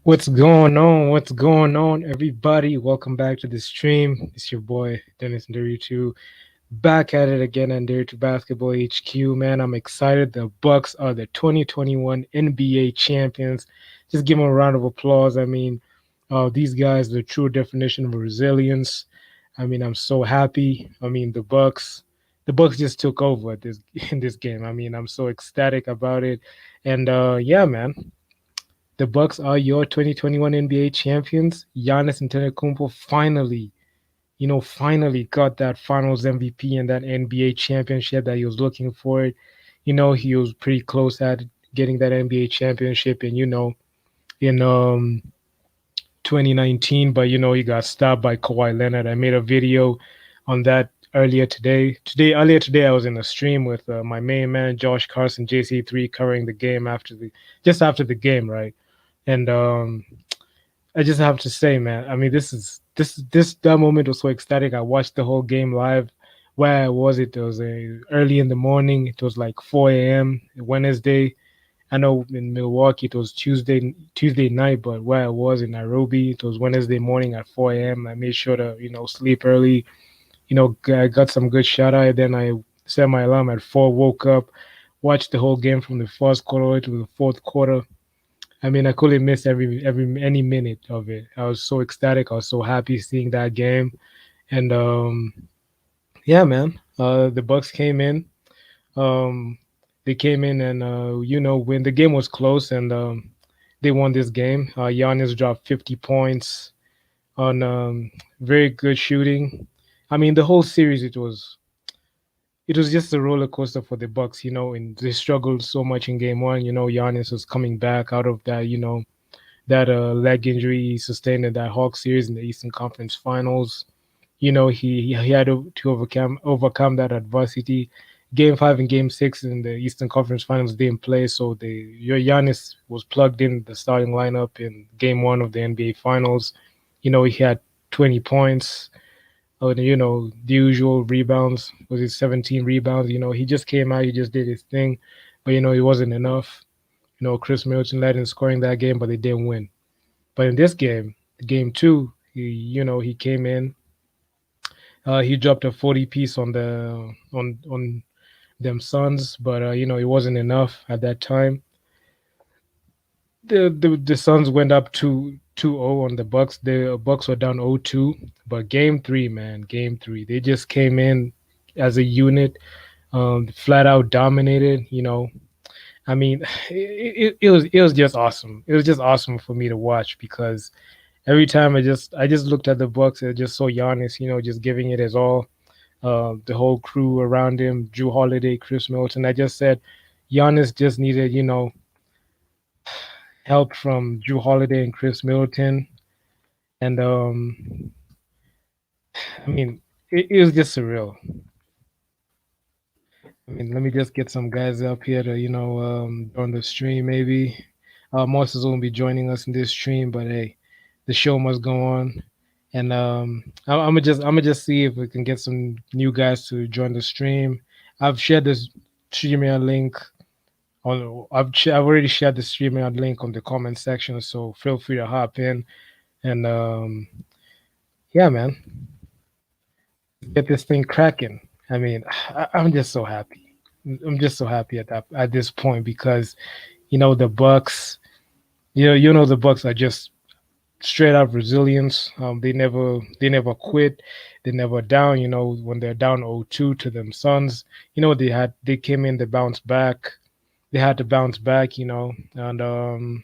What's going on? What's going on, everybody? Welcome back to the stream. It's your boy Dennis Nderitu, back at it again on Nderitu Basketball HQ. Man, I'm excited. The Bucks are the 2021 NBA champions. Just give them a round of applause. These guys are the true definition of resilience. I'm so happy. The Bucks just took over this in this game. I'm so ecstatic about it, and yeah, man. The Bucks are your 2021 NBA champions. Giannis Antetokounmpo finally got that Finals MVP and that NBA championship that he was looking for. He was pretty close at getting that NBA championship, and in 2019, but he got stopped by Kawhi Leonard. I made a video on that earlier today. Earlier today, I was in a stream with my main man Josh Carson, JC3, covering the game just after the game, right? And I just have to say, man, that moment was so ecstatic. I watched the whole game live. Where was it? It was early in the morning. It was like 4 a.m. Wednesday. I know in Milwaukee it was Tuesday night, but where I was in Nairobi, it was Wednesday morning at 4 a.m. I made sure to sleep early. I got some good shut eye. Then I set my alarm at 4. Woke up, watched the whole game from the first quarter to the fourth quarter. I couldn't miss every any minute of it. I was so ecstatic. I was so happy seeing that game, and yeah, man. The Bucks came in. Um, they came in, and when the game was close, and they won this game. Giannis dropped 50 points on very good shooting. The whole series it was just a roller coaster for the Bucks, and they struggled so much in game one. Giannis was coming back out of that, that leg injury he sustained in that Hawks series in the Eastern Conference Finals. He had to overcome that adversity. Game five and game six in the Eastern Conference Finals didn't play, so your Giannis was plugged in the starting lineup in game one of the NBA Finals. He had 20 points. The usual rebounds. Was it 17 rebounds? He just came out, he just did his thing, but it wasn't enough. Chris Middleton led in scoring that game, but they didn't win. But in this game, game two, he came in. He dropped a 40 piece on them Suns, but it wasn't enough at that time. The Suns went up to 2-0 on the Bucks. The Bucks were down 0-2, but game three, man, game three, they just came in as a unit, flat out dominated. I mean, it was just awesome. It was just awesome for me to watch because every time I just looked at the Bucks, I just saw Giannis, just giving it his all. The whole crew around him, Drew Holiday, Chris Middleton. I just said Giannis just needed, help from Drew Holiday and Chris Middleton, and it was just surreal. Let me just get some guys up here to join the stream. Maybe Moses won't be joining us in this stream, but hey, the show must go on. And I'm gonna just see if we can get some new guys to join the stream. I've shared this streamer link I've already shared the streamer link on the comment section, so feel free to hop in and yeah, man, get this thing cracking. I'm just so happy. I'm just so happy at this point because the Bucks. The Bucks are just straight up resilience. They never quit. They never down. When they're down 0-2 to them Suns, they came in, they bounced back. They had to bounce back, and the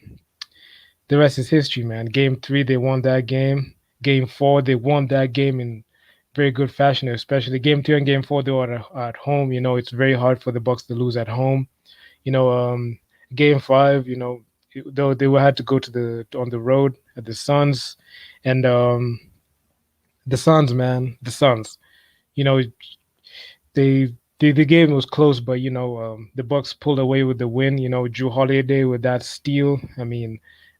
rest is history, man. Game three, they won that game. Game four, they won that game in very good fashion, especially game two and game four. They were at home. It's very hard for the Bucks to lose at home. You know, um, Game five, though they had to go to the on the road at the Suns, and the Suns, man, the Suns. You know, the game was close, but the Bucks pulled away with the win. Drew Holiday with that steal.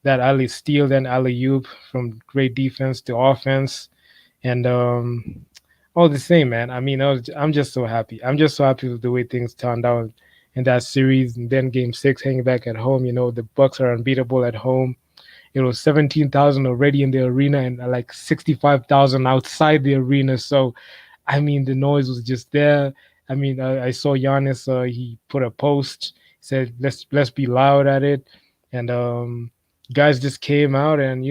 That alley steal, then alley oop from great defense to offense, and all the same, man. I'm just so happy. I'm just so happy with the way things turned out in that series. And then Game 6, hanging back at home. The Bucks are unbeatable at home, it was 17,000 already in the arena and like 65,000 outside the arena. So I mean, the noise was just there. I mean, I saw Giannis. He put a post. Said, "Let's be loud at it," and guys just came out and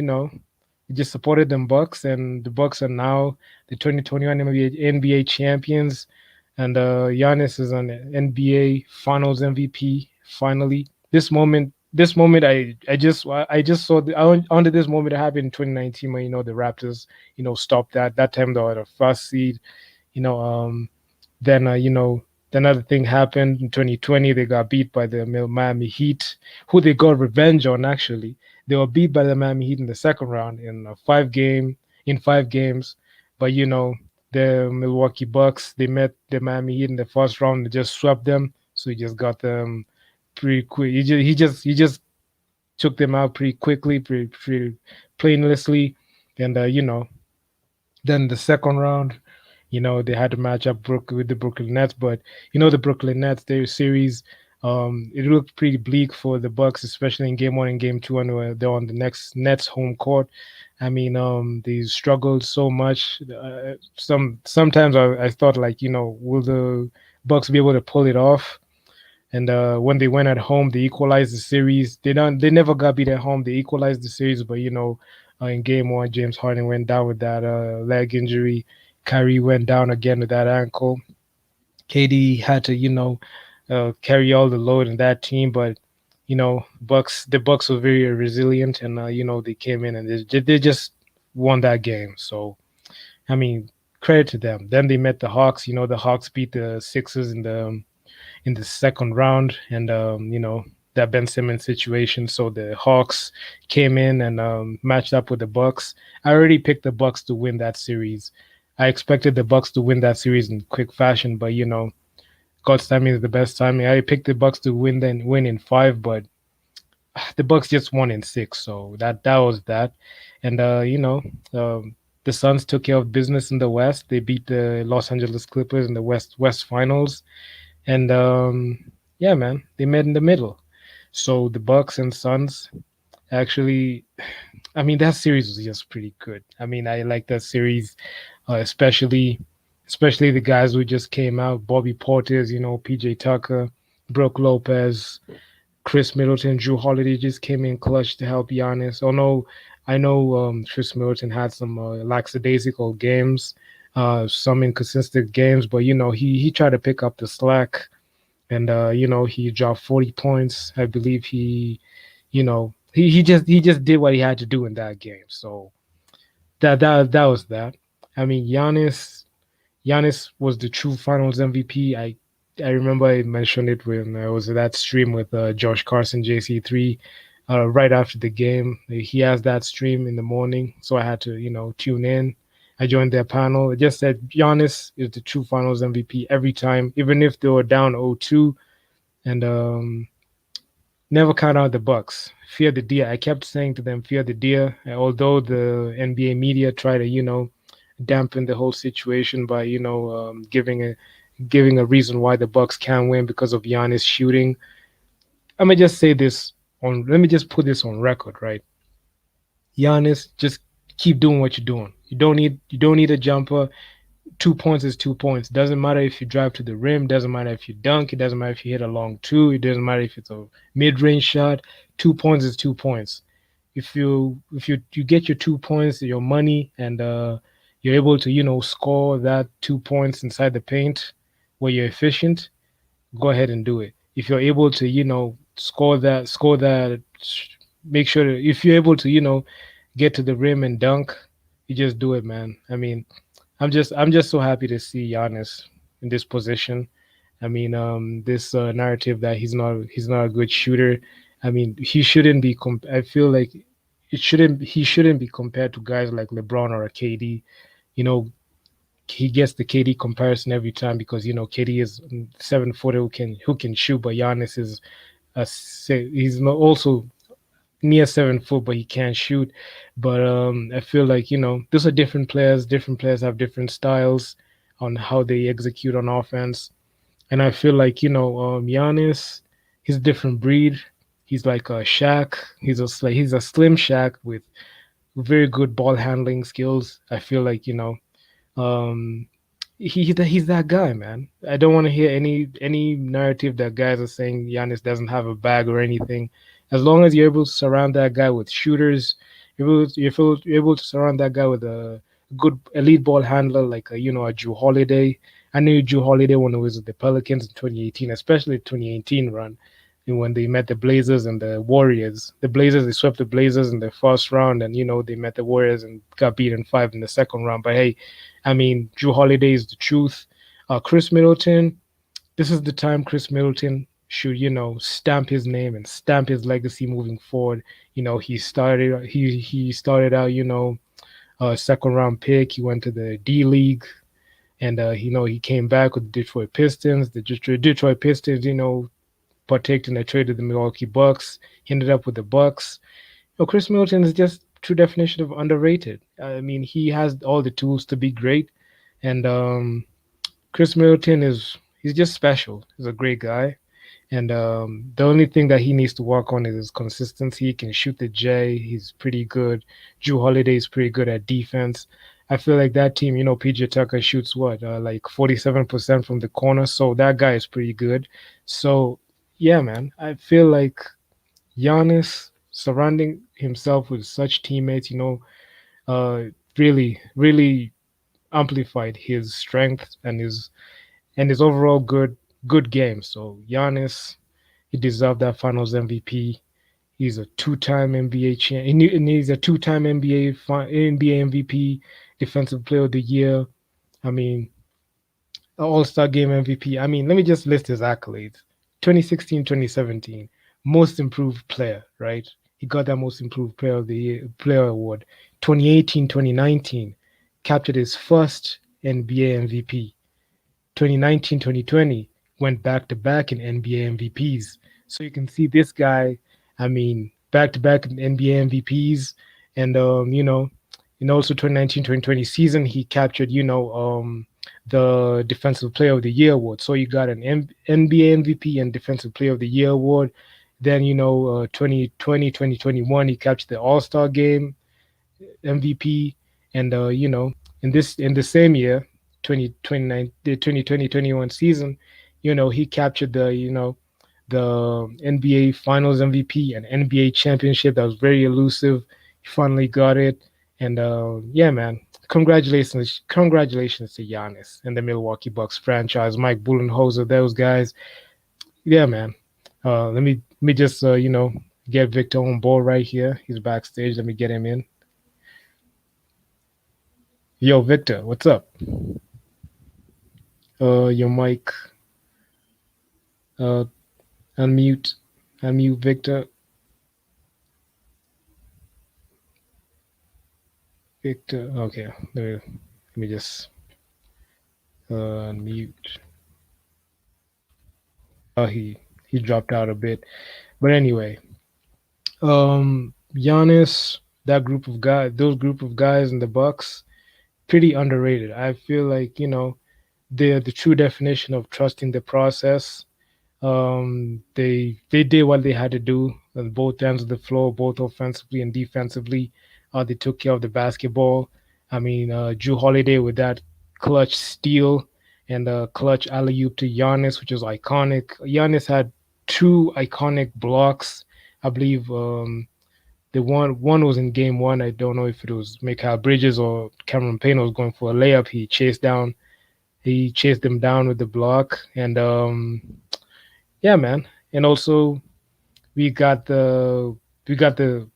just supported them Bucks, and the Bucks are now the 2021 NBA champions, and Giannis is an NBA Finals MVP finally. This moment, I just saw under this moment it happened in 2019 when the Raptors stopped that time they were the first seed, you know then another thing happened in 2020. They got beat by the Miami Heat, who they got revenge on. Actually, they were beat by the Miami Heat in the second round in 5 games. But the Milwaukee Bucks, they met the Miami Heat in the first round and just swept them. So he just got them pretty quick. He just took them out pretty quickly, pretty painlessly, and then the second round, they had to match up with the Brooklyn Nets, but the Brooklyn Nets, their series, it looked pretty bleak for the Bucks, especially in game one and game two, and they're on the next Nets home court. I mean, they struggled so much. Sometimes I thought like, will the Bucks be able to pull it off? And when they went at home, they equalized the series. They never got beat at home. They equalized the series, but in game one, James Harden went down with that leg injury. Kyrie went down again with that ankle. KD had to carry all the load in that team, but the Bucks were very resilient, and they came in and they just won that game. So I mean, credit to them. Then they met the Hawks. The Hawks beat the Sixers in the second round, and that Ben Simmons situation. So the Hawks came in and matched up with the Bucks. I already picked the Bucks to win that series. I expected the Bucks to win that series in quick fashion, but God's timing is the best timing. I picked the Bucks to win in five, but the Bucks just won in six. So that was that, and the Suns took care of business in the West. They beat the Los Angeles Clippers in the West Finals. And yeah, man, they met in the middle. So the Bucks and Suns actually, I mean, that series was just pretty good. I mean, I like that series, especially the guys who just came out: Bobby Portis, PJ Tucker, Brooke Lopez, Chris Middleton, Drew Holiday just came in clutch to help Giannis. Oh no, I know Chris Middleton had some lackadaisical games, some inconsistent games, but he tried to pick up the slack, and he dropped 40 points. I believe he just did what he had to do in that game. So that was that. I mean, Giannis was the true Finals MVP. I remember I mentioned it when I was at that stream with Josh Carson, JC3, right after the game. He has that stream in the morning, so I had to tune in. I joined their panel. It just said Giannis is the true Finals MVP every time, even if they were down 0-2, and never count out the Bucks. Fear the deer. I kept saying to them, fear the deer. Although the NBA media try to dampen the whole situation by giving a reason why the Bucks can't win because of Giannis shooting. I'm gonna just say this on. Let me just put this on record, right? Giannis, just keep doing what you're doing. You don't need a jumper. 2 points is 2 points. Doesn't matter if you drive to the rim. Doesn't matter if you dunk. It doesn't matter if you hit a long two. It doesn't matter if it's a mid-range shot. 2 points is 2 points. If you get your 2 points, your money, and you're able to score that 2 points inside the paint where you're efficient, go ahead and do it. If you're able to score that, make sure that if you're able to get to the rim and dunk, you just do it, man. I mean, I'm just so happy to see Giannis in this position. I mean, this narrative that he's not a good shooter. I mean, he shouldn't be. I feel like he shouldn't be compared to guys like LeBron or a KD. You know, he gets the KD comparison every time because KD is 7 footer who can shoot, but Giannis is he's not also near 7 foot, but he can't shoot. But I feel like those are different players. Different players have different styles on how they execute on offense, and I feel like Giannis, he's a different breed. He's like a Shaq. He's a slim Shaq with very good ball handling skills. I feel like um, he's that guy, man. I don't want to hear any narrative that guys are saying Giannis doesn't have a bag or anything. As long as you're able to surround that guy with shooters, you're able to surround that guy with a good elite ball handler like a Drew Holiday. I knew Drew Holiday when it was with the Pelicans in 2018, especially the 2018 run, and when they met the Blazers and the Warriors. The Blazers they swept the Blazers in the first round, and they met the Warriors and got beaten five in the second round. But hey, I mean, Drew Holiday is the truth. Chris Middleton, this is the time Chris Middleton should, stamp his name and stamp his legacy moving forward. He started out, a second round pick. He went to the D League, and he came back with the Detroit Pistons. The Detroit Pistons, partaked in a trade with the Milwaukee Bucks. He ended up with the Bucks. Chris Middleton is just true definition of underrated. I mean, he has all the tools to be great, and Chris Middleton he's just special. He's a great guy, and the only thing that he needs to work on is his consistency. He can shoot the J. He's pretty good. Drew Holiday is pretty good at defense. I feel like that team, PJ Tucker shoots what, like 47% from the corner. So that guy is pretty good. So yeah, man, I feel like Giannis surrounding himself with such teammates, uh, really amplified his strength and his overall good game. So Giannis, he deserved that Finals MVP. He's a two-time NBA champ. He's a two-time NBA MVP, Defensive Player of the Year. I mean, All-Star Game MVP. I mean, let me just list his accolades. 2016, 2017, Most Improved Player, right? He got that Most Improved Player of the Year Player award. 2018, 2019, captured his first NBA MVP. 2019, 2020 went back to back in NBA MVPs. So you can see this guy, I mean, back to back in NBA MVPs. And, and also 2019, 2020 season, he captured, the Defensive Player of the Year award. So you got an NBA MVP and Defensive Player of the Year award. Then, 2020, 2021, he captured the All Star game MVP, and in the same year, 2029, the 2020-21 season, he captured the NBA Finals MVP and NBA championship. That was very elusive. He finally got it, and yeah, man, congratulations to Giannis and the Milwaukee Bucks franchise, Mike Budenholzer, those guys. Yeah, man. Let me just get Victor on board right here. He's backstage. Let me get him in. Yo, Victor, what's up? Your mic, uh, unmute, unmute, Victor, Victor. Okay, let me just unmute. He dropped out a bit, but anyway, Giannis, those group of guys in the Bucks, pretty underrated. I feel like they're the true definition of trusting the process. They did what they had to do on both ends of the floor, both offensively and defensively. They took care of the basketball. I mean, Drew Holiday with that clutch steal and clutch alley oop to Giannis, which was iconic. Giannis had two iconic blocks. I believe the one was in game one. I don't know if it was Mikal Bridges or Cameron Payne was going for a layup. He chased them down with the block, and yeah, man. And also we got the we got the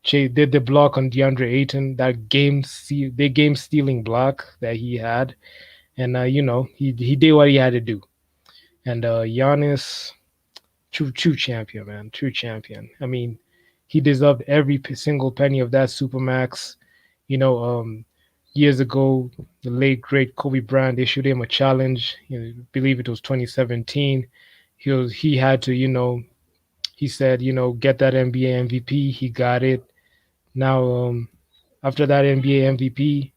did the block on DeAndre Ayton, that the game stealing block that he had, and he did what he had to do. And Giannis, true champion, man, true champion. I mean, he deserved every single penny of that supermax. You know, years ago, the late great Kobe Bryant issued him a challenge. I believe it was 2017. He had to he said, get that NBA MVP. He got it. Now, after that NBA MVP,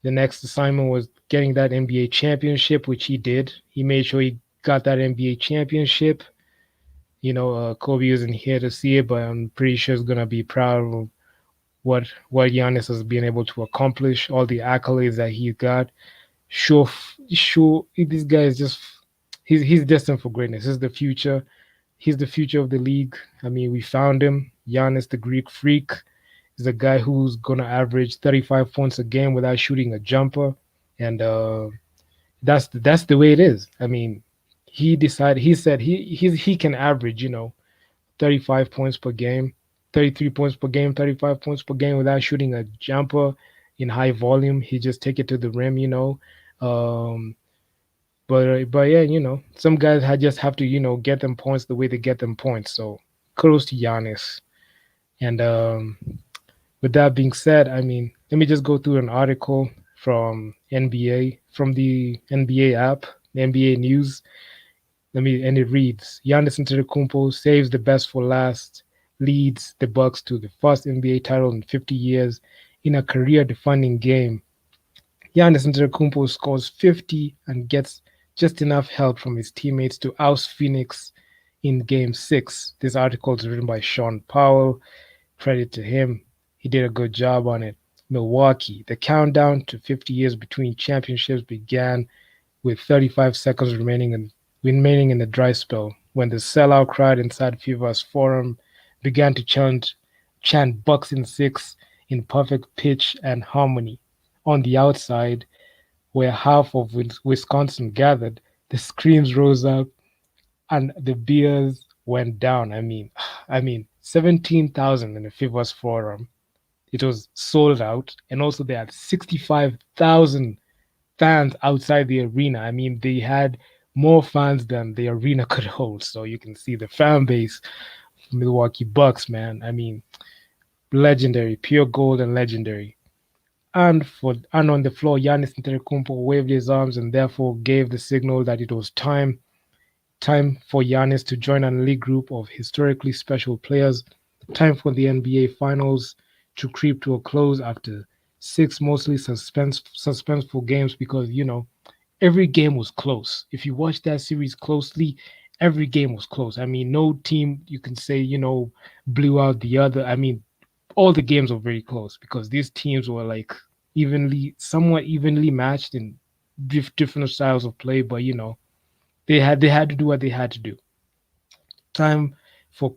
the next assignment was getting that NBA championship, which he did. He made sure he got that NBA championship. Kobe isn't here to see it, but I'm pretty sure he's gonna be proud of what Giannis has been able to accomplish, all the accolades that he got. Sure, sure, this guy is just he's destined for greatness. He's the future. He's the future of the league. I mean, we found him. Giannis, the Greek freak, is a guy who's gonna average 35 points a game without shooting a jumper, and that's the way it is. I mean, he said he can average 35 points per game, 33 points per game, 35 points per game without shooting a jumper in high volume. He just take it to the rim. Um, but yeah, some guys just have to get them points the way they get them points. So kudos to Giannis. And with that being said, I mean, let me just go through an article from the NBA app, the NBA News. And it reads: Giannis Antetokounmpo saves the best for last, leads the Bucks to the first NBA title in 50 years in a career-defining game. Giannis Antetokounmpo scores 50 and gets just enough help from his teammates to oust Phoenix in Game 6. This article is written by Sean Powell. Credit to him. He did a good job on it. Milwaukee. The countdown to 50 years between championships began with 35 seconds remaining in the dry spell when the sellout crowd inside FIFA's forum began to chant Bucks in 6 in perfect pitch and harmony. On the outside, where half of Wisconsin gathered, the screams rose up and the beers went down. I mean, 17,000 in the FIFA's forum. It was sold out, and also they had 65,000 fans outside the arena. I mean, they had more fans than the arena could hold. So you can see the fan base of Milwaukee Bucks, man. I mean, legendary, pure gold and legendary. And on the floor, Giannis Antetokounmpo waved his arms and therefore gave the signal that it was time for Giannis to join an elite group of historically special players. Time for the NBA Finals to creep to a close after six mostly suspenseful games because every game was close. If you watch that series closely, every game was close. I mean, no team you can say blew out the other. I mean, all the games were very close because these teams were like somewhat evenly matched in different styles of play. But they had to do what they had to do. Time for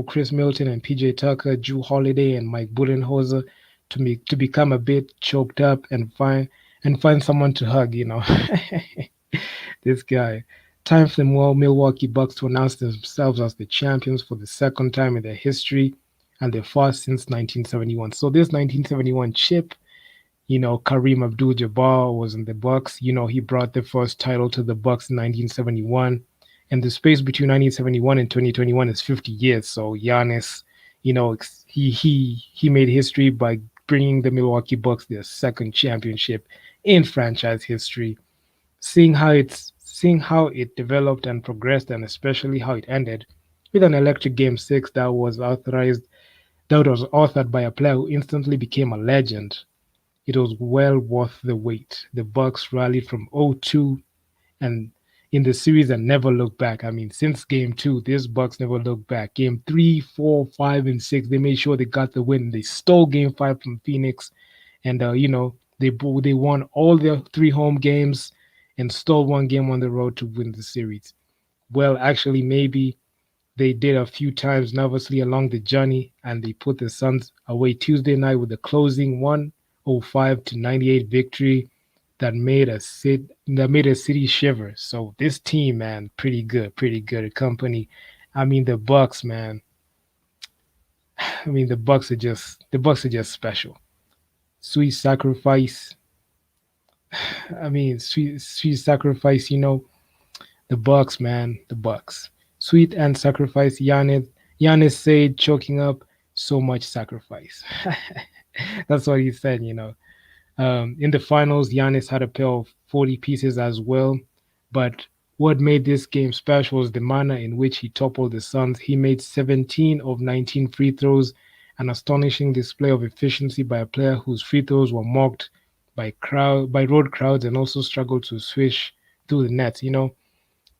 Chris Middleton and PJ Tucker, Drew Holiday and Mike Budenholzer to become a bit choked up and find someone to hug. This guy. Time for the Milwaukee Bucks to announce themselves as the champions for the second time in their history and their first since 1971. So this 1971 chip, Kareem Abdul-Jabbar was in the Bucks. He brought the first title to the Bucks in 1971, and the space between 1971 and 2021 is 50 years. So Giannis, he made history by bringing the Milwaukee Bucks their second championship in franchise history. Seeing how it developed and progressed, and especially how it ended with an electric Game 6 that was authored by a player who instantly became a legend. It was well worth the wait. The Bucks rallied from 0-2 and in the series and never looked back. I mean, since Game 2, this Bucks never looked back. Game 3, 4, 5, and 6, they made sure they got the win. They stole Game 5 from Phoenix, and they won all their three home games and stole one game on the road to win the series. Well, actually, maybe they did a few times nervously along the journey, and they put the Suns away Tuesday night with a closing 105-98 victory that made a city shiver. So this team, man, pretty good company. I mean, the Bucks, man. I mean, the Bucks are just special. Sweet sacrifice. I mean, sweet sacrifice. The Bucks, man, the Bucks. Sweet and sacrifice. Giannis said, choking up so much sacrifice. That's what he said. In the finals, Giannis had a pair of 40 pieces as well. But what made this game special was the manner in which he toppled the Suns. He made 17 of 19 free throws, an astonishing display of efficiency by a player whose free throws were mocked by road crowds and also struggled to swish through the nets.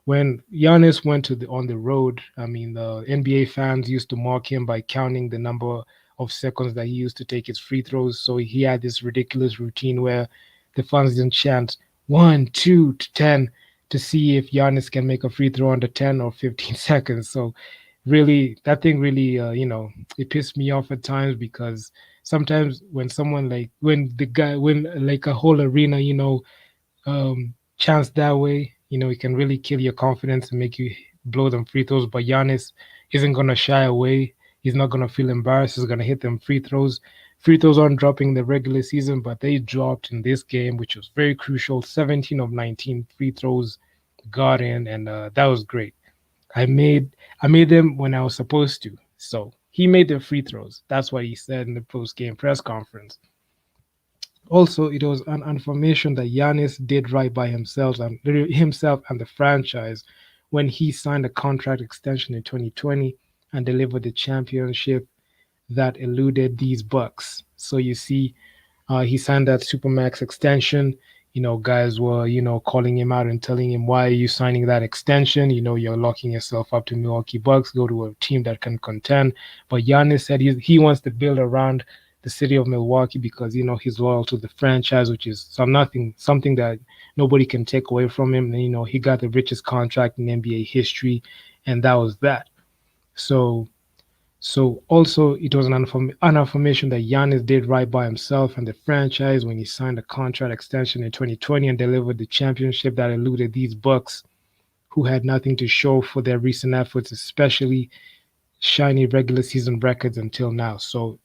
When Giannis went on the road, I mean, the NBA fans used to mock him by counting the number of seconds that he used to take his free throws. So he had this ridiculous routine where the fans didn't chant 1, 2 to 10 to see if Giannis can make a free throw under 10 or 15 seconds. So really, that thing really, it pissed me off at times because sometimes when someone like when like a whole arena, chance that way, it can really kill your confidence and make you blow them free throws. But Giannis isn't gonna shy away. He's not gonna feel embarrassed. He's gonna hit them free throws. Free throws aren't dropping in the regular season, but they dropped in this game, which was very crucial. 17 of 19 free throws got in, and that was great. I made I made them when I was supposed to. So he made the free throws. That's what he said in the post game press conference. Also, it was an information that Giannis did right by himself and the franchise when he signed a contract extension in 2020 and delivered the championship that eluded these Bucks. So you see, he signed that supermax extension. Guys were calling him out and telling him, "Why are you signing that extension? You're locking yourself up to Milwaukee Bucks. Go to a team that can contend." But Giannis said he wants to build around the city of Milwaukee because he's loyal to the franchise, which is something that nobody can take away from him. And, he got the richest contract in NBA history, and that was that. So also, it was an affirmation that Giannis did right by himself and the franchise when he signed a contract extension in 2020 and delivered the championship that eluded these Bucks, who had nothing to show for their recent efforts, especially shiny regular season records until now. So,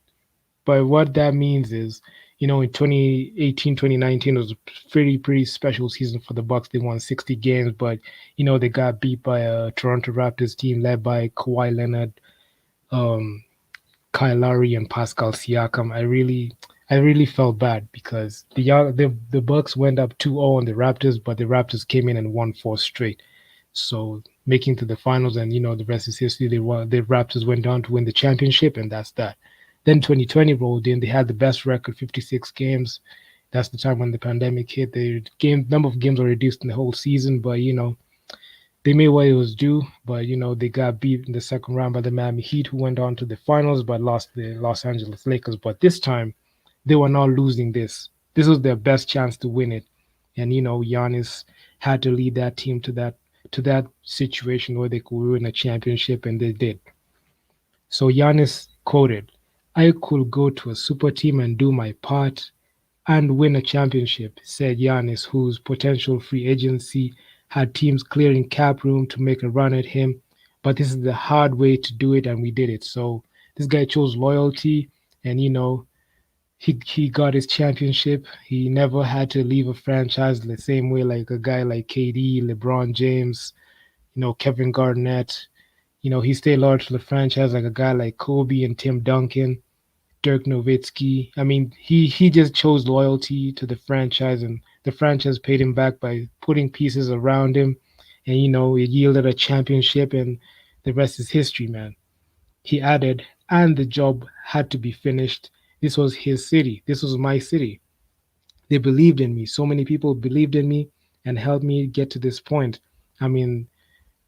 but what that means is, in 2018, 2019 was a pretty special season for the Bucks. They won 60 games, but they got beat by a Toronto Raptors team led by Kawhi Leonard, um, Kyle Lowry and Pascal Siakam. I really felt bad because the Bucks went up 2-0 on the Raptors, but the Raptors came in and won four straight. So making to the finals, and the rest is history. The Raptors went on to win the championship, and that's that. Then 2020 rolled in. They had the best record, 56 games. That's the time when the pandemic hit. The game number of games were reduced in the whole season, but they made what it was due, but they got beat in the second round by the Miami Heat, who went on to the finals but lost the Los Angeles Lakers. But this time, they were not losing this. This was their best chance to win it, and Giannis had to lead that team to that situation where they could win a championship, and they did. So Giannis quoted, "I could go to a super team and do my part and win a championship," said Giannis, whose potential free agency had teams clearing cap room to make a run at him. But this is the hard way to do it, and we did it. So this guy chose loyalty, and he got his championship. He never had to leave a franchise the same way like a guy like KD, LeBron James, Kevin Garnett. He stayed loyal to the franchise like a guy like Kobe and Tim Duncan. Dirk Nowitzki. I mean, he just chose loyalty to the franchise, and the franchise paid him back by putting pieces around him, and it yielded a championship, and the rest is history, man. He added, and the job had to be finished. This was his city. This was my city. They believed in me. So many people believed in me and helped me get to this point. I mean,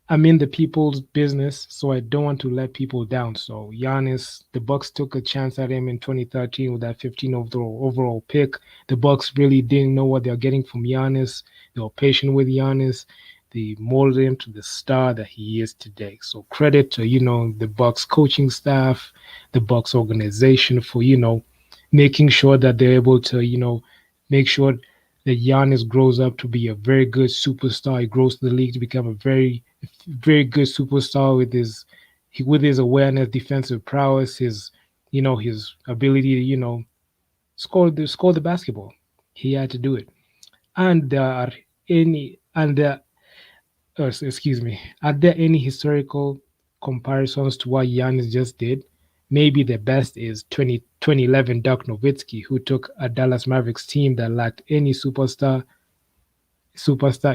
I'm in the people's business, so I don't want to let people down. So Giannis, the Bucks took a chance at him in 2013 with that 15 overall pick. The Bucks really didn't know what they were getting from Giannis. They were patient with Giannis. They molded him to the star that he is today. So credit to the Bucks coaching staff, the Bucks organization for making sure that they're able to make sure that Giannis grows up to be a very good superstar. He grows to the league to become a very good superstar with his awareness, defensive prowess, his ability to score the basketball. He had to do it, and there are any and there excuse me, are there any historical comparisons to what Giannis just did? Maybe the best is 2011 Dirk Nowitzki, who took a Dallas Mavericks team that lacked any superstar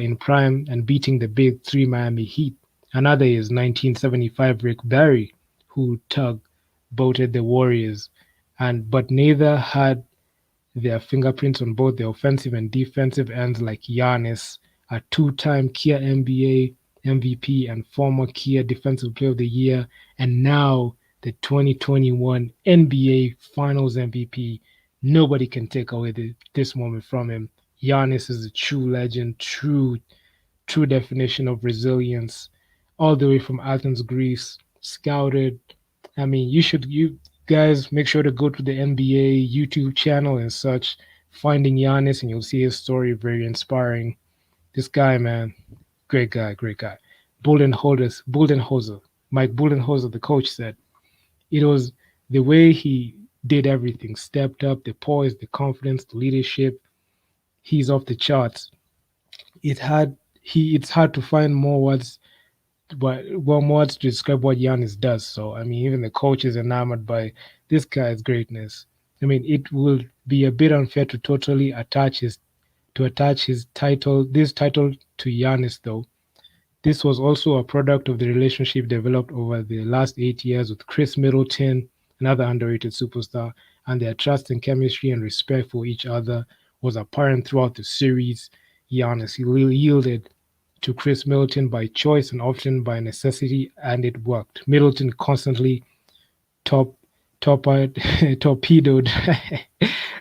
in prime and beating the big three Miami Heat. Another is 1975 Rick Barry, who tugboated the Warriors, but neither had their fingerprints on both the offensive and defensive ends like Giannis, a two-time Kia NBA MVP and former Kia Defensive Player of the Year, and now the 2021 NBA Finals MVP. Nobody can take away this moment from him. Giannis is a true legend, true definition of resilience, all the way from Athens, Greece, scouted. I mean, you guys make sure to go to the NBA YouTube channel and such, finding Giannis, and you'll see his story very inspiring. This guy, man, great guy, great guy. Buldenholzer, Mike Buldenholzer, the coach said it was the way he did everything, stepped up, the poise, the confidence, the leadership. He's off the charts. It's hard to find more words but one words to describe what Giannis does. So I mean, even the coach is enamored by this guy's greatness. I mean, it will be a bit unfair to totally attach his title this title to Giannis though. This was also a product of the relationship developed over the last 8 years with Chris Middleton, another underrated superstar, and their trust and chemistry and respect for each other was apparent throughout the series. Giannis yielded to Chris Middleton by choice and often by necessity, and it worked. Middleton constantly top torpedoed torpedoed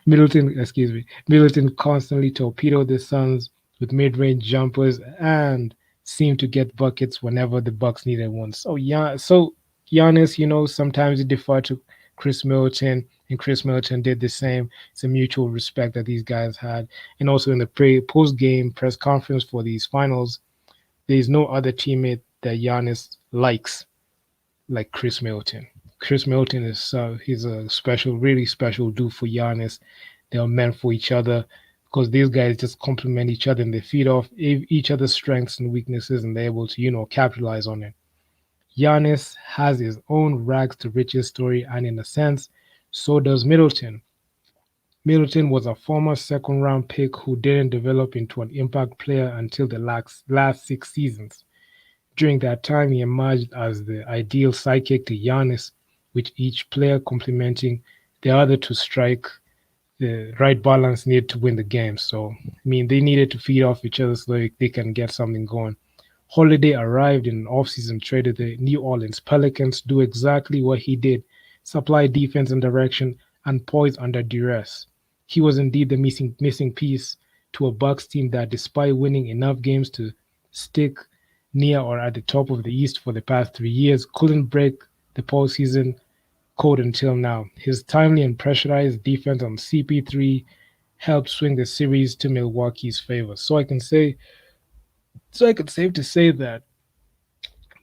Middleton, excuse me. Middleton constantly torpedoed the Suns with mid-range jumpers and seemed to get buckets whenever the Bucks needed one. So Giannis, sometimes he deferred to Chris Middleton, and Chris Middleton did the same. It's a mutual respect that these guys had, and also in the post-game press conference for these finals, there is no other teammate that Giannis likes like Chris Middleton. Chris Middleton is he's a special, really special dude for Giannis. They are meant for each other because these guys just complement each other and they feed off each other's strengths and weaknesses, and they're able to capitalize on it. Giannis has his own rags to riches story, and in a sense, so does Middleton. Middleton was a former second round pick who didn't develop into an impact player until the last 6 seasons. During that time, he emerged as the ideal sidekick to Giannis, with each player complementing the other to strike the right balance needed to win the game. So, I mean, they needed to feed off each other so they can get something going. Holiday arrived in an offseason trade to the New Orleans Pelicans, do exactly what he did, supply defense and direction, and poise under duress. He was indeed the missing piece to a Bucks team that, despite winning enough games to stick near or at the top of the East for the past 3 years, couldn't break the postseason code until now. His timely and pressurized defense on CP3 helped swing the series to Milwaukee's favor. So I could safe to say that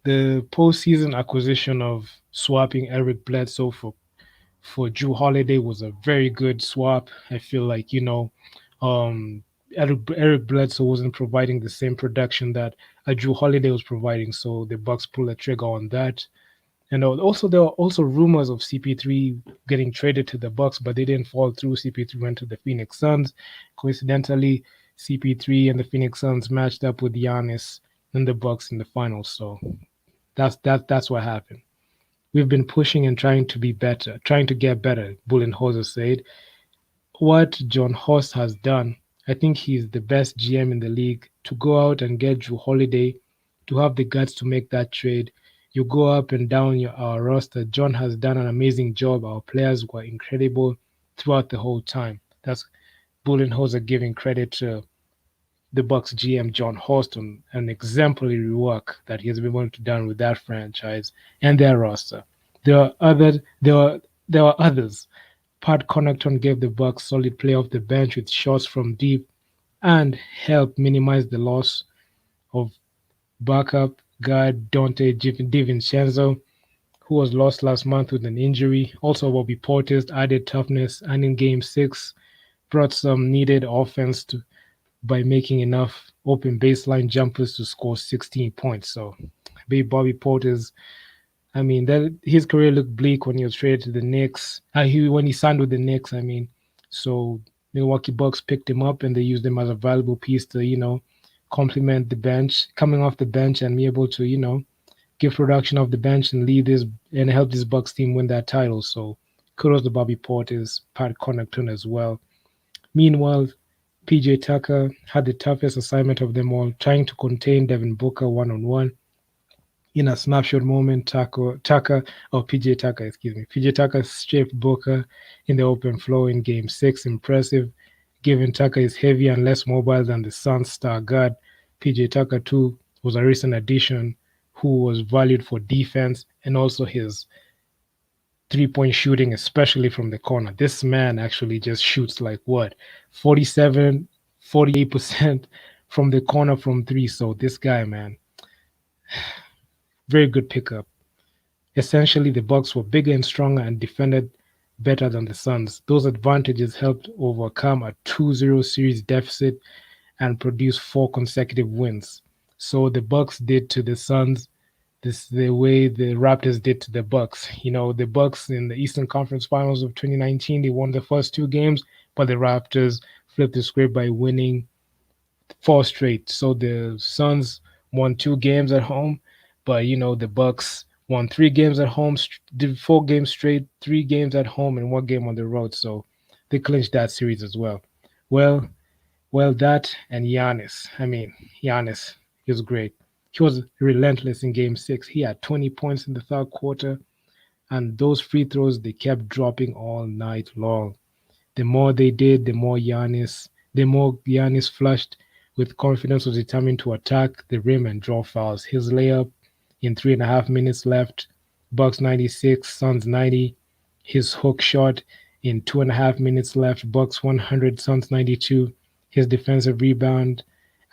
the postseason acquisition of swapping Eric Bledsoe for Drew Holiday was a very good swap. I feel like um, Eric Bledsoe wasn't providing the same production that Drew Holiday was providing, so the Bucks pulled a trigger on that. And also there were also rumors of CP3 getting traded to the Bucks, but they didn't fall through. CP3 went to the Phoenix Suns. Coincidentally, CP3 and the Phoenix Suns matched up with Giannis and the Bucks in the finals. So that's what happened. We've been pushing and trying to be better, trying to get better, Bullenholzer said. What John Horst has done, I think he's the best GM in the league to go out and get Drew Holiday, to have the guts to make that trade. You go up and down our roster. John has done an amazing job. Our players were incredible throughout the whole time. That's Bullenholzer giving credit to the Bucks GM John Horst on an exemplary work that he has been able to done with that franchise and their roster. There were others. Pat Connaughton gave the Bucks solid play off the bench with shots from deep and helped minimize the loss of backup guard Dante DiVincenzo, who was lost last month with an injury. Also, Bobby Portis added toughness and in Game 6 brought some needed offense by making enough open baseline jumpers to score 16 points. So, Bobby Portis, I mean, that his career looked bleak when he was traded to the Knicks. When he signed with the Knicks, I mean, so Milwaukee Bucks picked him up and they used him as a valuable piece to, complement the bench, coming off the bench and be able to, give production off the bench and lead this and help this Bucks team win that title. So kudos to Bobby Portis, Pat Connaughton as well. Meanwhile, PJ Tucker had the toughest assignment of them all, trying to contain Devin Booker one on one. In a snapshot moment, PJ Tucker, excuse me, PJ Tucker stripped Booker in the open floor in Game 6. Impressive, given Tucker is heavier and less mobile than the Suns star guard. PJ Tucker, too, was a recent addition who was valued for defense and also his three-point shooting, especially from the corner. This man actually just shoots like what, 47, 48% from the corner from three. So this guy, man, very good pickup. Essentially, the Bucks were bigger and stronger and defended better than the Suns. Those advantages helped overcome a 2-0 series deficit and produce four consecutive wins. So the Bucks did to the Suns this the way the Raptors did to the Bucks. You know, the Bucks in the Eastern Conference Finals of 2019, they won the first two games, but the Raptors flipped the script by winning four straight. So the Suns won two games at home, but you know the Bucks won three games at home, did 4 games straight, 3 games at home, and 1 game on the road. So they clinched that series as well. Well, that and Giannis. I mean, Giannis, he was great. He was relentless in Game 6. He had 20 points in the third quarter, and those free throws they kept dropping all night long. The more they did, the more Giannis flushed with confidence, was determined to attack the rim and draw fouls. His layup in 3.5 minutes left, Bucks 96, Suns 90. His hook shot in 2.5 minutes left, Bucks 100, Suns 92. His defensive rebound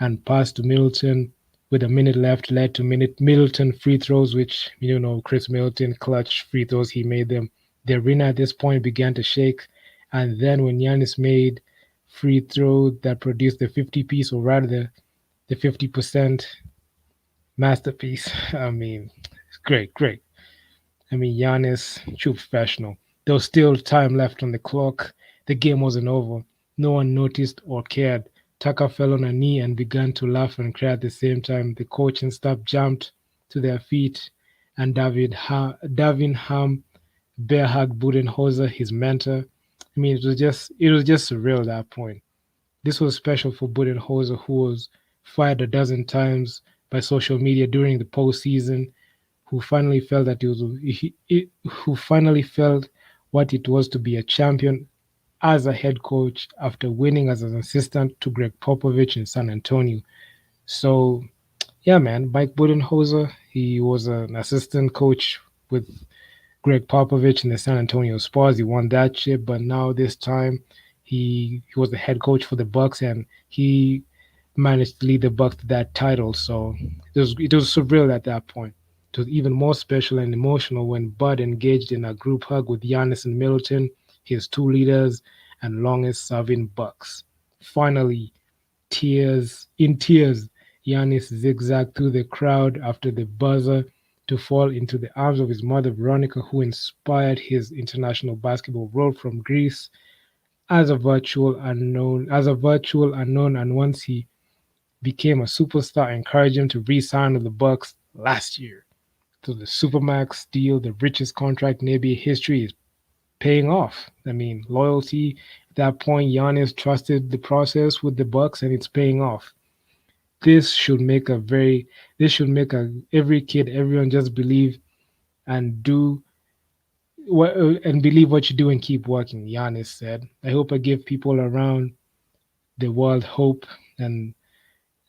and pass to Middleton with a minute left led to Middleton free throws, which you know Chris Middleton clutch free throws. He made them. The arena at this point began to shake, and then when Giannis made free throw that produced the 50 piece, or rather the 50% masterpiece. I mean, it's great, great. I mean, Giannis, true professional. There was still time left on the clock. The game wasn't over. No one noticed or cared. Tucker fell on a knee and began to laugh and cry at the same time. The coach and staff jumped to their feet, and Davin Ham bear hugged Budenholzer, his mentor. I mean, it was just surreal at that point. This was special for Budenholzer, who was fired a dozen times by social media during the postseason, who finally felt that who finally felt what it was to be a champion as a head coach after winning as an assistant to Greg Popovich in San Antonio. So, yeah, man, Mike Budenholzer, he was an assistant coach with Greg Popovich in the San Antonio Spurs. He won that chip, but now this time he was the head coach for the Bucks, and he managed to lead the Bucks to that title. So it was surreal at that point. It was even more special and emotional when Bud engaged in a group hug with Giannis and Middleton, his two leaders and longest serving Bucks. Finally, tears, Giannis zigzagged through the crowd after the buzzer to fall into the arms of his mother Veronica, who inspired his international basketball road from Greece as a virtual unknown, and once he became a superstar, encouraged him to re-sign with the Bucks last year. So the Supermax deal, the richest contract in NBA history, is paying off. I mean, loyalty at that point, Giannis trusted the process with the Bucks, and it's paying off. This should make a very this should make a every kid, everyone just believe and do and believe what you do and keep working. Giannis said, "I hope I give people around the world hope, and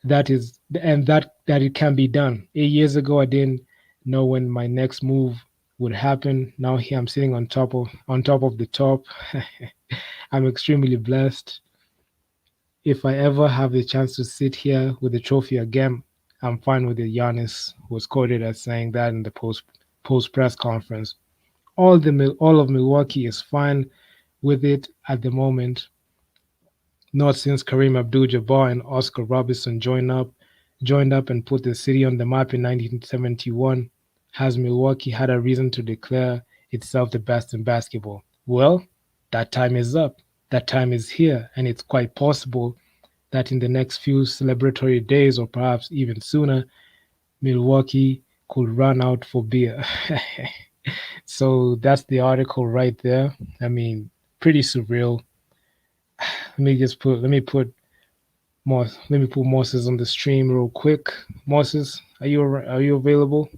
that it can be done. 8 years ago, I didn't know when my next move would happen. Now here I'm sitting on top of the top. I'm extremely blessed. If I ever have the chance to sit here with the trophy again, I'm fine with it." Giannis was quoted as saying that in the post press conference. All of Milwaukee is fine with it at the moment. Not since Kareem Abdul-Jabbar and Oscar Robertson joined up and put the city on the map in 1971 has Milwaukee had a reason to declare itself the best in basketball. Well, that time is up. That time is here, and it's quite possible that in the next few celebratory days, or perhaps even sooner, Milwaukee could run out for beer. So that's the article right there. I mean, pretty surreal. Let me put Moss. Let me put Moses on the stream real quick. Moses, are you available?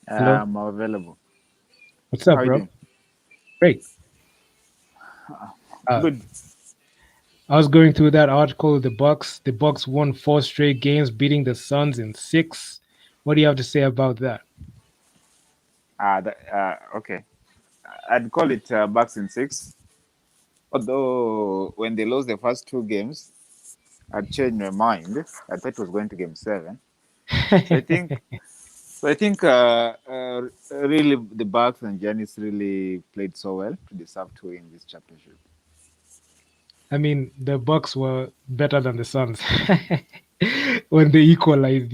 Hello. I'm available. What's How up, are you bro? doing? Great. Uh, Good. I was going through that article. The Bucks won 4 straight games, beating the Suns in 6. What do you have to say about that? Okay. I'd call it Bucks in six. Although when they lost the first two games, I'd changed my mind. I thought it was going to game seven. So I think, really the Bucks and Giannis really played so well to deserve to win this championship. I mean, the Bucks were better than the Suns when they equalized.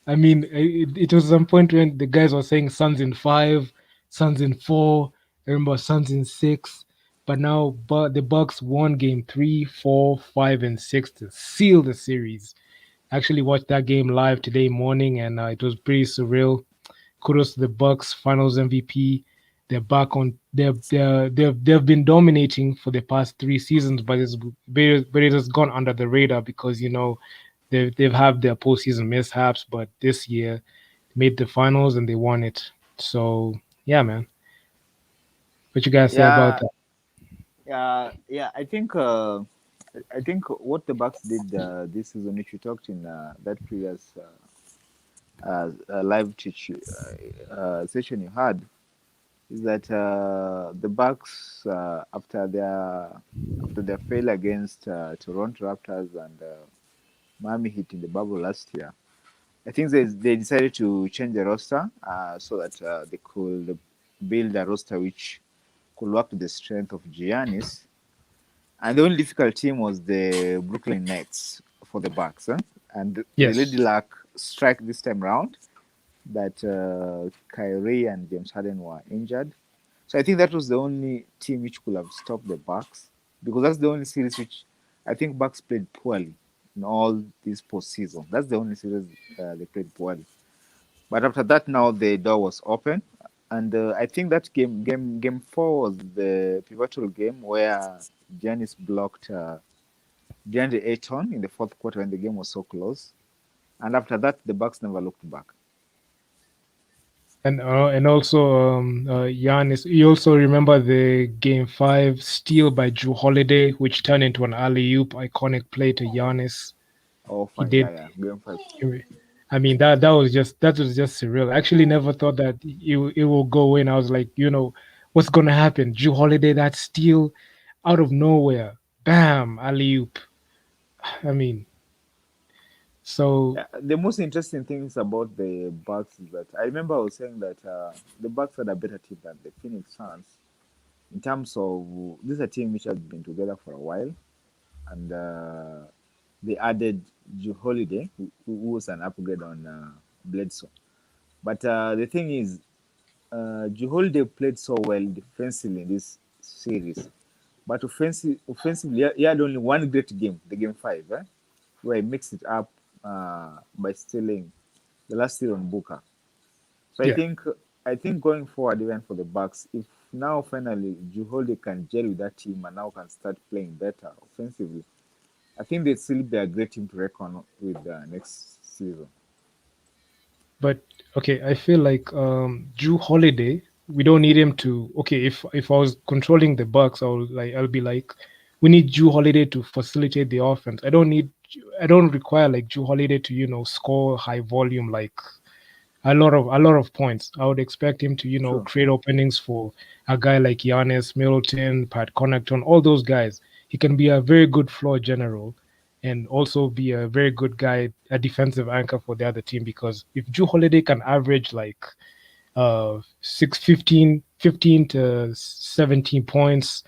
I mean, it was some point when the guys were saying Suns in 5, Suns in 4. I remember Suns in 6. But now, the Bucks won game 3, 4, 5, and 6 to seal the series. I actually watched that game live today morning, and it was pretty surreal. Kudos to the Bucks, Finals MVP. They're back on. They've been dominating for the past 3 seasons, but it has gone under the radar because they've had their postseason mishaps. But this year, they made the finals and they won it. So yeah, man. What you guys say about Yeah, that? yeah. I think what the Bucks did this season, which we talked in that previous live teach session you had, is that the Bucks after their fail against Toronto Raptors and Miami Heat in the bubble last year, I think they decided to change the roster so that they could build a roster which could work to the strength of Giannis. And the only difficult team was the Brooklyn Nets for the Bucks, huh? And the Lady Yes, Luck strike this time round that Kyrie and James Harden were injured. So I think that was the only team which could have stopped the Bucks because that's the only series which I think Bucks played poorly in all this postseason. That's the only series they played poorly. But after that, now the door was open, and I think that game four was the pivotal game where Giannis blocked DeAndre Ayton in the fourth quarter when the game was so close. And after that, the Bucks never looked back. and also Giannis. You also remember the Game 5 steal by Drew Holiday, which turned into an alley oop, iconic play to Giannis. Oh, He fine, yeah, did. yeah, game five. I mean, that was just surreal. I actually never thought that it will go in. I was like, what's gonna happen? Drew Holiday, that steal out of nowhere, bam, alley oop. I mean, so Yeah, the most interesting things about the Bucks is that I remember I was saying that the Bucks had a better team than the Phoenix Suns in terms of this is a team which has been together for a while, and they added Drew Holiday, who was an upgrade on Bledsoe. But the thing is, Drew Holiday played so well defensively in this series, but offensively, he had only one great game, the game five, where he mixed it up by stealing the last steal on Booker. So yeah. I think going forward, even for the Bucks, if now finally Drew Holiday can gel with that team and now can start playing better offensively, I think they still be a great team to reckon with next season. But okay, I feel like Drew Holiday, we don't need him to. Okay, if I was controlling the Bucks, I'll be like, we need Drew Holiday to facilitate the offense. I don't require like Drew Holiday to score high volume like a lot of points. I would expect him to True. create openings for a guy like Giannis, Middleton, Pat Connaughton, all those guys. He can be a very good floor general, and also be a very good guy, a defensive anchor for the other team. Because if Drew Holiday can average like 15 to 17 points,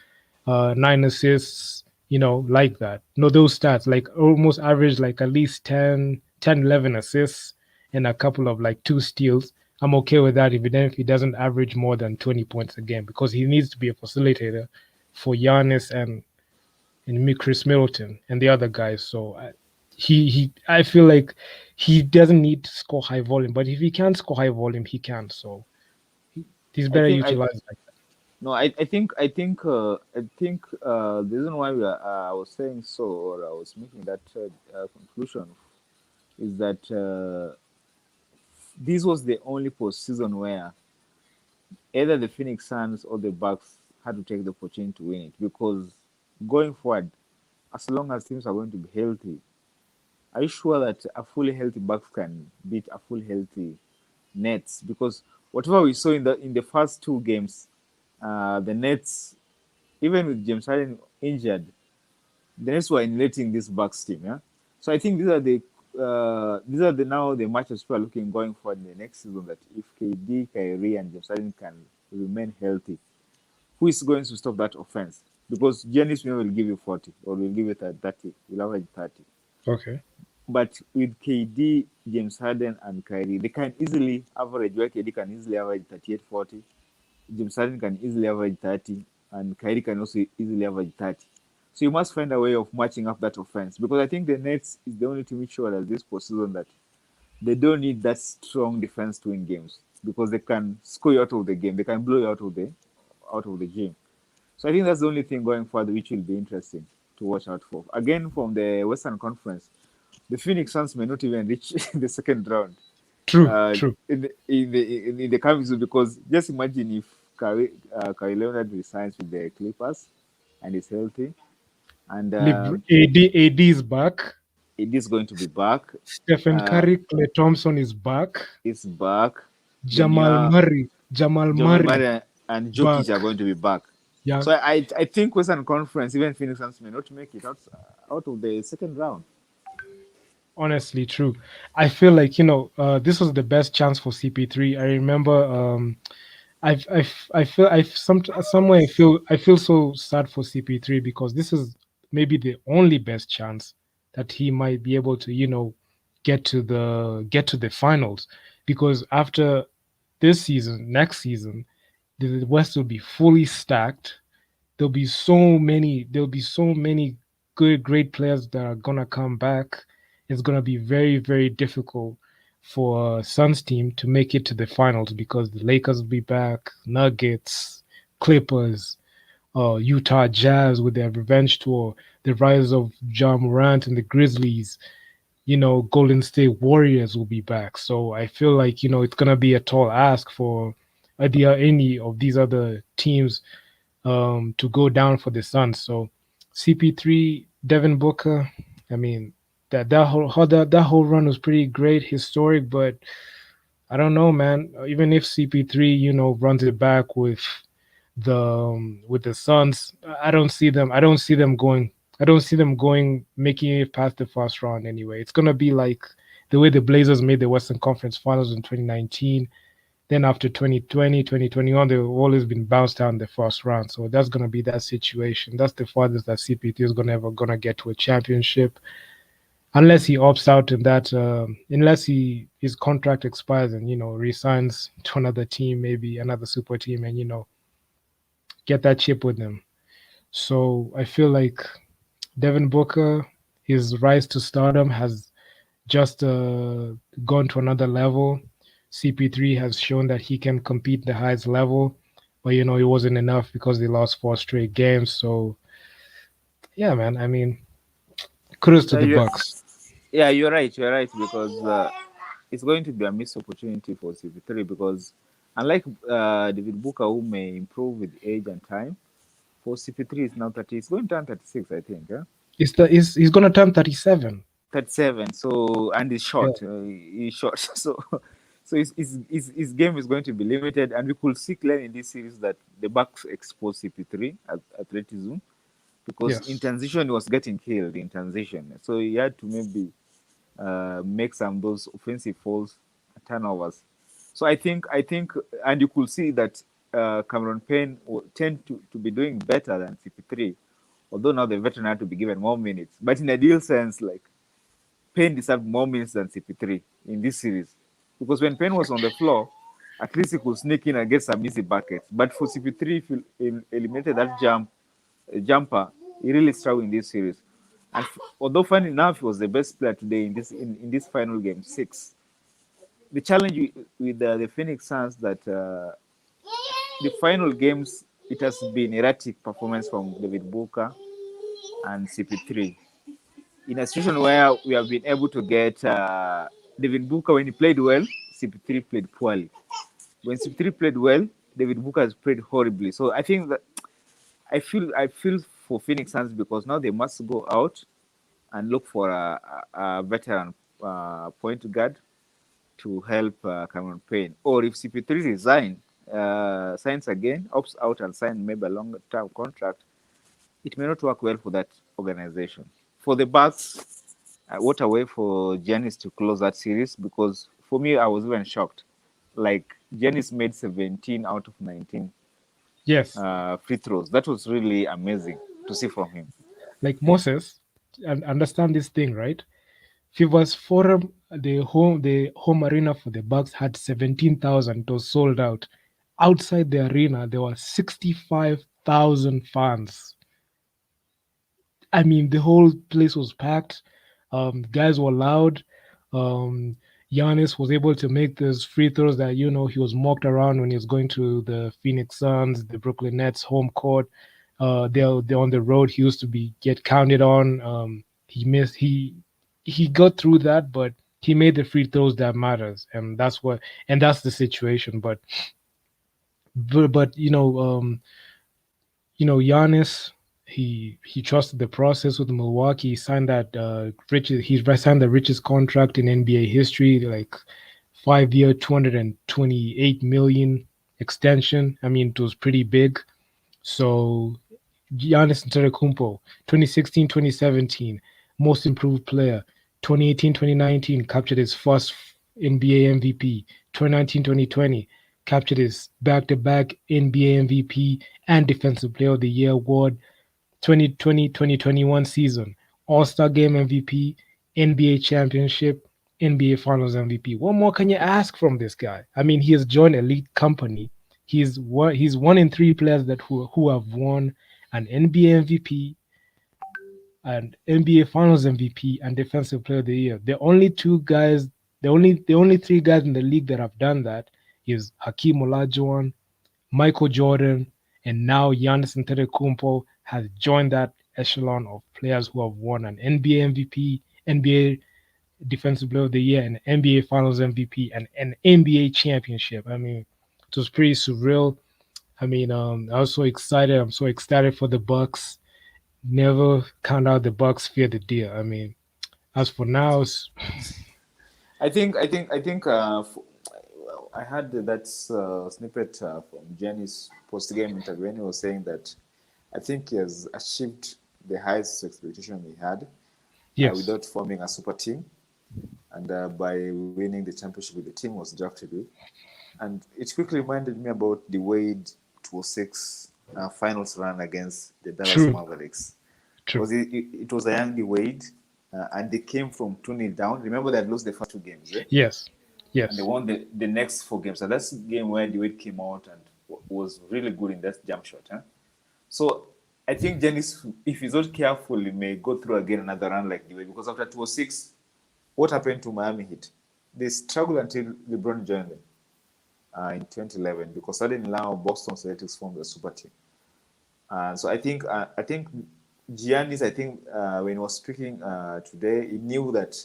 9 assists, like that. No, those stats, like almost average like at least 11 assists and a couple of like 2 steals. I'm okay with that even if he doesn't average more than 20 points a game because he needs to be a facilitator for Giannis and Chris Middleton and the other guys. So I feel like he doesn't need to score high volume, but if he can score high volume, he can. So he's I better think I utilized like that. No, I think the reason why I was saying so, or I was making that conclusion, is that this was the only postseason where either the Phoenix Suns or the Bucks had to take the opportunity to win it, because going forward, as long as teams are going to be healthy, are you sure that a fully healthy Bucks can beat a fully healthy Nets? Because whatever we saw in the first two games, the Nets, even with James Harden injured, the Nets were emulating this Bucks team. Yeah, so I think these are the now the matches people are looking going forward in the next season. That if KD, Kyrie, and James Harden can remain healthy, who is going to stop that offense? Because Giannis will give you 40 or will give you 30, will average 30. Okay. But with KD, James Harden, and Kyrie, they can easily average, where KD can easily average 38, 40. James Harden can easily average 30, and Kyrie can also easily average 30. So you must find a way of matching up that offense, because I think the Nets is the only team which showed us this postseason that they don't need that strong defense to win games, because they can score you out of the game, they can blow you out of the game. So I think that's the only thing going forward which will be interesting to watch out for. Again, from the Western Conference, the Phoenix Suns may not even reach the second round True, true. in the coming season, because just imagine if Kawhi Leonard resigns with the Clippers and is healthy, and AD is back. it is going to be back. Stephen Uh, Curry, Clay Thompson is back. is back. Then you Jamal are Murray, Jamal Jamal Murray Murray and back. Jokic are going to be back. Yeah, So I think Western Conference, even Phoenix Suns may not make it out of the second round. honestly, true. I feel like this was the best chance for CP3. I remember. I feel somewhere I feel so sad for CP3 because this is maybe the only best chance that he might be able to get to the finals, because after this season, next season, the West will be fully stacked. There'll be so many good great players that are gonna come back. It's gonna be very very difficult for Suns team to make it to the finals because the Lakers will be back, Nuggets, Clippers, Utah Jazz with their revenge tour, the rise of John Morant and the Grizzlies. Golden State Warriors will be back. So I feel like it's gonna be a tall ask for any of these other teams to go down for the Suns. So CP3, Devin Booker, I mean that whole run was pretty great, historic, but I don't know, man. Even if CP3 runs it back with the Suns, I don't see them. I don't see them going. I don't see them going making it past the first round anyway. It's gonna be like the way the Blazers made the Western Conference Finals in 2019. Then after 2020, 2021, they've always been bounced out in the first round. So that's gonna be that situation. That's the farthest that CP3 is gonna get to a championship, unless he opts out in that. Unless his contract expires and resigns to another team, maybe another super team, and get that chip with them. So I feel like Devin Booker, his rise to stardom has just gone to another level. CP3 has shown that he can compete the highest level, but it wasn't enough because they lost 4 straight games. So yeah, man. I mean, kudos to Yeah, the Bucks. you're right. You're right, because it's going to be a missed opportunity for CP3, because unlike David Booker, who may improve with age and time, for CP3 is now 30. He's going to turn 36, I think. Yeah? He's gonna turn 37. 37. So, and he's Yeah. short. He's short. So his game is going to be limited, and we could see clearly in this series that the Bucks exposed CP3 at athleticism, because in Yes. transition he was getting killed in transition. So he had to maybe make some of those offensive falls, turnovers. So I think, and you could see that Cameron Payne will tend to be doing better than CP3, although now the veteran had to be given more minutes. But in a deal sense, like, Payne deserved more minutes than CP3 in this series, because when Payne was on the floor, at least he could sneak in and get some easy buckets. But for CP3, if he eliminated that jumper, he really struggled in this series. And although funny enough, he was the best player today in this final game 6. The challenge with the Phoenix Suns, that the final games it has been erratic performance from David Booker and CP3. In a situation where we have been able to get David Booker when he played well, CP3 played poorly. When CP3 played well, David Booker has played horribly. So I think that I feel for Phoenix Suns because now they must go out and look for a veteran point guard to help Cameron Payne. Or if CP3 signs again, opts out and signs maybe a longer term contract, it may not work well for that organization. For the Bucks, what a way for Giannis to close that series because for me, I was even shocked. Like Giannis made 17 out of 19 Yes, free throws. That was really amazing to see from him. like Moses, and understand this thing, right? FIBA's Forum, the home arena for the Bucks had 17,000. It was sold out. Outside the arena, there were 65,000 fans. I mean, the whole place was packed. Guys were loud. Um, Giannis was able to make those free throws that he was mocked around when he was going to the Phoenix Suns, the Brooklyn Nets home court. They're on the road. He used to be get counted on. He missed. He got through that, but he made the free throws that matters, and that's the situation. But Giannis, he trusted the process with Milwaukee. He signed that he signed the richest contract in NBA history, like 5 year, 228 million extension. I mean, it was pretty big. So Giannis Antetokounmpo, 2016-2017, most improved player. 2018-2019, captured his first NBA MVP. 2019-2020, captured his back-to-back NBA MVP and Defensive Player of the Year award. 2020-2021 season, All-Star Game MVP, NBA Championship, NBA Finals MVP. What more can you ask from this guy? I mean, he has joined elite company. He's one in three players who have won an NBA MVP, and NBA Finals MVP, and Defensive Player of the Year. The only three guys in the league that have done that is Hakeem Olajuwon, Michael Jordan, and now Giannis Antetokounmpo has joined that echelon of players who have won an NBA MVP, NBA Defensive Player of the Year, and NBA Finals MVP, and an NBA championship. I mean, it was pretty surreal. I mean, I was so excited. I'm so ecstatic for the Bucks. Never count out the Bucks, fear the deer. I mean, as for now, I had that snippet from Giannis post-game interview when he was saying that I think he has achieved the highest expectation he had yes, without forming a super team, and by winning the championship with the team was drafted with. And it quickly reminded me about the Wade 2006 finals run against the Dallas true, Mavericks. true. Because it was a young Wade, and they came from 2-0 down. Remember, they had lost the first two games, eh? Yes, And they yes, won the next four games. And that's the game where Wade came out and was really good in that jump shot. Huh? So I think Giannis, if he's not careful, he may go through again another run like the Wade. Because after 2006, what happened to Miami Heat? They struggled until LeBron joined them in 2011 because suddenly now Boston Celtics formed a super team. So I think Giannis, when he was speaking today, he knew that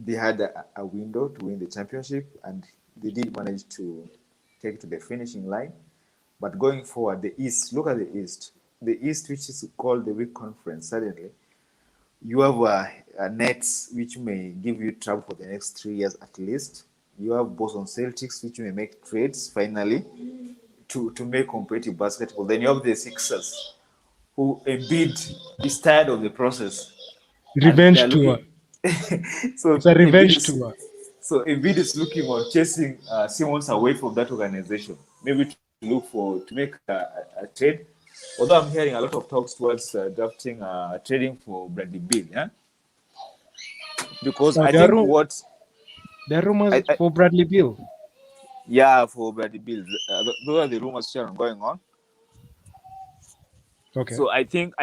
they had a window to win the championship, and they did manage to take it to the finishing line. But going forward, the East, look at the East. The East, which is called the weak conference, suddenly you have a Nets, which may give you trouble for the next 3 years at least. You have Boston Celtics, which may make trades finally to make competitive basketball. Then you have the Sixers, who Embiid is tired of the process, and they're revenge tour. looking. so It's a Embiid revenge is tour. so Embiid is looking on chasing Simmons away from that organization, maybe to look for to make a trade. Although I'm hearing a lot of talks towards drafting trading for Bradley Beal, yeah, because Oh, I there are think ru- what there are rumors I for Bradley Beal. yeah for Bradley Beal, those are the rumors which are going on. Okay, So I think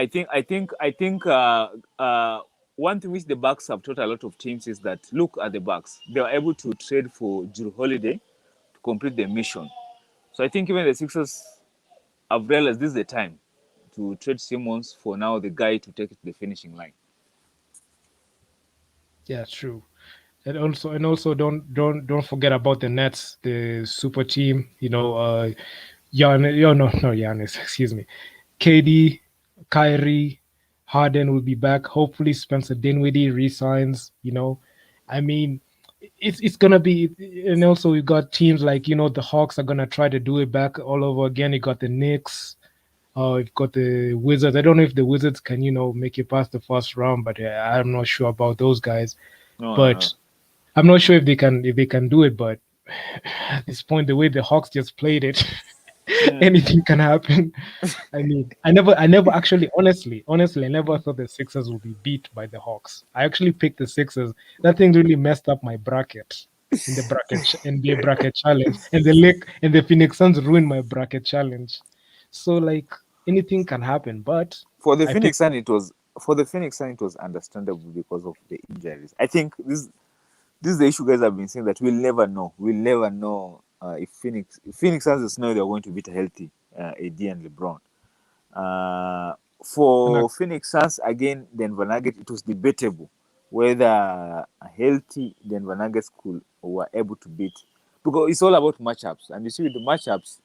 one thing which the Bucks have taught a lot of teams is that look at the Bucks. They were able to trade for Drew Holiday to complete the mission. So I think even the Sixers I've realized this is the time to trade Simmons for now the guy to take it to the finishing line. Yeah, true. And also don't forget about the Nets, the super team. No, Giannis, excuse me. KD, Kyrie, Harden will be back. Hopefully, Spencer Dinwiddie resigns. I mean, it's gonna be. And also, you got teams like the Hawks are gonna try to do it back all over again. You got the Knicks. You've got the Wizards. I don't know if the Wizards can make it past the first round, but I'm not sure about those guys. No, no, But no. I'm not sure if they can do it. But at this point, the way the Hawks just played it, Mm. anything can happen. I mean, I never actually, honestly, I never thought the Sixers would be beat by the Hawks. I actually picked the Sixers. That thing really messed up my bracket in the NBA bracket challenge, and the Phoenix Suns ruined my bracket challenge. So like anything can happen, but For the I Phoenix picked. Sun, it was understandable because of the injuries. I think this is the issue guys have been saying that we'll never know. We'll never know if Phoenix has a scenario they're going to beat a healthy AD and LeBron. And For Phoenix Suns again, Denver Nuggets, it was debatable whether a healthy Denver Nuggets could were able to beat, because it's all about matchups. And you see with the matchups,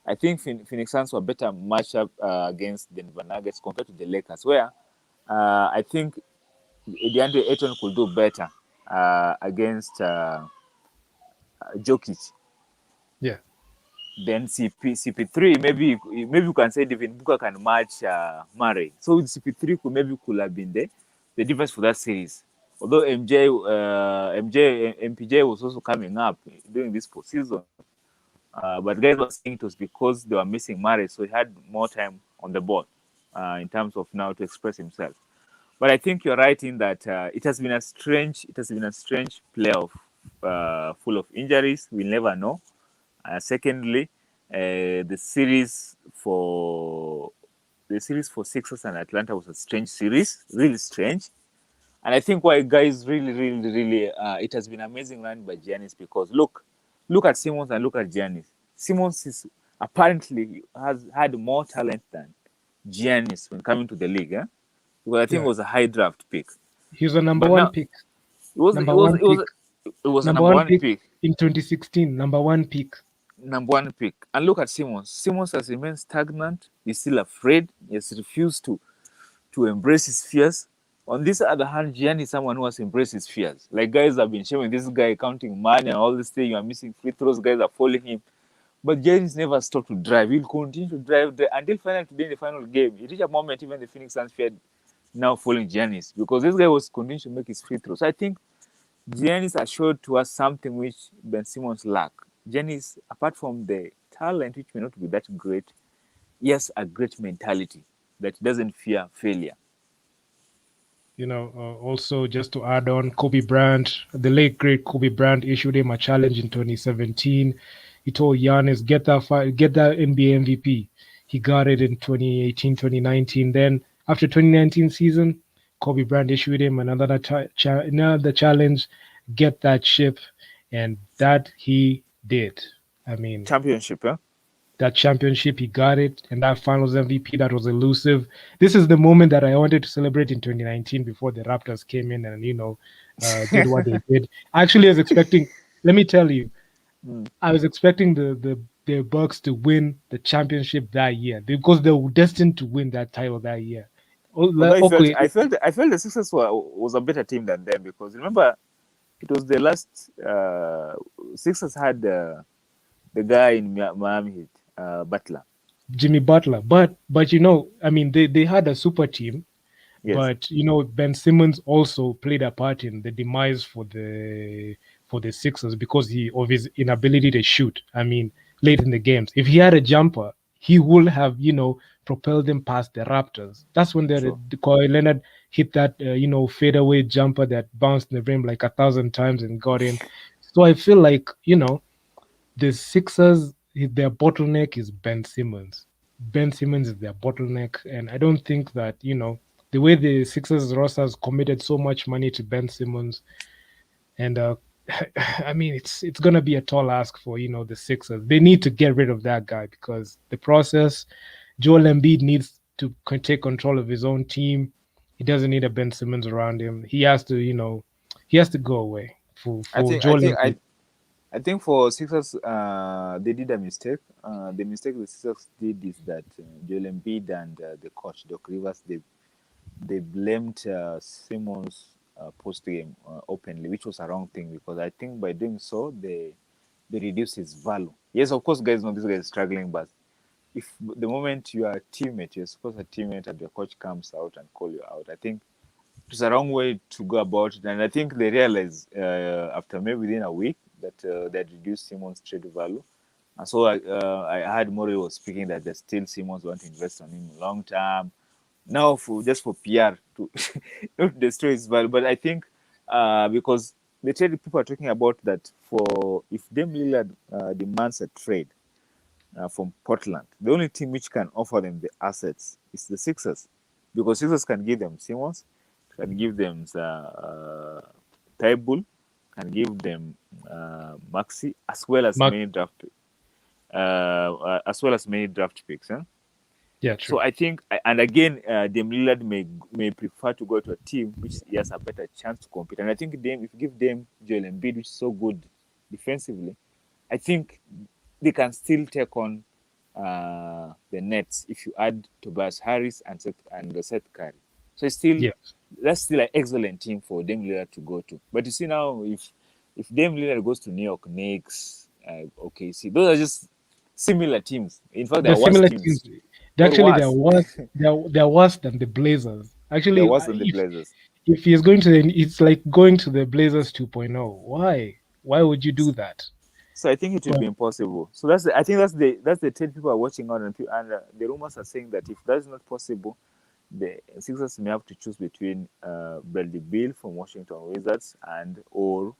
I think Phoenix Suns were better matchup against Denver Nuggets compared to the Lakers, where I think DeAndre Ayton could do better against Jokic. yeah, Then CP3, maybe you can say Devin Booker can match Murray. So with CP3 could have been the difference for that series. Although MPJ was also coming up during this postseason, but guys were saying it was because they were missing Murray, so he had more time on the ball in terms of now to express himself. But I think you're right in that it has been a strange playoff full of injuries. We'll never know. Secondly, the series for Sixers and Atlanta was a strange series, really strange. And I think why guys really, really, really, it has been amazing run by Giannis, because look at Simmons and look at Giannis. Simmons is apparently has had more talent than Giannis when coming to the league. Because I think it yeah. was a high draft pick. He's a number But one now pick. it was it Number was one it was pick. it was a Number number one one pick pick. in 2016. Number one pick. Number one pick. And look at Simmons. Simmons has remained stagnant. He's still afraid. He has refused to embrace his fears. On this other hand, Gian is someone who has embraced his fears. Like guys have been showing this guy counting money and all this thing. You are missing free throws. Guys are following him. But Giannis never stopped to drive. He'll continue to drive until finally today in the final game. It reached a moment even the Phoenix Suns feared now following Giannis, because this guy was continuing to make his free throws. So I think Giannis assured to us something which Ben Simmons lacked. Giannis, apart from the talent, which may not be that great, he has a great mentality that doesn't fear failure. Also, just to add on, Kobe Bryant, the late great Kobe Bryant, issued him a challenge in 2017. He told Giannis, get that NBA MVP. He got it in 2018, 2019. Then after 2019 season, Kobe Bryant issued him another challenge, get that ship, and that he did. I mean, Championship, huh? that championship, he got it, and that finals MVP that was elusive. This is the moment that I wanted to celebrate in 2019 before the Raptors came in and did what they did. I actually was expecting. Let me tell you, Mm. I was expecting the Bucks to win the championship that year because they were destined to win that title that year. Although Okay, I felt the Sixers was a better team than them, because remember it was the last Sixers had the guy in Miami Heat, Butler. Jimmy Butler, but I mean, they had a super team. Yes, But Ben Simmons also played a part in the demise for the Sixers because of his inability to shoot. I mean, late in the games, if he had a jumper, he would have propelled them past the Raptors. That's when true. the Kawhi Leonard hit that fadeaway jumper that bounced in the rim like 1,000 times and got in. So I feel like the Sixers, their bottleneck is Ben Simmons. Ben Simmons is their bottleneck, and I don't think that the way the Sixers roster has committed so much money to Ben Simmons, and I mean, it's gonna be a tall ask for the Sixers. They need to get rid of that guy because the process. Joel Embiid needs to take control of his own team. He doesn't need a Ben Simmons around him. He has to, he has to go away I for think I Joel think Embiid. I think for Sixers, they did a mistake. The mistake the Sixers did is that Joel Embiid and the coach Doc Rivers they blamed Simmons post game openly, which was a wrong thing because I think by doing so they reduce his value. Yes, of course, guys know this guy is struggling, but if the moment you are a teammate, you're supposed to teammate, and the coach comes out and call you out, I think it's a wrong way to go about it. And I think they realized after maybe within a week that they had reduced Simmons' trade value. And so I heard Murray was speaking that they still Simmons want to invest on him long term. Now for just for PR to not destroy his value. But I think because the trade people are talking about that for if Dame Lillard demands a trade from Portland, the only team which can offer them the assets is the Sixers, because Sixers can give them Simmons, can give them Tybull, can give them Maxi, Mark, as well as many draft picks. Huh? yeah, So true. I think, and again, Dame Lillard may prefer to go to a team which he has a better chance to compete. And I think Dame, if you give them Joel Embiid, which is so good defensively, I think they can still take on the Nets if you add Tobias Harris and Seth Curry. So it's still Yeah, that's still an excellent team for Dame Lillard to go to. But you see now, if Dame Lillard goes to New York Knicks, OKC, those are just similar teams. In fact, they the are worse similar teams. teams or Actually, they're worse. worse. They're worse than the Blazers. They're Actually, worse than the Blazers. if he's going to, it's like going to the Blazers 2.0. Why? Why would you do that? So I think it will be But impossible. So I think that's the trend people are watching on, and the rumors are saying that if that's not possible, the Sixers may have to choose between Bradley Beal from Washington Wizards or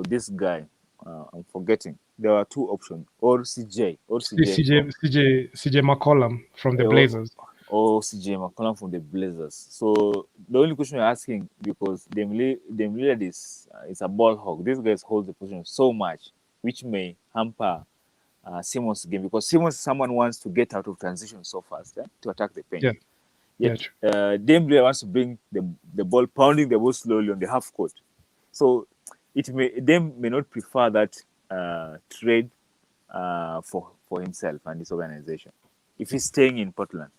this guy. I'm forgetting. There are two options, or CJ from CJ McCollum from the or, Blazers. or CJ McCollum from the Blazers. So the only question you're asking, because Dame Lillard is a ball hog. These guys hold the position so much, which may hamper Simmons' game, because Simmons someone wants to get out of transition so fast to attack the paint. Yeah, yeah, Yet true. Dame Lillard wants to bring the ball, pounding the ball slowly on the half court. So Dame may not prefer that trade for himself and his organization if he's staying in Portland.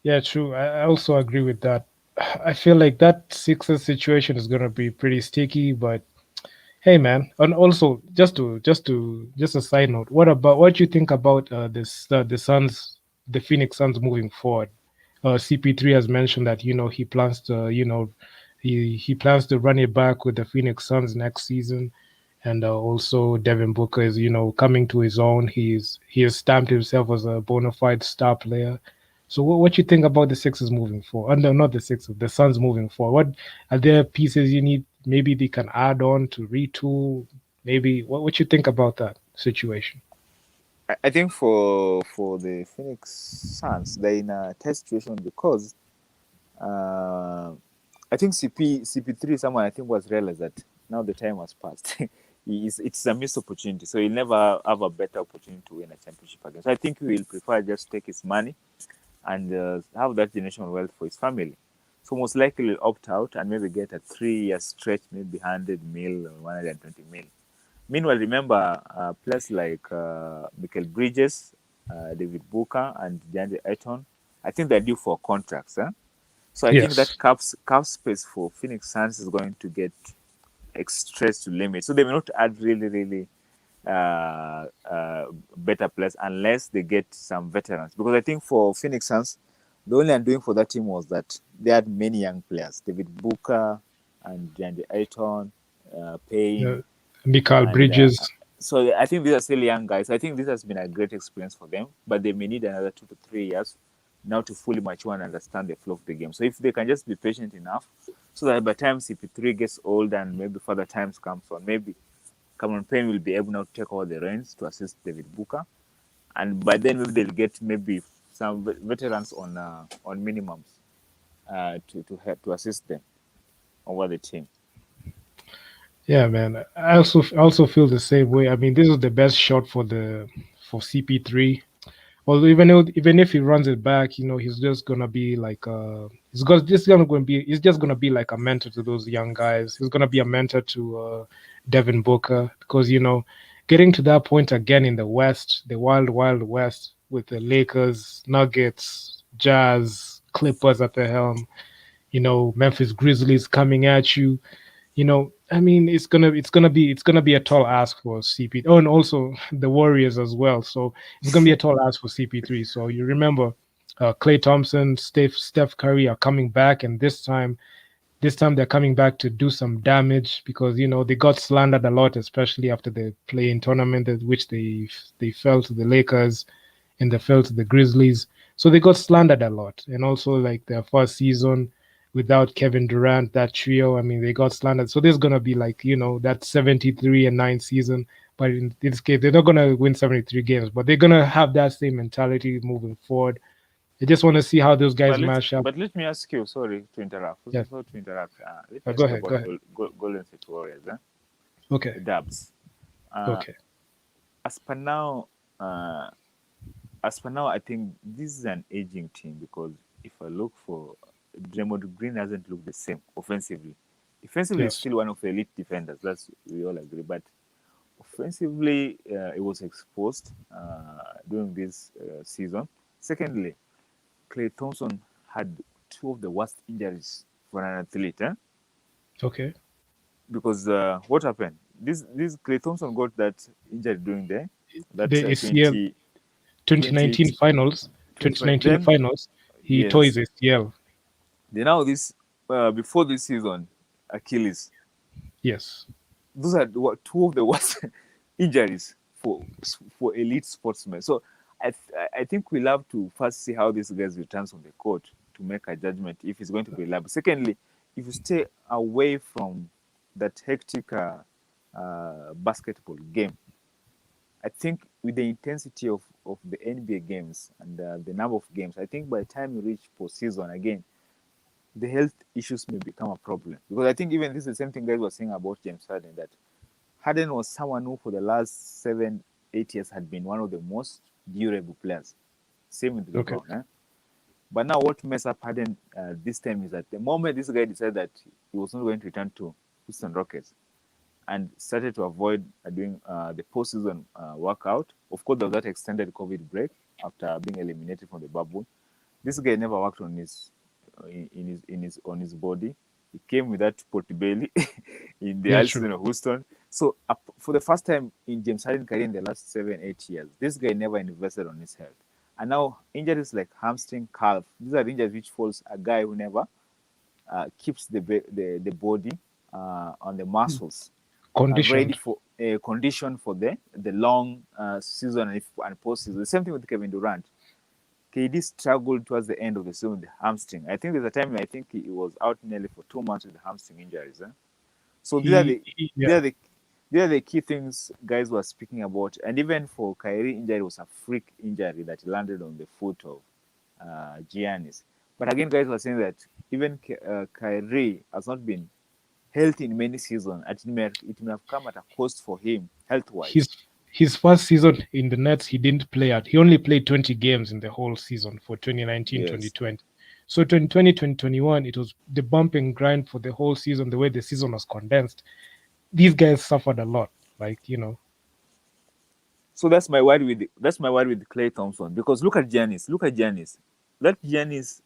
Yeah, true. I also agree with that. I feel like that Sixers situation is gonna be pretty sticky, but hey, man. And also, just a side note, what you think about the Suns, the Phoenix Suns moving forward? CP3 has mentioned that he plans to he plans to run it back with the Phoenix Suns next season, and also Devin Booker is coming to his own. He has stamped himself as a bona fide star player. So what you think about the Sixers moving forward? No, not the Sixers, the Suns moving forward. What are there pieces you need? Maybe they can add on to retool. Maybe what you think about that situation? I think for the Phoenix Suns, they're in a tight situation because uh, I think CP3 someone I think was realized that now the time has passed. It's a missed opportunity, so he'll never have a better opportunity to win a championship again. So I think he will prefer just take his money and have that generational wealth for his family. So most likely he'll opt out and maybe get a 3 year stretch, maybe 100 mil or 120 mil. Meanwhile, remember players like Michael Bridges, David Booker, and DeAndre Ayton, I think they're due for contracts. So I think Yes. that cap space for Phoenix Suns is going to get stretched to limit. So they may not add really better players unless they get some veterans. Because I think for Phoenix Suns, the only undoing for that team was that they had many young players, David Booker and DeAndre Ayton, Payne, Uh, Mikal and Bridges. so I think these are still young guys. I think this has been a great experience for them, but they may need another 2 to 3 years now to fully mature and understand the flow of the game. So if they can just be patient enough, so that by the time CP3 gets old and maybe further times comes on, maybe Cameron Payne will be able now to take all the reins to assist David Booker, and by then maybe they'll get maybe some veterans on minimums to assist them over the team. Yeah, man. I also feel the same way. I mean, this is the best shot for CP3. Although even if he runs it back, he's just gonna be like he's just gonna be like a mentor to those young guys. He's gonna be a mentor to Devin Booker because getting to that point again in the West, the wild wild West with the Lakers, Nuggets, Jazz, Clippers at the helm. Memphis Grizzlies coming at you. I mean, it's gonna be a tall ask for CP. Oh, and also the Warriors as well. So it's gonna be a tall ask for CP3. So you remember, Clay Thompson, Steph Curry are coming back, and this time they're coming back to do some damage because they got slandered a lot, especially after the play-in tournament, which they fell to the Lakers and they fell to the Grizzlies. So they got slandered a lot. And also like their first season without Kevin Durant, that trio, I mean, they got slandered. So there's gonna be like, that 73-9 season. But in this case, they're not gonna win 73 games, but they're gonna have that same mentality moving forward. I just want to see how those guys mash up. But let me ask you. Sorry to interrupt. Yeah, Sorry to interrupt. Let me go ask you ahead, go about ahead. Golden State Warriors. Okay, The Dubs. Uh, okay. as per now, uh, I think this is an aging team because if I look for Draymond Green doesn't look the same offensively. Defensively, he's Yes. still one of the elite defenders. That's we all agree. But offensively, it was exposed during this season. Secondly, Clay Thompson had two of the worst injuries for an athlete. Okay. Because what happened? This Clay Thompson got that injury during that The ACL 20, 20, 2019 finals, 25. 2019 Then finals, he tore his yes, ACL. then now this before this season, Achilles. Yes. Those are two of the worst injuries for elite sportsmen. So I think we'll have to first see how this guy returns on the court to make a judgment if he's going to be reliable. Secondly, if you stay away from that hectic basketball game, I think with the intensity of the NBA games and the number of games, I think by the time you reach postseason again, the health issues may become a problem. Because I think even this is the same thing guys were saying about James Harden, that Harden was someone who for the last 7, 8 years had been one of the most durable players. Same with Okay. LeBron. But now what messed up Harden this time is that the moment this guy decided that he was not going to return to Houston Rockets and started to avoid doing the postseason workout. Of course, there was that extended COVID break after being eliminated from the bubble. This guy never worked on his on his body. He came with that pot belly in the Yeah, early true. season of Houston. So for the first time in James Harden career in the last 7, 8 years, this guy never invested on his health. And now injuries like hamstring, calf, these are injuries which falls a guy who never keeps the body on the muscles ready Conditioned. for a condition for the long season and postseason. The same thing with Kevin Durant. KD struggled towards the end of the season with the hamstring. I think there's a time I think he was out nearly for 2 months with the hamstring injuries. So these Yeah. are the these are the key things guys were speaking about. And even for Kyrie, injury was a freak injury that landed on the foot of Giannis. But again, guys were saying that even Kyrie has not been healthy in many seasons. It may have come at a cost for him health wise. His his first season in the Nets, he didn't play at. He only played 20 games in the whole season for 2019, Yes. 2020. So 2020, 2021, it was the bump and grind for the whole season, the way the season was condensed. These guys suffered a lot. Like. So that's my worry with Clay Thompson because look at Giannis. Look at Giannis. That Giannis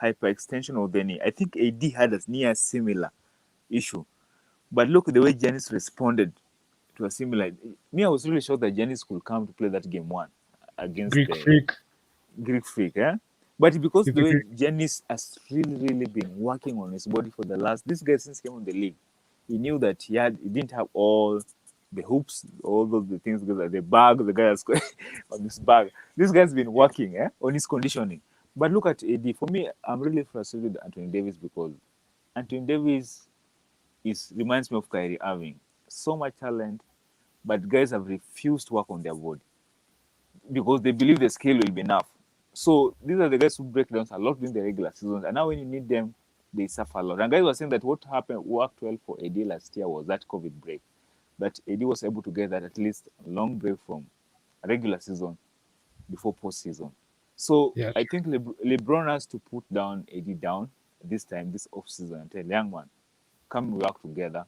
hyperextension of the knee. I think AD had a near similar issue. But look at the way Giannis responded to a similar. Me, I was really sure that Giannis could come to play that game one against Greek the freak. Greek freak. But because He's the a way Greek. Giannis has really been working on his body for the last this guy since he came in the league, he knew that he didn't have all the hoops, all those the things, the bag, the guy has on his bag. This guy's been working on his conditioning. But look at AD. For me, I'm really frustrated with Anthony Davis because Anthony Davis reminds me of Kyrie Irving. So much talent, but guys have refused to work on their body because they believe the skill will be enough. So these are the guys who break down a lot during the regular seasons, and now when you need them they suffer a lot. And guys were saying that what happened worked well for AD last year was that COVID break. That AD was able to get that at least a long break from a regular season before postseason. So Yeah, I think LeBron has to put down AD down this time, this off season, and tell young man, come we work together.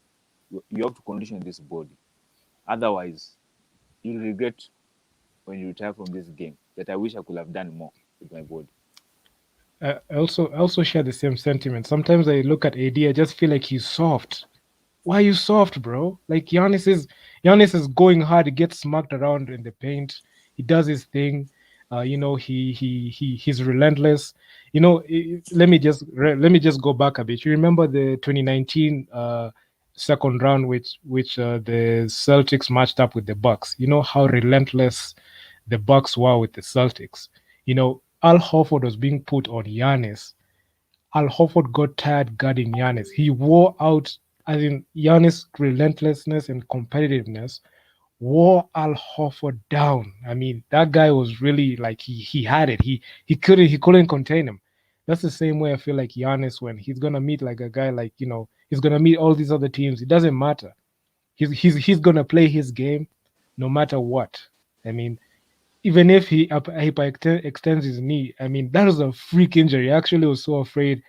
You have to condition this body. Otherwise, you'll regret when you retire from this game that I wish I could have done more with my body. I also share the same sentiment. Sometimes I look at AD, I just feel like he's soft. Why are you soft, bro? Like Giannis is going hard. He gets smacked around in the paint. He does his thing. He's relentless. Let me just go back a bit. You remember the 2019 second round, which the Celtics matched up with the Bucks. You know how relentless the Bucks were with the Celtics. Al Horford was being put on Giannis. Al Horford got tired guarding Giannis. He wore out, as in Giannis' relentlessness and competitiveness wore Al Horford down. I mean, that guy was really like he had it. He couldn't contain him. That's the same way I feel like Giannis when he's gonna meet like a guy like he's gonna meet all these other teams. It doesn't matter. He's gonna play his game no matter what. I mean, even if he extends his knee, I mean that was a freak injury. I actually was so afraid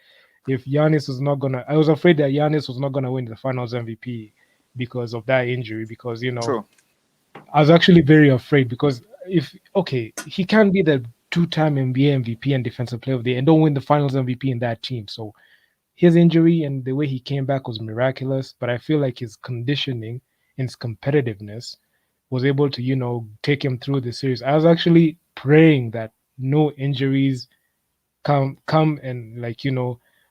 if Giannis was not gonna. I was afraid that Giannis was not gonna win the Finals MVP because of that injury. Because True. I was actually very afraid because if okay, he can't be the two-time NBA MVP and Defensive Player of the Year and don't win the Finals MVP in that team. So his injury and the way he came back was miraculous. But I feel like his conditioning and his competitiveness was able to take him through the series. I was actually praying that no injuries come and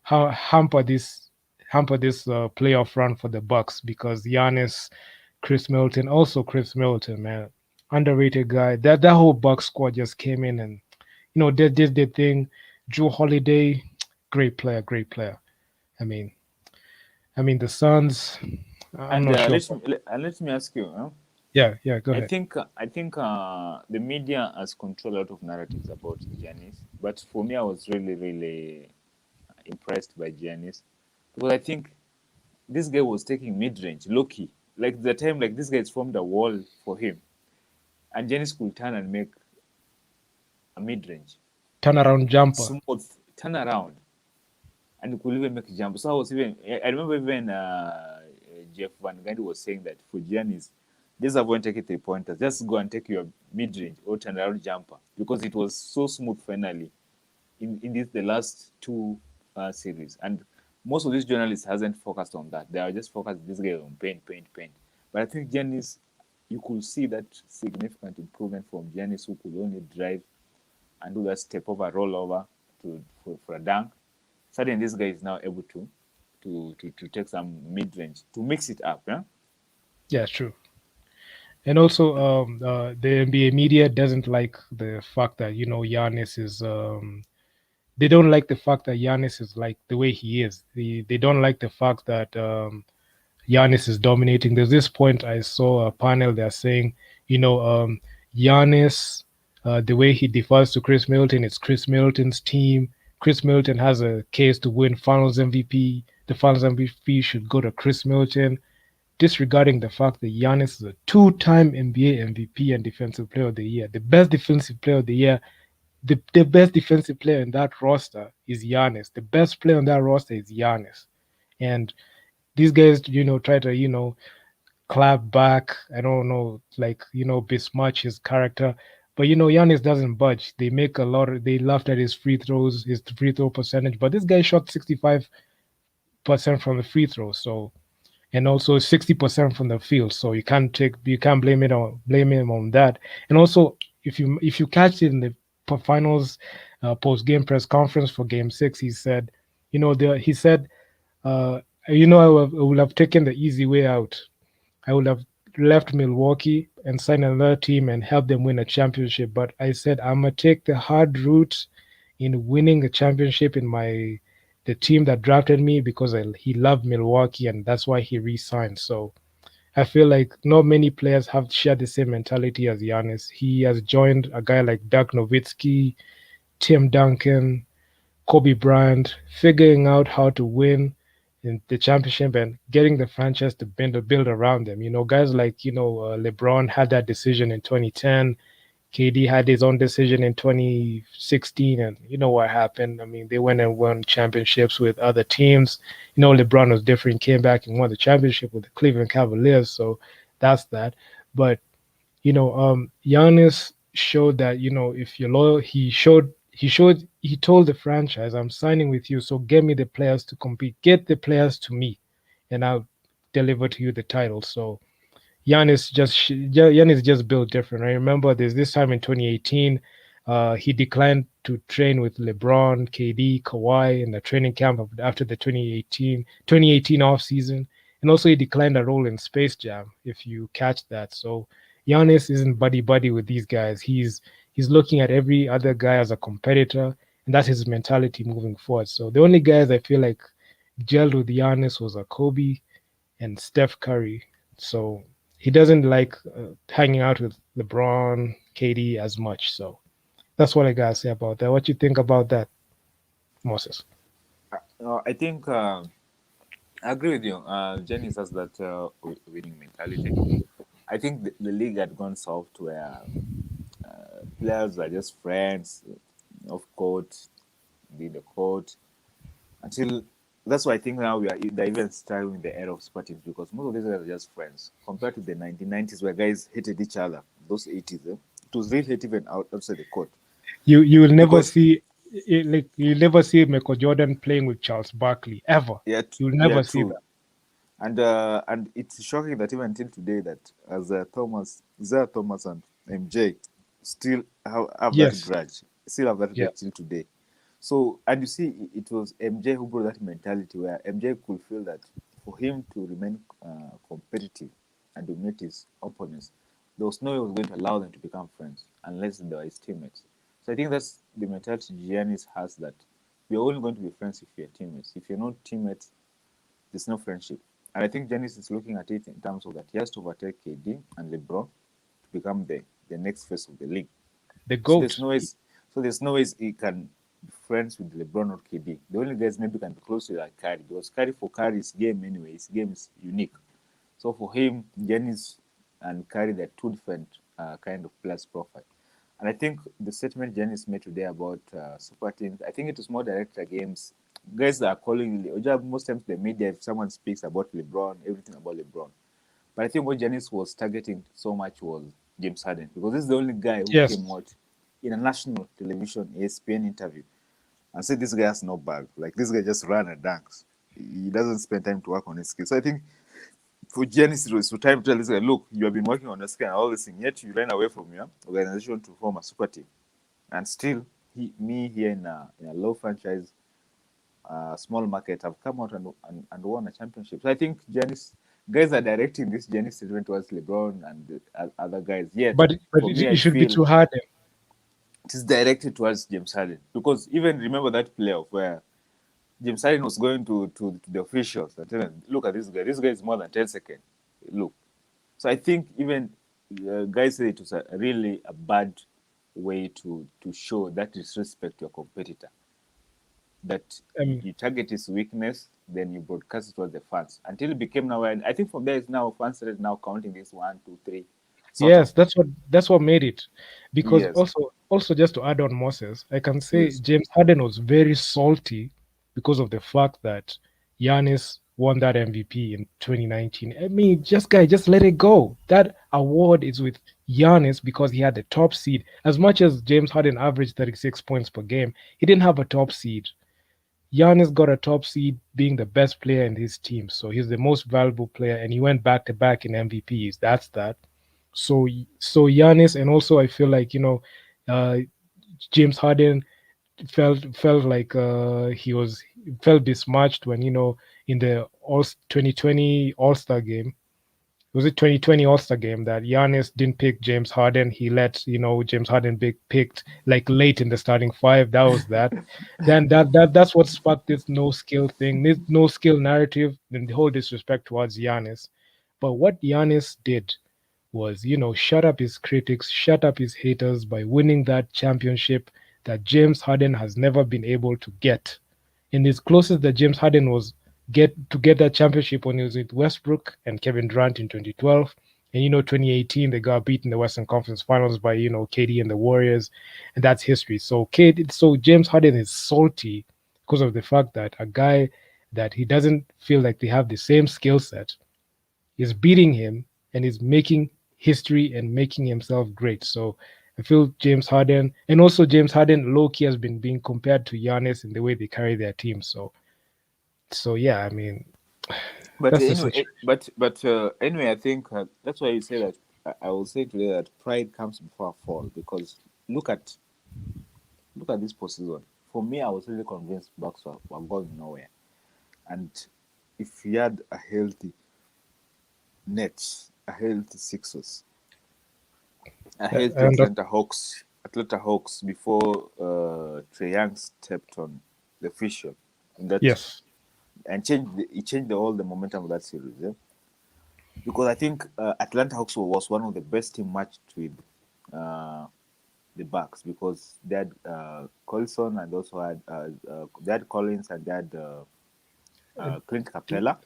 hamper this playoff run for the Bucks because Giannis, Chris Middleton, man, underrated guy. That whole Bucks squad just came in and did their thing. Drew Holiday, great player, great player. I mean, the Suns. I'm And not sure. let me ask you. Yeah, yeah, go I ahead. think I think the media has controlled a lot of narratives about Giannis, but for me, I was really impressed by Giannis because I think this guy was taking mid range, low key. Like the time, like this guy's formed a wall for him, and Giannis could turn and make a mid range, Turnaround jumper. smooth turn around, and he could even make a jump. So I was even I remember even Jeff Van Gundy was saying that for Giannis, just avoid taking 3 pointers. Just go and take your mid range or turn around jumper because it was so smooth finally in this the last two series. And most of these journalists hasn't focused on that. They are just focused this guy on paint. But I think Giannis, you could see that significant improvement from Giannis who could only drive and do that step over rollover for a dunk. Suddenly this guy is now able to take some mid range to mix it up. Yeah. Yeah, true. And also, the NBA media doesn't like the fact that Giannis is. They don't like the fact that Giannis is like the way he is. They don't like the fact that Giannis is dominating. There's this point I saw a panel they're saying, Giannis, the way he defers to Chris Middleton, it's Chris Middleton's team. Chris Middleton has a case to win Finals MVP. The Finals MVP should go to Chris Middleton, disregarding the fact that Giannis is a two-time NBA MVP and Defensive Player of the Year, the best Defensive Player of the Year. The best defensive player in that roster is Giannis. The best player on that roster is Giannis. And these guys, try to, clap back. I don't know, like, besmirch his character. But, Giannis doesn't budge. They laughed at his free throw percentage. But this guy shot 65% from the free throws. So, and also 60% from the field. So you can't blame him on that. And also, if you catch it in the finals post game press conference for Game 6, he said, he said, uh, I would have taken the easy way out. I would have left Milwaukee and signed another team and helped them win a championship. But I said I'm gonna take the hard route in winning a championship in the team that drafted me because he loved Milwaukee and that's why he re-signed. So I feel like not many players have shared the same mentality as Giannis. He has joined a guy like Dirk Nowitzki, Tim Duncan, Kobe Bryant figuring out how to win in the championship and getting the franchise to build around them. Guys like LeBron had that decision in 2010. KD had his own decision in 2016, and you know what happened. I mean, they went and won championships with other teams. LeBron was different, came back and won the championship with the Cleveland Cavaliers. So that's that. But Giannis showed that if you're loyal, he told the franchise, "I'm signing with you, so get me the players to compete, get the players to me, and I'll deliver to you the title." So Giannis just built different. I remember there's this time in 2018, he declined to train with LeBron, KD, Kawhi in the training camp after the 2018 off season, and also he declined a role in Space Jam. If you catch that, so Giannis isn't buddy buddy with these guys. He's looking at every other guy as a competitor, and that's his mentality moving forward. So the only guys I feel like gelled with Giannis was a Kobe and Steph Curry. So he doesn't like hanging out with LeBron, KD as much. So that's what I gotta say about that. What you think about that, Moses? I think I agree with you. Giannis has that winning mentality. I think the league had gone soft where players are just friends off court, in the court, until that's why I think now they're even starting the era of super teams because most of these guys are just friends compared to the 1990s where guys hated each other. Those 80s, it was really hate even outside the court You will never because see like you'll never see Michael Jordan playing with Charles Barkley ever. You'll yeah, never see true. that. And it's shocking that even until today that as Isaiah Thomas and MJ still have that Yes, grudge, still have that yeah. grudge till today. So, and you see, it was MJ who brought that mentality where MJ could feel that for him to remain competitive and dominate his opponents, there was no way he was going to allow them to become friends unless they were his teammates. So I think that's the mentality Giannis has, that we're only going to be friends if you're teammates. If you're not teammates, there's no friendship. And I think Giannis is looking at it in terms of that he has to overtake KD and LeBron to become the next face of the league. The So there's goat. no ways. So there's no ways he can be friends with LeBron or KD. The only guys maybe can be close to like Curry because Curry's game anyway. His game is unique. So for him, Giannis and Curry, they're two different kind of players profile. And I think the statement Giannis made today about super teams, I think it was more directed against guys that are calling. Most times the media, if someone speaks about LeBron, everything about LeBron. But I think what Giannis was targeting so much was James Harden because this is the only guy who came Yes, out in a national television ESPN interview and said this guy has no bag. Like this guy just ran and dunks. He doesn't spend time to work on his skills. So I think for Giannis, it was for time to tell this guy, look, you have been working on your skill and all this thing, yet you ran away from your organization to form a super team. And still, me here in a low franchise, small market, have come out and won a championship. So I think Giannis, guys are directing this Giannis statement towards LeBron and the other guys. Yet, but for it, me, it I should be feel too hard. it is directed towards James Harden. Because even remember that playoff where James Harden was going to the officials and telling them, look at this guy. This guy is more than 10 seconds. Look. So I think even guys say it was really a bad way to show that disrespect to your competitor. That Um, you target his weakness, then you broadcast it towards the fans. Until it became now, and I think from there is now fans started now counting this one, two, three, sort of. Yes, that's what made it. Because Yes, also just to add on Moses, I can say yes. James Harden was very salty because of the fact that Giannis won that MVP in 2019. I mean, just let it go. That award is with Giannis because he had the top seed. As much as James Harden averaged 36 points per game, he didn't have a top seed. Giannis got a top seed being the best player in his team. So he's the most valuable player and he went back to back in MVPs. That's that. So Giannis, and also I feel like uh, James Harden felt like he was felt besmatched when in the all 2020 All Star game. Was it 2020 All Star game that Giannis didn't pick James Harden? He let James Harden be picked like late in the starting five. That was that. Then that's what sparked this no skill thing, this no skill narrative, and the whole disrespect towards Giannis. But what Giannis did was, shut up his critics, shut up his haters by winning that championship that James Harden has never been able to get. And his closest that James Harden was get that championship when he was with Westbrook and Kevin Durant in 2012. And 2018 they got beat in the Western Conference Finals by KD and the Warriors, and that's history. So James Harden is salty because of the fact that a guy that he doesn't feel like they have the same skill set is beating him and is making history and making himself great. So I feel James Harden, and also James Harden low key has been being compared to Giannis in the way they carry their team. So yeah, I mean, But that's the anyway, situation. anyway, I think that's why you say that. I will say today that pride comes before a fall, because look at this postseason. For me, I was really convinced Bucks were going nowhere, and if he had a healthy Nets, a healthy Sixers, a healthy And Atlanta Hawks before Trae Young stepped on the field, in that, yes, and changed all the momentum of that series. Yeah? Because I think Atlanta Hawks was one of the best team matched with uh, the Bucks, because they had Colson, and also had they had Collins, and they had Clint Capella,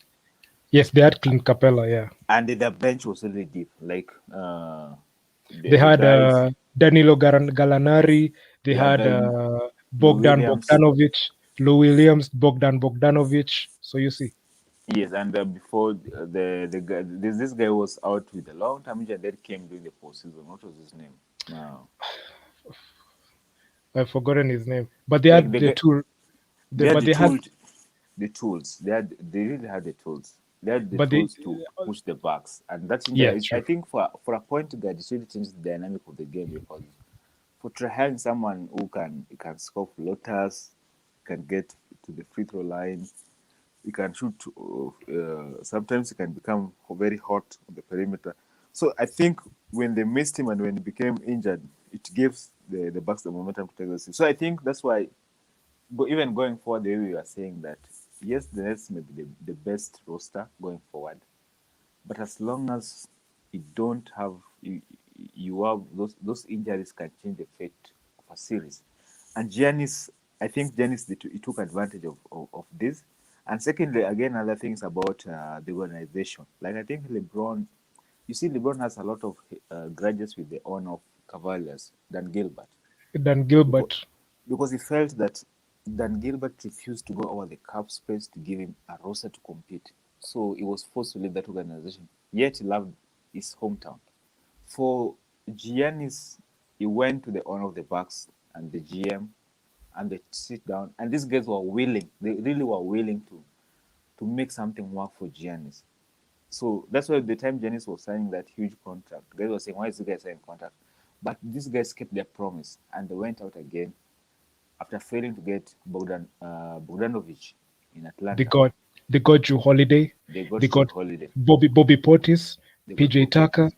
yes, they had Clint Capella. Yeah, and their bench was really deep. Like they the had guys, Danilo Gallinari. They they had had Lou Bogdan Williams. Bogdanovic, Lou Williams, Bogdan Bogdanovic. So you see, Yes, and before the guy, this guy was out with a long time injury that came during the postseason. What was his name? No, I've forgotten his name, but they like had the the guy, two. they had But the they had, tools, They really had the tools. They had the but they, tools to push the Bucks, and that's yeah, injury. I true. think for a point guard, it really changes the dynamic of the game, because for Trahan, someone who can score floaters, can get to the free throw line, he can shoot. Sometimes he can become very hot on the perimeter. So I think when they missed him and when he became injured, it gives the Bucks the momentum to take the season. So I think that's why, even going forward, the way we were saying that, yes, the Nets may be the best roster going forward, but as long as you don't have you have those injuries can change the fate of a series. And Giannis, I think Giannis he took advantage of this. And secondly, again, other things about the organization. Like I think LeBron, you see, LeBron has a lot of grudges with the owner of Cavaliers, Dan Gilbert, Dan because Gilbert. he felt that Dan Gilbert refused to go over the cap space to give him a roster to compete. So he was forced to leave that organization. Yet he loved his hometown. For Giannis, he went to the owner of the Bucks and the GM, and they sit down. And these guys were willing. They really were willing to make something work for Giannis. So that's why the time Giannis was signing that huge contract, guys were saying, "Why is this guy signing contract?" But these guys kept their promise, and they went out again after failing to get Bogdanovic in They Atlanta. got they got Drew Holiday. They got They Drew got Holiday. Bobby Portis, They got PJ Bob Tucker. Portis.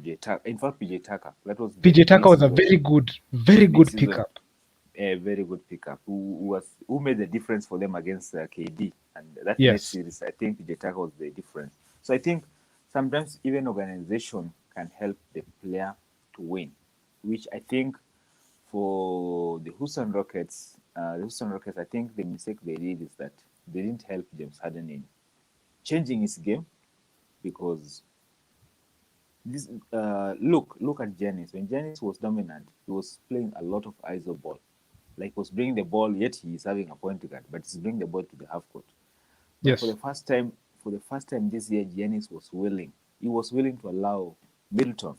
PJ Tucker. In fact, PJ Tucker. That was the PJ Tucker was a mid-season. very good Mid-season, pickup. a very good pickup. Who made the difference for them against KD, and that next Yes, series? I think PJ Tucker was the difference. So I think sometimes even organization can help the player to win, which I think for the Houston Rockets, I think the mistake they did is that they didn't help James Harden in changing his game, because this look at Giannis. When Giannis was dominant, he was playing a lot of ISO ball, like was bringing the ball. Yet he is having a point guard, but he's bringing the ball to the half court. But yes. for the first time this year, Giannis was willing. He was willing to allow Middleton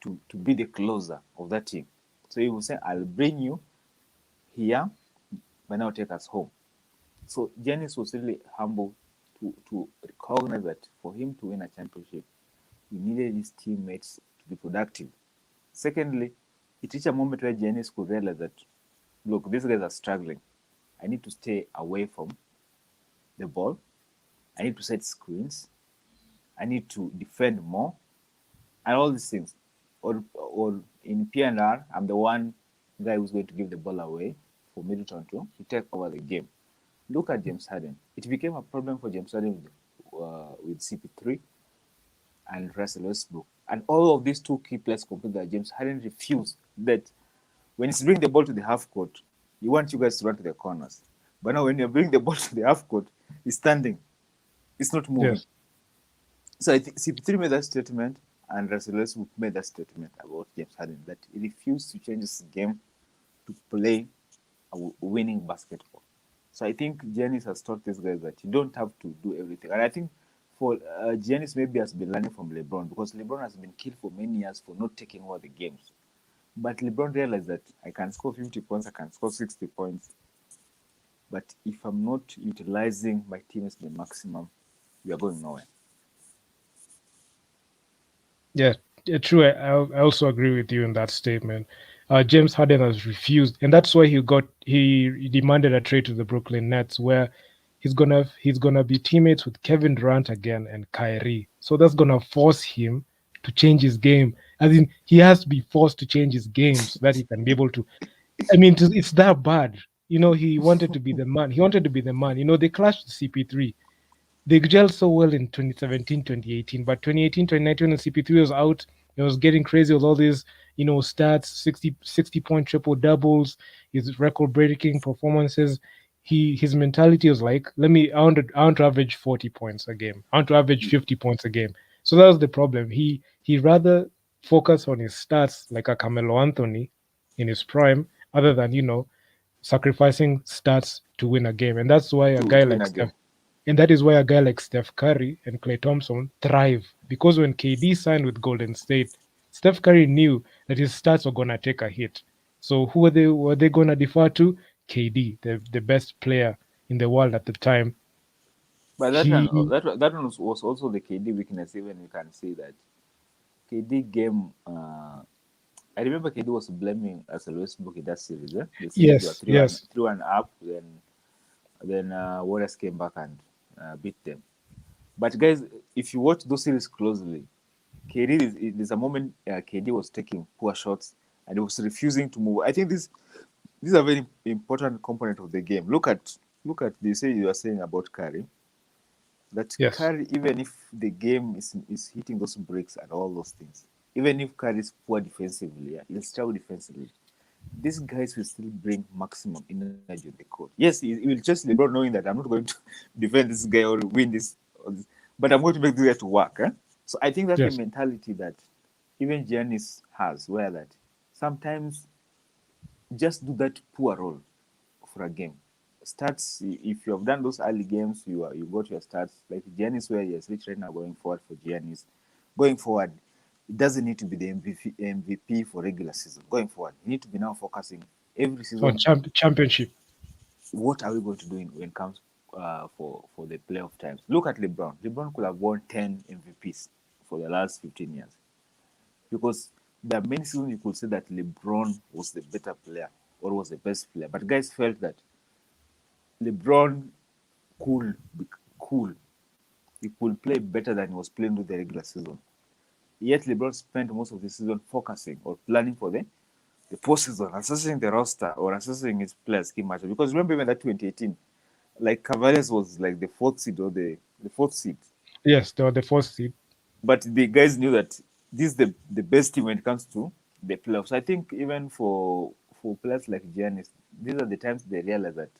to be the closer of that team. So he was saying, "I'll bring you here, but now take us home." So Giannis was really humble to recognize that for him to win a championship, he needed his teammates to be productive. Secondly, it reached a moment where Giannis could realize that, look, these guys are struggling. I need to stay away from the ball. I need to set screens. I need to defend more, and all these things. Or in P&R, I'm the one guy who's going to give the ball away for Middleton to take over the game. Look at James Harden. It became a problem for James Harden with CP3 and Russell Westbrook. And all of these two key players complained that James Harden refused that When he's bringing the ball to the half court, he wants you guys to run to the corners. But now when you're bringing the ball to the half court, he's standing. It's not moving. Yes. So I think CP3 made that statement, and Russell Westbrook made that statement about James Harden that he refused to change his game to play a winning basketball. So I think Giannis has taught these guys that you don't have to do everything. And I think for Giannis maybe has been learning from LeBron because LeBron has been killed for many years for not taking over the games. But LeBron realized that I can score 50 points, I can score 60 points. But if I'm not utilizing my teammates to the maximum, we are going nowhere. Yeah, yeah, true. I also agree with you in that statement. James Harden has refused, and that's why he demanded a trade to the Brooklyn Nets, where he's gonna be teammates with Kevin Durant again and Kyrie. So that's gonna force him to change his game. As in, he has to be forced to change his game so that he can be able to. I mean, it's that bad. He wanted to be the man. He wanted to be the man. They clashed with CP3. They gelled so well in 2017, 2018, but 2018, 2019, when CP3 was out, it was getting crazy with all these, stats, 60 point triple doubles, his record breaking performances. His mentality was like, I want to average 40 points a game. I want to average 50 points a game. So that was the problem. He rather focus on his stats like a Carmelo Anthony in his prime, other than, sacrificing stats to win a game. And that's why a guy To win like a game. Steph and that is why a guy like Steph Curry and Klay Thompson thrive. Because when KD signed with Golden State, Steph Curry knew that his stats were gonna take a hit. So who were they gonna defer to? KD, the best player in the world at the time. But He that one was also the KD weakness. Even you can see that KD game. I remember KD was blaming Russell Westbrook in that series. The series were yes, 3-1, yes, 3-1 up. Then Warriors came back and beat them. But guys, if you watch those series closely, there's a moment KD was taking poor shots and he was refusing to move. I think this is a very important component of the game. Look at they say you are saying about Curry that yes. Curry, even if the game is hitting those breaks and all those things, even if Curry is poor defensively, he'll struggle defensively. These guys will still bring maximum energy on the court. Yes, he will just LeBron knowing that I'm not going to defend this guy or win this, but I'm going to make this guy to work. So I think that's the Yes. mentality that even Giannis has, where that sometimes just do that poor role for a game. Stats, if you have done those early games, you got your stats. Like Giannis, where he has reached right now going forward for Giannis. Going forward, it doesn't need to be the MVP for regular season. Going forward, you need to be now focusing every On season. championship. What are we going to do when it comes for the playoff times? Look at LeBron. LeBron could have won 10 MVPs for the last 15 years because there are many seasons you could say that LeBron was the better player or was the best player, but guys felt that LeBron could be cool. He could play better than he was playing with the regular season. Yet LeBron spent most of the season focusing or planning for the postseason, assessing the roster or assessing his players key matchup. Because remember even that 2018, like Cavaliers was like the fourth seed or the fourth seed. Yes, they were the first seed. But the guys knew that this is the best team when it comes to the playoffs. I think even for players like Giannis, these are the times they realize that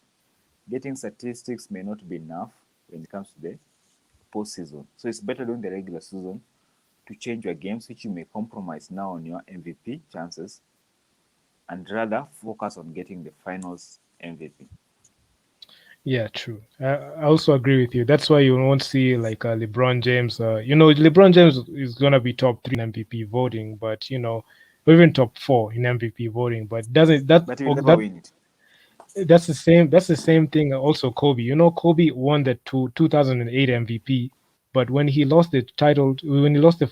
getting statistics may not be enough when it comes to the postseason. So it's better during the regular season to change your games, which you may compromise now on your MVP chances, and rather focus on getting the finals MVP. Yeah, true. I also agree with you. That's why you won't see like LeBron James. LeBron James is gonna be top three in MVP voting, but or even top four in MVP voting. But doesn't that But he will or never that win it. that's the same. That's the same thing. Also, Kobe. Kobe won the 2008 MVP, but when he lost the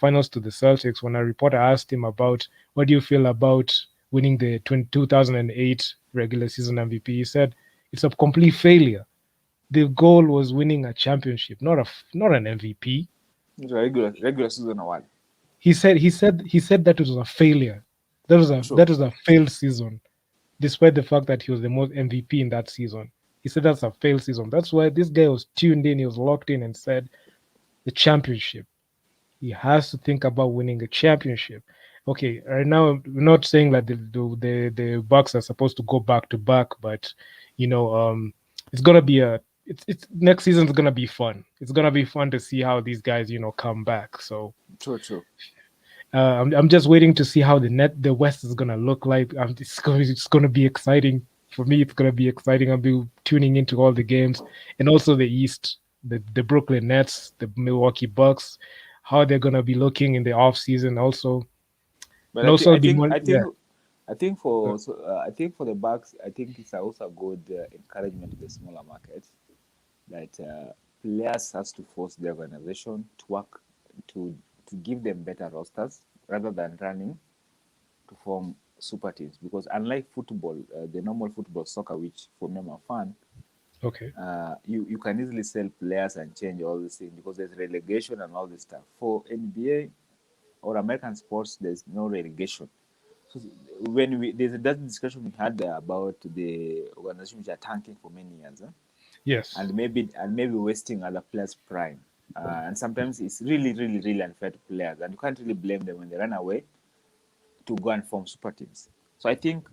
finals to the Celtics, when a reporter asked him about what do you feel about winning the 2008 regular season MVP, he said it's a complete failure. The goal was winning a championship, not an MVP. It's a regular season award. He said that it was a failure. That was a True. that was a failed season, despite the fact that he was the most MVP in that season. He said that's a failed season. That's why this guy was tuned in, he was locked in and said the championship. He has to think about winning a championship. Okay, right now we're not saying that the Bucks are supposed to go back to back, but you know, it's gonna be a it's next season's gonna be fun. It's gonna be fun to see how these guys come back. So True, true. I'm just waiting to see how the West is gonna look like. It's gonna be exciting for me. It's gonna be exciting. I'll be tuning into all the games, and also the East, the Brooklyn Nets, the Milwaukee Bucks, how they're gonna be looking in the off season also, But and I think also I I'll be think more I yeah. think I think for I think for the Bucks, I think it's also a good encouragement to the smaller markets that players has to force the organization to work to to give them better rosters rather than running to form super teams. Because unlike football, the normal football soccer, which for me I'm a fan, Okay. you can easily sell players and change all these things because there's relegation and all this stuff. For NBA or American sports, there's no relegation. So when there's that discussion we had about the organization which are tanking for many years, Yes. and maybe wasting other players' prime. And sometimes it's really, really, really unfair to players, and you can't really blame them when they run away to go and form super teams. So I think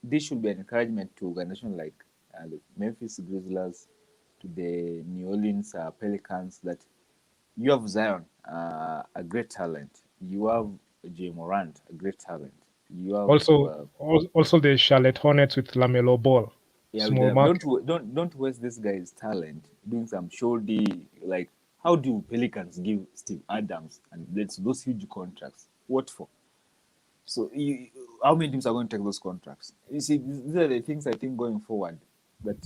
this should be an encouragement to organizations like the Memphis Grizzlies, to the New Orleans Pelicans, that you have Zion, a great talent. You have Jay Morant, a great talent. You have Also the Charlotte Hornets with Lamelo Ball, yeah, small market. don't waste this guy's talent doing some shoddy, like, how do Pelicans give Steve Adams and those huge contracts? What for? So how many teams are going to take those contracts? You see, these are the things I think going forward that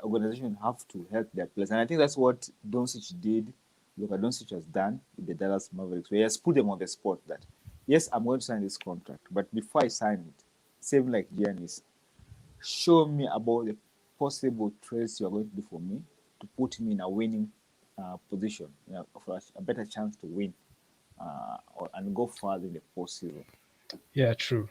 organizations have to help their players, and I think that's what Doncic did. Luka Doncic has done with the Dallas Mavericks, where he has put them on the spot that yes, I'm going to sign this contract, but before I sign it, same like Giannis, show me about the possible trades you are going to do for me to put me in a winning position, for a better chance to win and go further in the postseason. Yeah, true.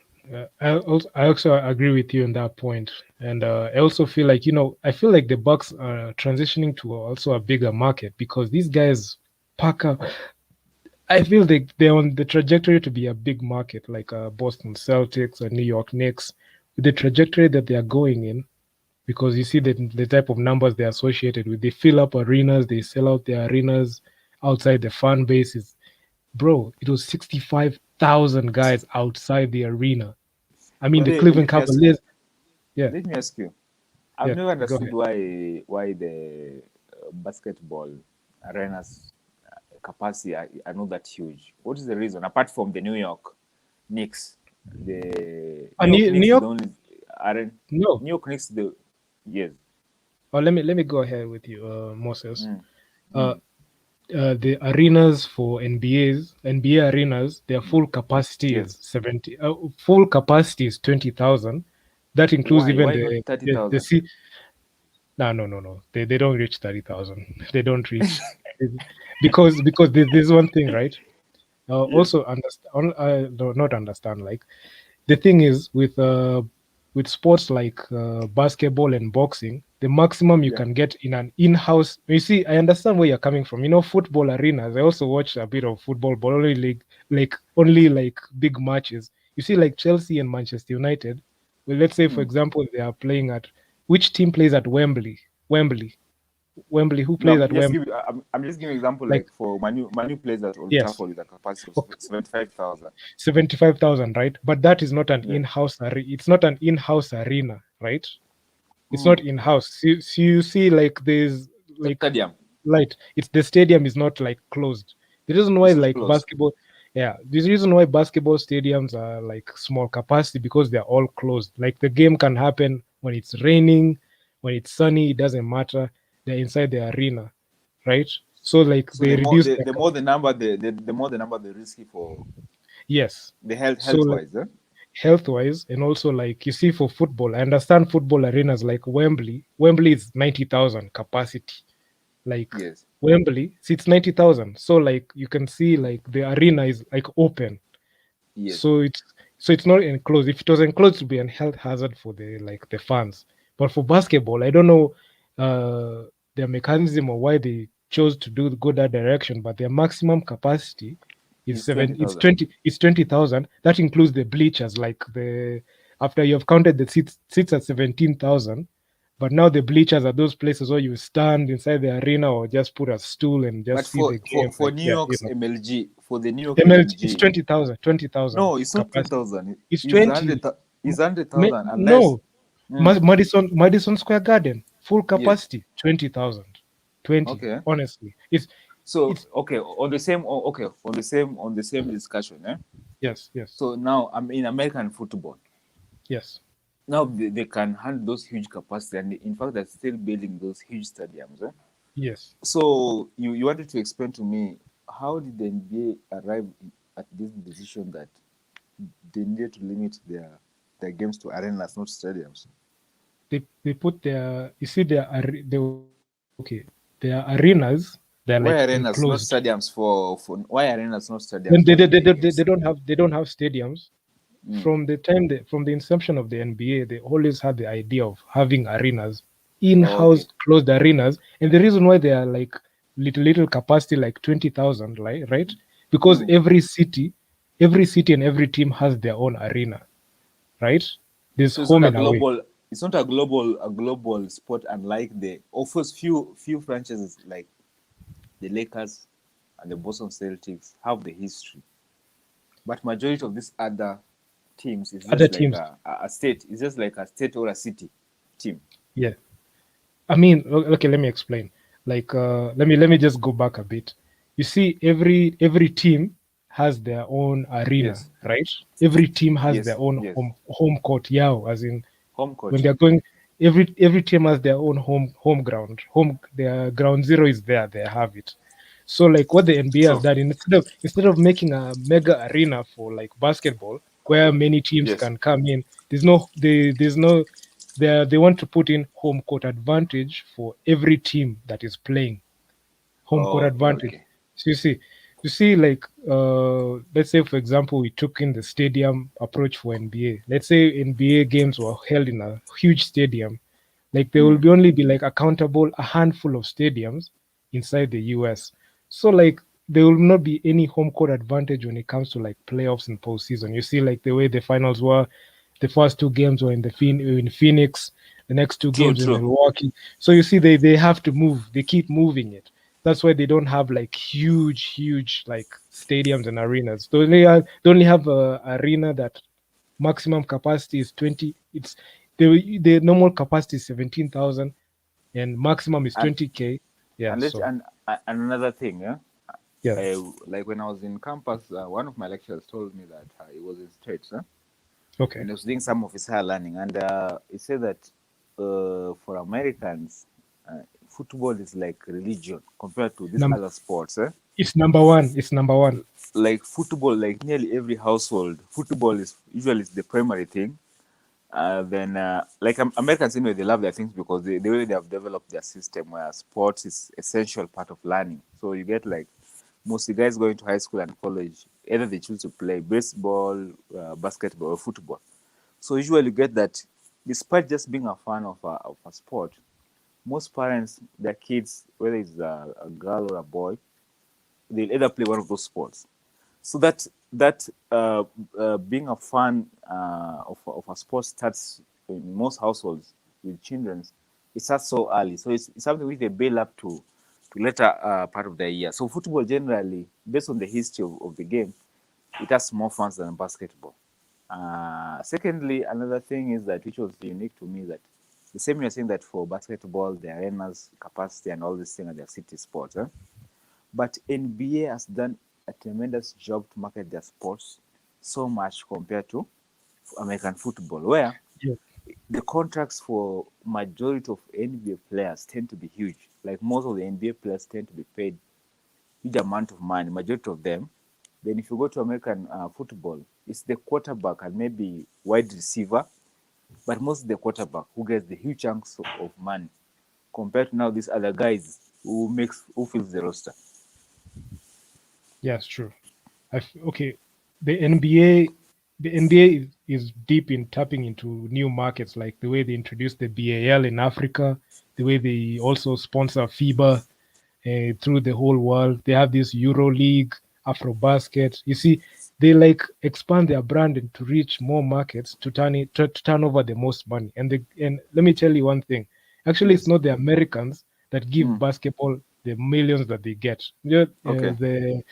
I also agree with you on that point, and I also feel like I feel like the Bucks are transitioning to also a bigger market because these guys, Parker, I feel they're on the trajectory to be a big market like Boston Celtics or New York Knicks, with the trajectory that they are going in. Because you see the type of numbers they're associated with, they fill up arenas, they sell out their arenas outside the fan bases. Bro, it was 65,000 guys outside the arena. I mean, But the Cleveland let me ask you. Cavaliers. Yeah, Let me ask you. I've yeah. never Go understood ahead. why the basketball arenas capacity are not that huge. What is the reason? Apart from the New York Knicks, the New York New Knicks is York, the only arena. no. New York Knicks the yes. Oh, let me go ahead with you, Moses. Mm, Uh, mm, the arenas for NBA arenas, their mm. full capacity Yes. is 70. Full capacity is 20,000. That includes Why? even Why not thirty thousand? no, no, no, no. They don't reach 30,000. They don't reach because there's one thing, right? Yes. Also understand, no, not understand. Like the thing is with sports like basketball and boxing, the maximum you Yeah. can get in an in-house. You see, I understand where you're coming from. Football arenas. I also watch a bit of football, but only like big matches. You see, like Chelsea and Manchester United. Well, let's say for Mm. example, they are playing at which team plays at Wembley? Wembley. Wembley. Who No, plays at Wembley? I'm just giving example Like like for Manu plays at Old yes, Trafford with a capacity of okay, 75,000. 75,000, right? But that is not an Yeah. in-house arena. It's not an in-house arena, right? It's not Mm. in-house. So you see, like there's The like stadium light. It's the stadium is not like closed. The reason why is not like closed. basketball, yeah, the reason why basketball stadiums are like small capacity because they're all closed. Like the game can happen when it's raining, when it's sunny. It doesn't matter. They're inside the arena, right? So like So they reduce their the more the number the more the number the risky for yes. the health So health like wise. health wise and also like you see for football, I understand football arenas like Wembley is 90,000 capacity, like Yes. Wembley seats 90,000, so like you can see like the arena is like open, Yes. so it's not enclosed. If it was enclosed, it would be a health hazard for the fans. But for basketball, I don't know their mechanism or why they chose to go that direction, but their maximum capacity Is It's twenty seven. It's thousand. 20. It's 20,000. That includes the bleachers, like the after you have counted the seats at 17,000. But now the bleachers are those places where you stand inside the arena or just put a stool and But just see the game. for Like New yeah, you York's know, MLG, for the New York MLG, it's MLG, 20,000. 20,000 no, it's not capacity. 20,000. It's It's 20. It's 100,000 unless. No, Mm, Madison Square Garden, full yes. capacity, 20,000. 20. Okay. Honestly, So it's okay, on the same discussion, eh? yes, yes, So now I'm in American football. yes, Now they can handle those huge capacity, and in fact, they're still building those huge stadiums. Eh? yes. So you wanted to explain to me how did the NBA arrive at this decision that they needed to limit their games to arenas, not stadiums? They put their you see their arenas, they're Why like arenas, not enclosed. stadiums for why arenas, not When stadiums for NBA they games? don't have stadiums. Mm. From the inception of the NBA, they always had the idea of having arenas, Okay. in-house closed arenas, and the reason why they are like little capacity, like 20,000, right? Because Mm. every city and every team has their own arena, right? There's So it's not home a and away. global. It's not a global sport, unlike the offers few franchises like the Lakers and the Boston Celtics have the history, but majority of these other teams is Other just like teams, a state. It's just like a state or a city team. yeah. I mean, okay, let me explain. Like, let me just go back a bit. You see, every team has their own arena, Yes, right? Every team has their yes, own yes. home court. Yeah, as in Home when court. they're going, every team has their own home ground. Their ground zero is there. They have it. So like what the NBA has True. done, instead of making a mega arena for like basketball where many teams Yes. can come in, there's no they want to put in home court advantage for every team that is playing. Home court Okay, advantage. okay. So you see, like let's say for example, we took in the stadium approach for NBA. Let's say NBA games were held in a huge stadium, like there will Mm. be only be like accountable a handful of stadiums inside the US. So like there will not be any home court advantage when it comes to like playoffs and postseason. You see, like the way the finals were, the first two games were in Phoenix, the next two True, games in true. Milwaukee. So you see, they have to move. They keep moving it. That's why they don't have like huge like stadiums and arenas. They only have a arena that maximum capacity is 20. It's the normal capacity is 17,000 and maximum is And 20K. Yeah, so and another thing, yeah. yeah. Like when I was in campus, one of my lecturers told me that he was in States, Okay. and he was doing some of his higher learning, and he said that for Americans, football is like religion compared to these Num- other sports. it's number one. It's number one. Like football, like nearly every household, football is usually the primary thing. Then, like Americans, anyway, they love their things because the way they have developed their system where sports is essential part of learning. So you get like most the guys going to high school and college, either they choose to play baseball, basketball, or football. So usually you get that, despite just being a fan of a sport, most parents, their kids, whether it's a girl or a boy, they'll either play one of those sports. So that being a fan of a sport starts in most households with children. It starts so early, so it's something which they build up to later part of the year. So football generally, based on the history of the game, it has more fans than basketball. Secondly, another thing is that which was unique to me that the same you're saying that for basketball, the arenas capacity and all these things are their city sports. But NBA has done a tremendous job to market their sports so much compared to American football, where Yeah. the contracts for majority of NBA players tend to be huge. Like most of the NBA players tend to be paid huge amount of money, majority of them. Then if you go to American football, it's the quarterback and maybe wide receiver, but most the quarterback who gets the huge chunks of money compared to now these other guys who fills the roster. Yeah, it's true. Okay, the NBA, the NBA is deep in tapping into new markets, like the way they introduced the BAL in Africa, the way they also sponsor FIBA through the whole world. They have this Euro League Afrobasket. You see, they like expand their brand and to reach more markets to to turn over the most money. And let me tell you one thing. Actually, it's Yes. not the Americans that give Mm. basketball the millions that they get. You know, Okay. the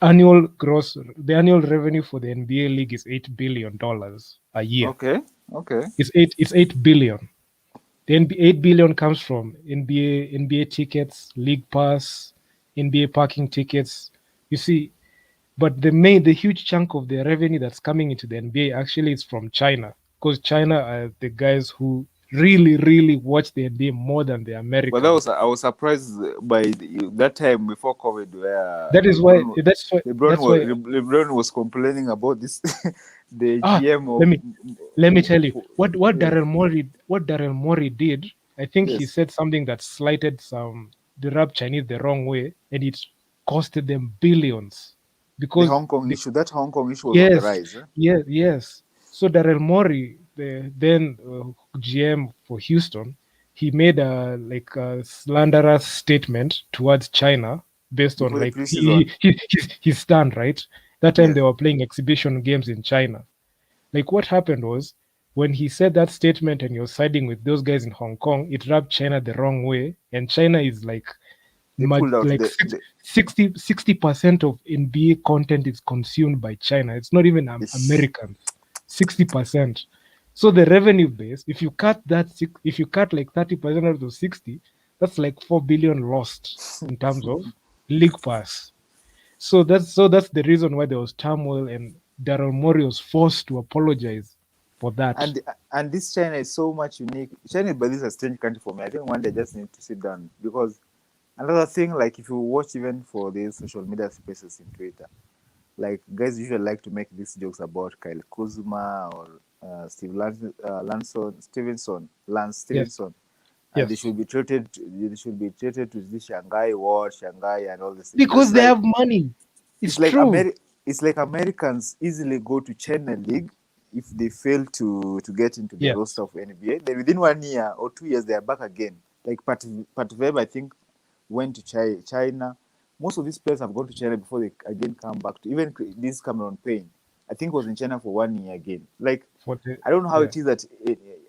annual revenue for the NBA league is $8 billion a year. Okay. Okay. It's 8 billion. The 8 billion comes from NBA tickets, league pass, NBA parking tickets. You see, but the huge chunk of the revenue that's coming into the NBA actually is from China, because China are the guys who really watch the NBA more than the But that was Americans. I was surprised by that time before COVID, where That is why. That's why. LeBron was complaining about this, the Ah, GM let of me let me tell you yes, what Daryl Morey did. I think he yes, said something that slighted some the rap Chinese the wrong way, and it costed them billions the because Hong Kong the issue. That Hong Kong issue was on the yes, rise. Eh? yes. So Daryl Morey, the then GM for Houston, he made a slanderous statement towards China based on Before the like preseason. his stand, right. That time they Yes, were playing exhibition games in China. Like what happened was when he said that statement and you're siding with those guys in Hong Kong, it rubbed China the wrong way, and China is like they pulled out like the 60% of NBA content is consumed by China. It's not even ish. Americans. 60%. So the revenue base, if you cut like 30% out of 60, that's like 4 billion lost in terms of league pass. So that's the reason why there was turmoil and Daryl Morey was forced to apologize for that. And this China is so much unique. China, but this is a strange country for me. I think one day just need to sit down because another thing, like if you watch even for these social media spaces in Twitter, like guys usually like to make these jokes about Kyle Kuzma or Lance Yes, Stevenson, and yes. they should be treated to this Shanghai war, Shanghai, and all this thing. Because they have money. It's It's like true. it's like Americans easily go to China League if they fail to get into the Yes. roster of NBA. Then within 1 year or 2 years, they are back again. Like Pat Web, I think, went to China. Most of these players have gone to China before they again come back to even this Cameron Payne. I think was in China for 1 year again. Like For the I don't know how yeah. it is that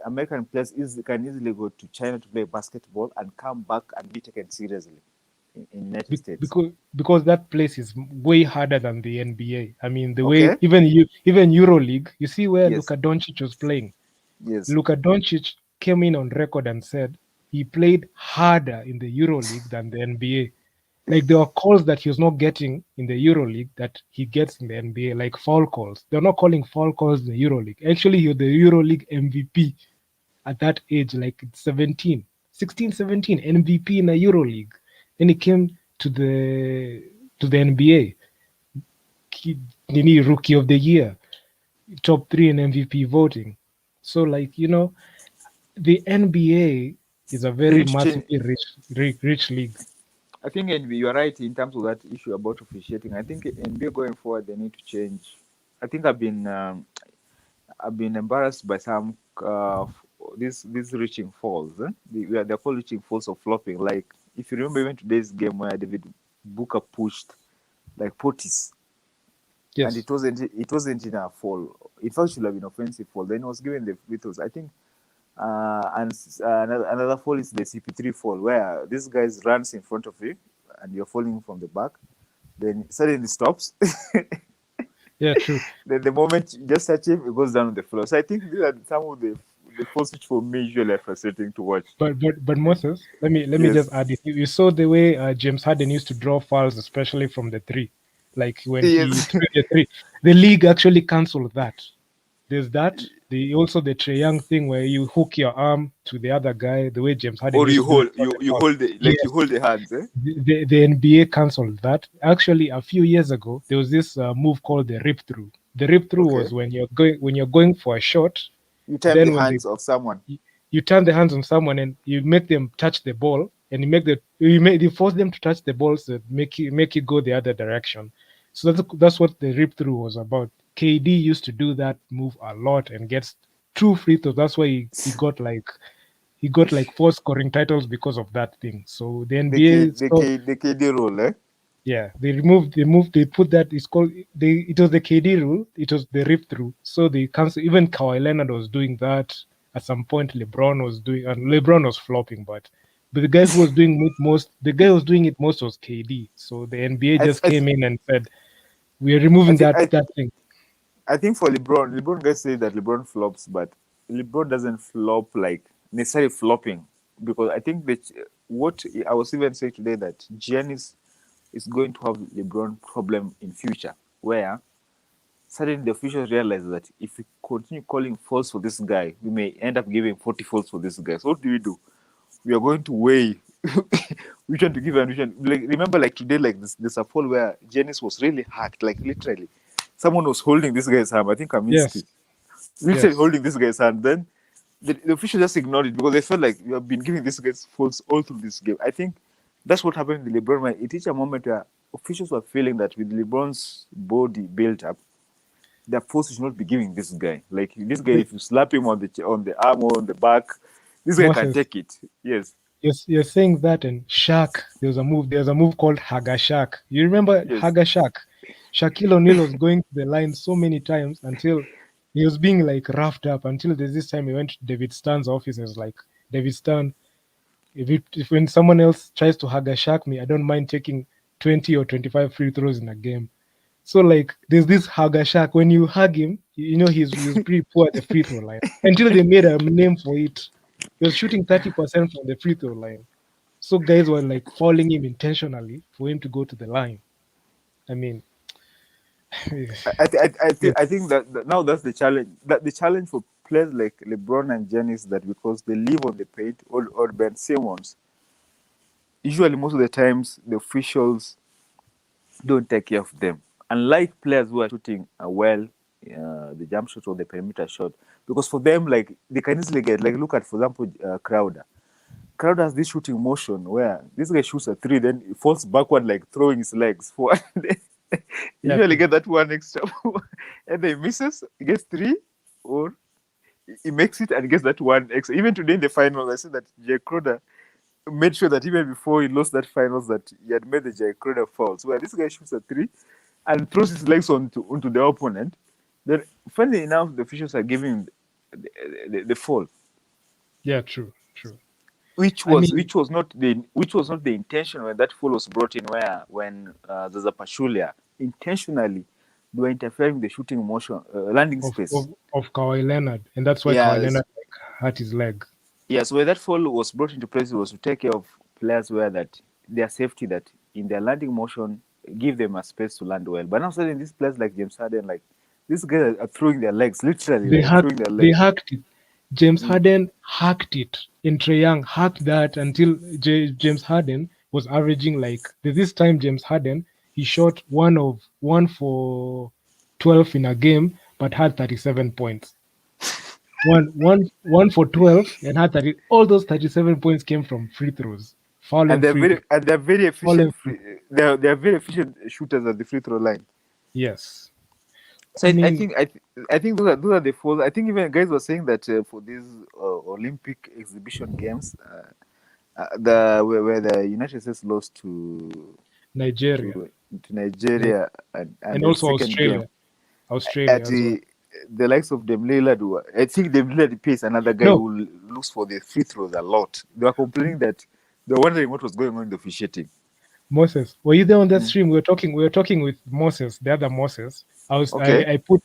American players can easily go to China to play basketball and come back and be taken seriously in United States. Because that place is way harder than the NBA. I mean, the way Okay. even EuroLeague, you see where Yes. Luka Doncic was playing. Yes. Luka Doncic came in on record and said he played harder in the EuroLeague than the NBA. Like there are calls that he was not getting in the EuroLeague that he gets in the NBA, like foul calls. They're not calling foul calls in the EuroLeague. Actually, he was the EuroLeague MVP at that age, like 17, 16, 17, MVP in a EuroLeague. Then he came to the NBA, rookie of the year, top three in MVP voting. So like the NBA is a They very need to change. massively rich league. I think NBA, you are right in terms of that issue about officiating. I think NBA going forward they need to change. I think I've been embarrassed by some these reaching falls. They're called reaching falls or flopping. Like if you remember even today's game where David Booker pushed like Potis, and Yes, it wasn't in a fall. In fact, it should have been offensive fall. Then it was given the free throws. I think and another fall is the CP3 fall, where this guy runs in front of you and you're falling from the back. Then suddenly stops. yeah, true. Then the moment you just touch him, it goes down on the floor. So I think these are some of the falls which for me usually are frustrating to watch. But Moses, let me Yes. just add it. You saw the way James Harden used to draw fouls, especially from the three. Like when he Yes. threw the three, the league actually canceled that. There's that. The Trey Young thing where you hook your arm to the other guy, the way James Harden Or used you to do it hold for the you foul. hold the like you Yes, hold the hands, eh? the NBA canceled that. Actually, a few years ago, there was this move called the rip through. The rip through Okay. was when you're going for a shot, You time the then when they hands of someone. you turn the hands on someone and you make them touch the ball, and you force them to touch the ball, so make it go the other direction. So that's what the rip through was about. KD used to do that move a lot and gets two free throws. That's why he got like four scoring titles because of that thing. So the NBA The KD role, eh? Yeah, they put that, it's called, it was the KD rule, it was the rip through. So they cancel, even Kawhi Leonard was doing that at some point, LeBron was doing, and LeBron was flopping, but the guy who was doing it most, the guy who was doing it most was KD. So the NBA I, just I, came in and said, we are I removing think that thing. I think for LeBron guys say that LeBron flops, but LeBron doesn't flop like necessarily flopping, because I think that what I was even saying today, that Giannis is going to have LeBron problem in future, where suddenly the officials realize that if we continue calling false for this guy, we may end up giving 40 false for this guy. So what do? We are going to weigh which one to give and which one. Like, remember, like today, like this, there's a poll where Janice was really hacked, like literally. Someone was holding this guy's hand. I think Kaminsky, Yes, literally yes. holding this guy's hand. Then the official just ignored it because they felt like you have been giving this guy's false all through this game. I think that's what happened with LeBron. When it reached a moment where officials were feeling that with LeBron's body built up, their force should not be giving this guy. Like this guy, Wait, if you slap him on the arm or on the back, this guy can Moses, take it. Yes, you're saying that, and Shaq, there's a move called Haga Shaq. You remember yes. Haga Shaq? Shaquille O'Neal was going to the line so many times until he was being like roughed up, until there's this time he went to David Stern's office and was like, David Stern, if when someone else tries to Haga Shaq me, I don't mind taking 20 or 25 free throws in a game. So like there's this hugger Shaq. When you hug him, you know he was pretty poor at the free throw line until they made a name for it. He was shooting 30% from the free throw line. So guys were like fouling him intentionally for him to go to the line. I mean, yeah, I think that now that's the challenge. That the challenge for players like LeBron and Giannis, that because they live on the paint, or Ben Simmons, usually most of the times the officials don't take care of them. Unlike players who are shooting well, the jump shot or the perimeter shot, because for them, like they can easily get, like, look at, for example, Crowder. Crowder has this shooting motion where this guy shoots a three, then he falls backward like throwing his legs forward. yeah, Usually true. get that one extra, and then he misses, he gets three, or he makes it and gets that one extra. Even today in the finals, I said that Jay Crowder made sure that even before he lost that finals, that he had made the Jay Crowder fouls, where this guy shoots a three and throws his legs onto the opponent. Then, funny enough, the officials are giving him the fall, Yeah, true, true. which I was mean, which was not the intention when that fall was brought in, where when there's a Pachulia intentionally they were interfering with the shooting motion, landing of space. of of Kawhi Leonard, and that's why Kawhi Yes, Leonard like hurt his leg. yes. Where that fall was brought into place, it was to take care of players, where that their safety, that in their landing motion give them a space to land well. But now suddenly these players like James Harden, like these guys are throwing their legs, literally They like hacked throwing their they legs. hacked it. James Mm. Harden hacked it. In Trae Young hacked that until James Harden was averaging like this time James Harden he shot one for 12 in a game but had 37 points. One for 12 and had 30. All those 37 points came from free throws. Foul And and free throw. they're very Foul efficient and free. they're very efficient shooters at the free throw line. Yes. So I I mean, think I think those are the falls. I think even guys were saying that for these Olympic exhibition games, the where the United States lost Nigeria to Ni- Nigeria, and and the also second game Australia. at Australia as well. the likes of Dem Lillard, I think Dem Lillard pays another guy No, who looks for the free throws a lot. They were complaining that they were wondering what was going on in the officiating. Moses, were you there on that Mm. stream? We were talking with Moses, the other Moses. Okay. I put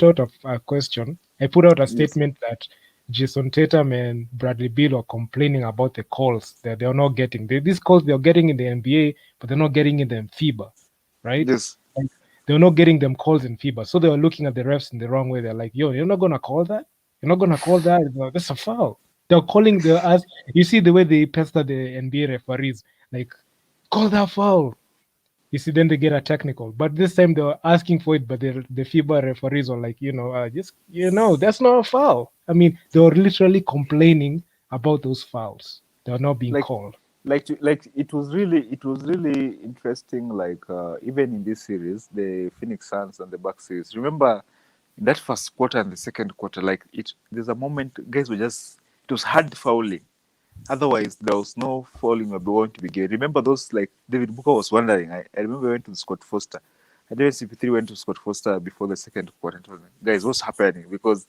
out a question. I put out a Yes. statement that Jason Tatum and Bradley Beal are complaining about the calls that they are not getting. These calls they're getting in the NBA, but they're not getting in the FIBA, right? Yes. Like, they're not getting them calls in FIBA, so they are looking at the refs in the wrong way. They're like, "Yo, you're not gonna call that. You're not gonna call that. That's a foul." They're calling the as you see the way they pester the NBA referees, like call that foul. You see, then they get a technical. But this time they were asking for it, but the FIBA referees were like, just that's not a foul. I mean, they were literally complaining about those fouls. They are not being Like called. it was really interesting, like even in this series, the Phoenix Suns and the Bucks series. Remember in that first quarter and the second quarter, like it there's a moment guys were just, it was hard fouling. Otherwise, there was no falling or going to be gay. Remember those, like David Booker was wondering. I remember we went to Scott Foster. I did CP3 went to Scott Foster before the second quarter. And told me, guys, what's happening? Because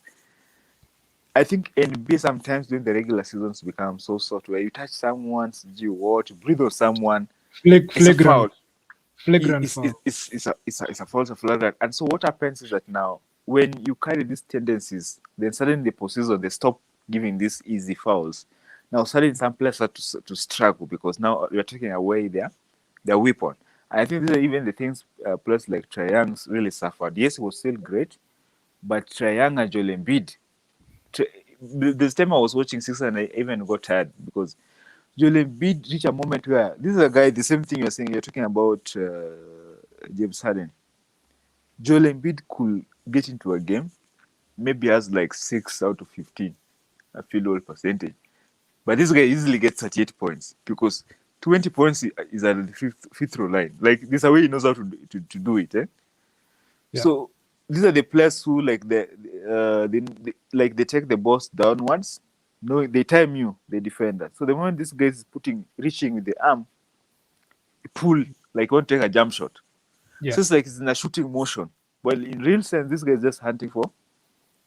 I think NBA sometimes during the regular seasons become so soft where you touch someone's you watch, breathe on someone, it's a Flagrant, foul. flagrant foul. It's a false flagrant. And so what happens is that now when you carry these tendencies, then suddenly the postseason they stop giving these easy fouls. Now suddenly some players start to struggle because now you're taking away their weapon. And I think these are even the things players like Trae Young really suffered. Yes, he was still great, but Trae Young and Joel Embiid. This time I was watching Six and I even got tired because Joel Embiid reached a moment where this is a guy. The same thing you're saying. You're talking about James Harden. Joel Embiid could get into a game, maybe has like 6 out of 15, a field goal percentage. But this guy easily gets 38 points because 20 points is at the fifth row line. Like this is a way he knows how to do it. Eh? Yeah, So these are the players who like they take the boss downwards. No, they time you, the defender. So the moment this guy is reaching with the arm, pull like won't take a jump shot. yeah, So it's like it's in a shooting motion. Well, in real sense, this guy is just hunting for the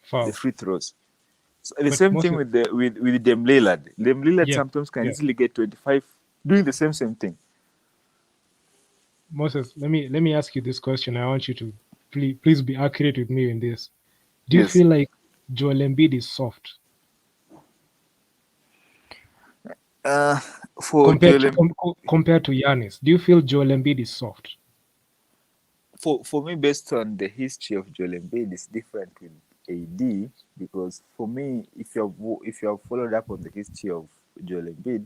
foul. free throws. So the But same thing Moses, with with Dame Lillard. Dame Lillard yeah, sometimes can yeah, easily get 25 doing the same thing. Moses. Let me ask you this question. I want you to please be accurate with me in this. Do you Yes. feel like Joel Embiid is soft Uh, for Joel, compared to Giannis? Do you feel Joel Embiid is soft? for me, based on the history of Joel Embiid, it's different with AD because for me, if you have followed up on the history of Joel Embiid,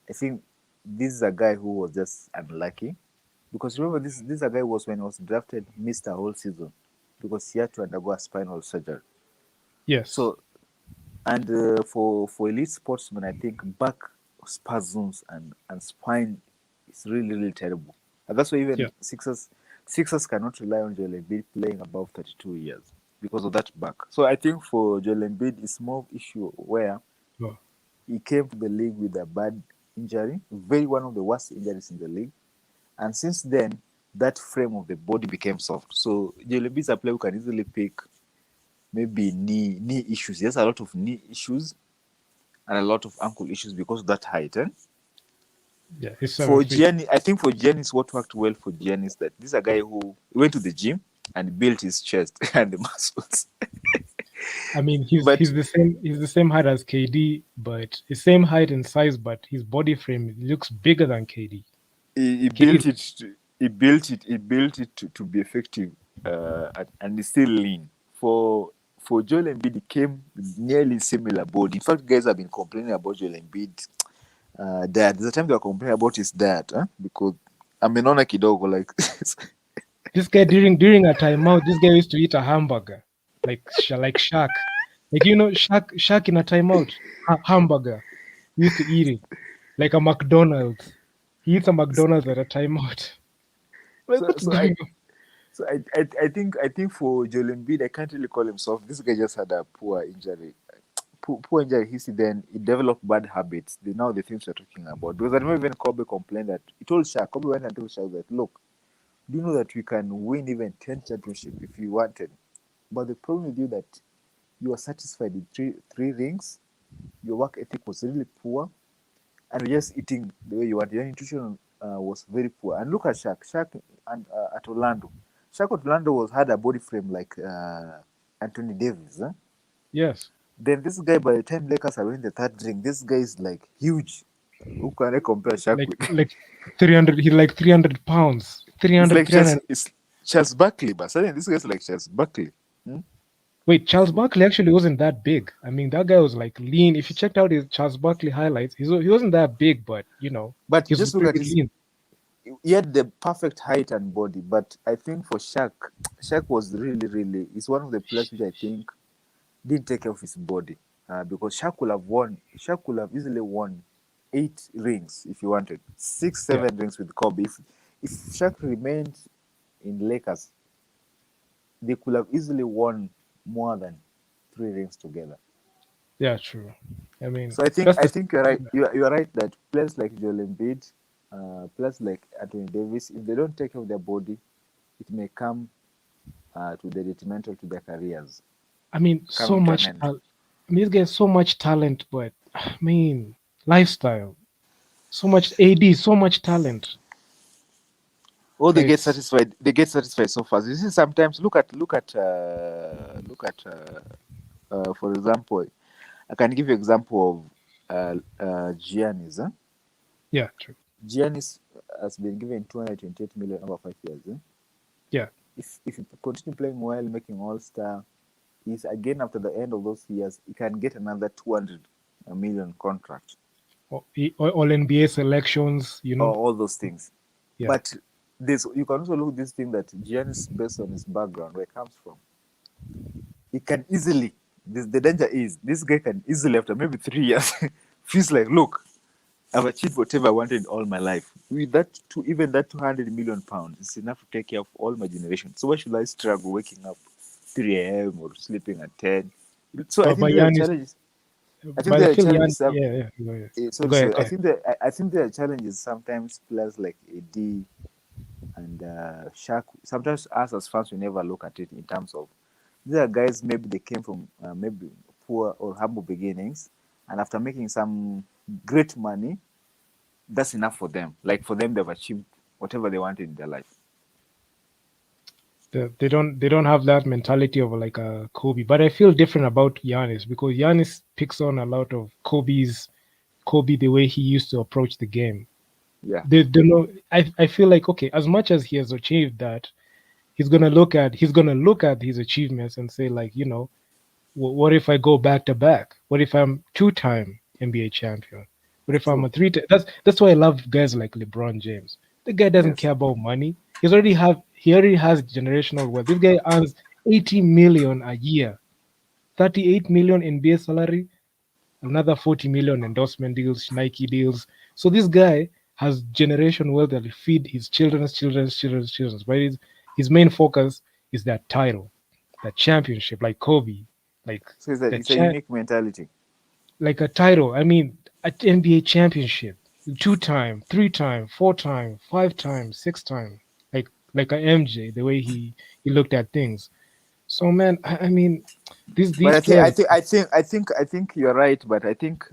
I think this is a guy who was just unlucky because remember this is a guy was when he was drafted missed a whole season because he had to undergo a spinal surgery. Yes. So and for elite sportsmen, I think back spasms and spine is really terrible. And that's why Yeah. even Sixers cannot rely on Joel Embiid playing above 32 years because of that back. So I think for Joel Embiid, it's more of issue where Oh, he came to the league with a bad injury, very one of the worst injuries in the league. And since then, that frame of the body became soft. So Joel Embiid is a player who can easily pick maybe knee issues. He has a lot of knee issues and a lot of ankle issues because of that height. Eh? yeah. He's seven For feet. Giannis, I think for Giannis, what worked well for Giannis that this is a guy who went to the gym and built his chest and the muscles. I mean, he's But he's the same. He's the same height as KD, but the same height and size, but his body frame looks bigger than KD. he KD, built it. He built it to be effective, and he's still lean. For Joel Embiid, he came nearly similar body. In fact, guys have been complaining about Joel Embiid diet. There's a time they were complaining about his diet, huh? Because amenona kidogo like this guy during a timeout, this guy used to eat a hamburger, like Shaq, like Shaq in a timeout, hamburger. He used to eat it like a McDonald's. He eats a McDonald's at a timeout. Like so what's so I going on? so I think for Joel Embiid, I can't really call him soft. This guy just had a poor injury. Poor injury history, then he developed bad habits. Now the things we're talking about. Because I remember even Kobe complained that he told Shaq, Kobe went and told Shaq that, look, do you know that we can win even 10 championships if you wanted? But the problem with you that you are satisfied with three rings, your work ethic was really poor, and you're just eating the way you want. Your nutrition was very poor. And look at Shaq. Shaq and at Orlando. Shaq at Orlando had a body frame like Anthony Davis. Eh? Yes, Then this guy, by the time Lakers are winning the third ring, this guy is like huge. Who can I compare Shaq like with? like 300. He's like 300 pounds. It's 300, like 300. Charles Barkley, but suddenly this guy's like Charles Barkley. Hmm? Wait, Charles Barkley actually wasn't that big. I mean, that guy was like lean. If you checked out his Charles Barkley highlights, he wasn't that big, but But he was just look at pretty his. lean. He had the perfect height and body, but I think for Shaq, Shaq was really. He's one of the players which I think didn't take care of his body because Shaq could have won. Shaq could have easily won 8 rings if he wanted, six, Yeah, 7 rings with Kobe. If Shaq remained in Lakers, they could have easily won more than 3 rings together. yeah, true. I mean, So I think that's I the think you're right. You're right that players like Joel Embiid, players like Anthony Davis, if they don't take care of their body, it may come to the detrimental to their careers, I mean, so coming to an much. end. I mean, this guy's so much talent, but I mean, lifestyle. So much AD, so much talent. Oh, they get It's satisfied. They get satisfied so fast. You see, sometimes for example, I can give you example of Giannis. Huh? yeah, true. Giannis has been given 228 million over 5 years. Yeah, If he continue playing well, making All Star, is again after the end of those years, he can get another 200 million contract all NBA selections. or all those things. Yeah, But this you can also look at this thing that Giannis, based on his background, where it comes from, he can easily. The danger is this guy can easily after maybe 3 years feels like, look, I've achieved whatever I wanted all my life. With that, even that 200 million pounds, it's enough to take care of all my generation. So why should I struggle waking up 3 a.m. or sleeping at 10? So I think but there are Giannis, challenges. I think but I there are feel Giannis. challenges. Yeah, yeah. Go ahead. Sorry, Go ahead. sorry. Go ahead. I think there are challenges. Sometimes players like AD and Shaq. Sometimes us as fans we never look at it in terms of these are guys. Maybe they came from maybe poor or humble beginnings, and after making some great money, that's enough for them. Like for them, they've achieved whatever they wanted in their life. They don't have that mentality of like a Kobe. But I feel different about Giannis because Giannis picks on a lot of Kobe the way he used to approach the game. Yeah. They know. I feel like okay, as much as he has achieved that, he's gonna look at his achievements and say like what if I go back to back? What if I'm two-time NBA champion? What if I'm True. a three? That's why I love guys like LeBron James. The guy doesn't Yes. care about money. He already has generational wealth. This guy earns 80 million a year, 38 million NBA salary, another 40 million endorsement deals, Nike deals. So this guy has generation wealth that will feed his children's. But his main focus is that title, that championship, like Kobe, like So the it's a cha- unique mentality. like a title. I mean, an NBA championship, two-time, three-time, four-time, five-time, six-time, like a MJ, the way he looked at things. So man, I mean, But these players. I think you're right. But I think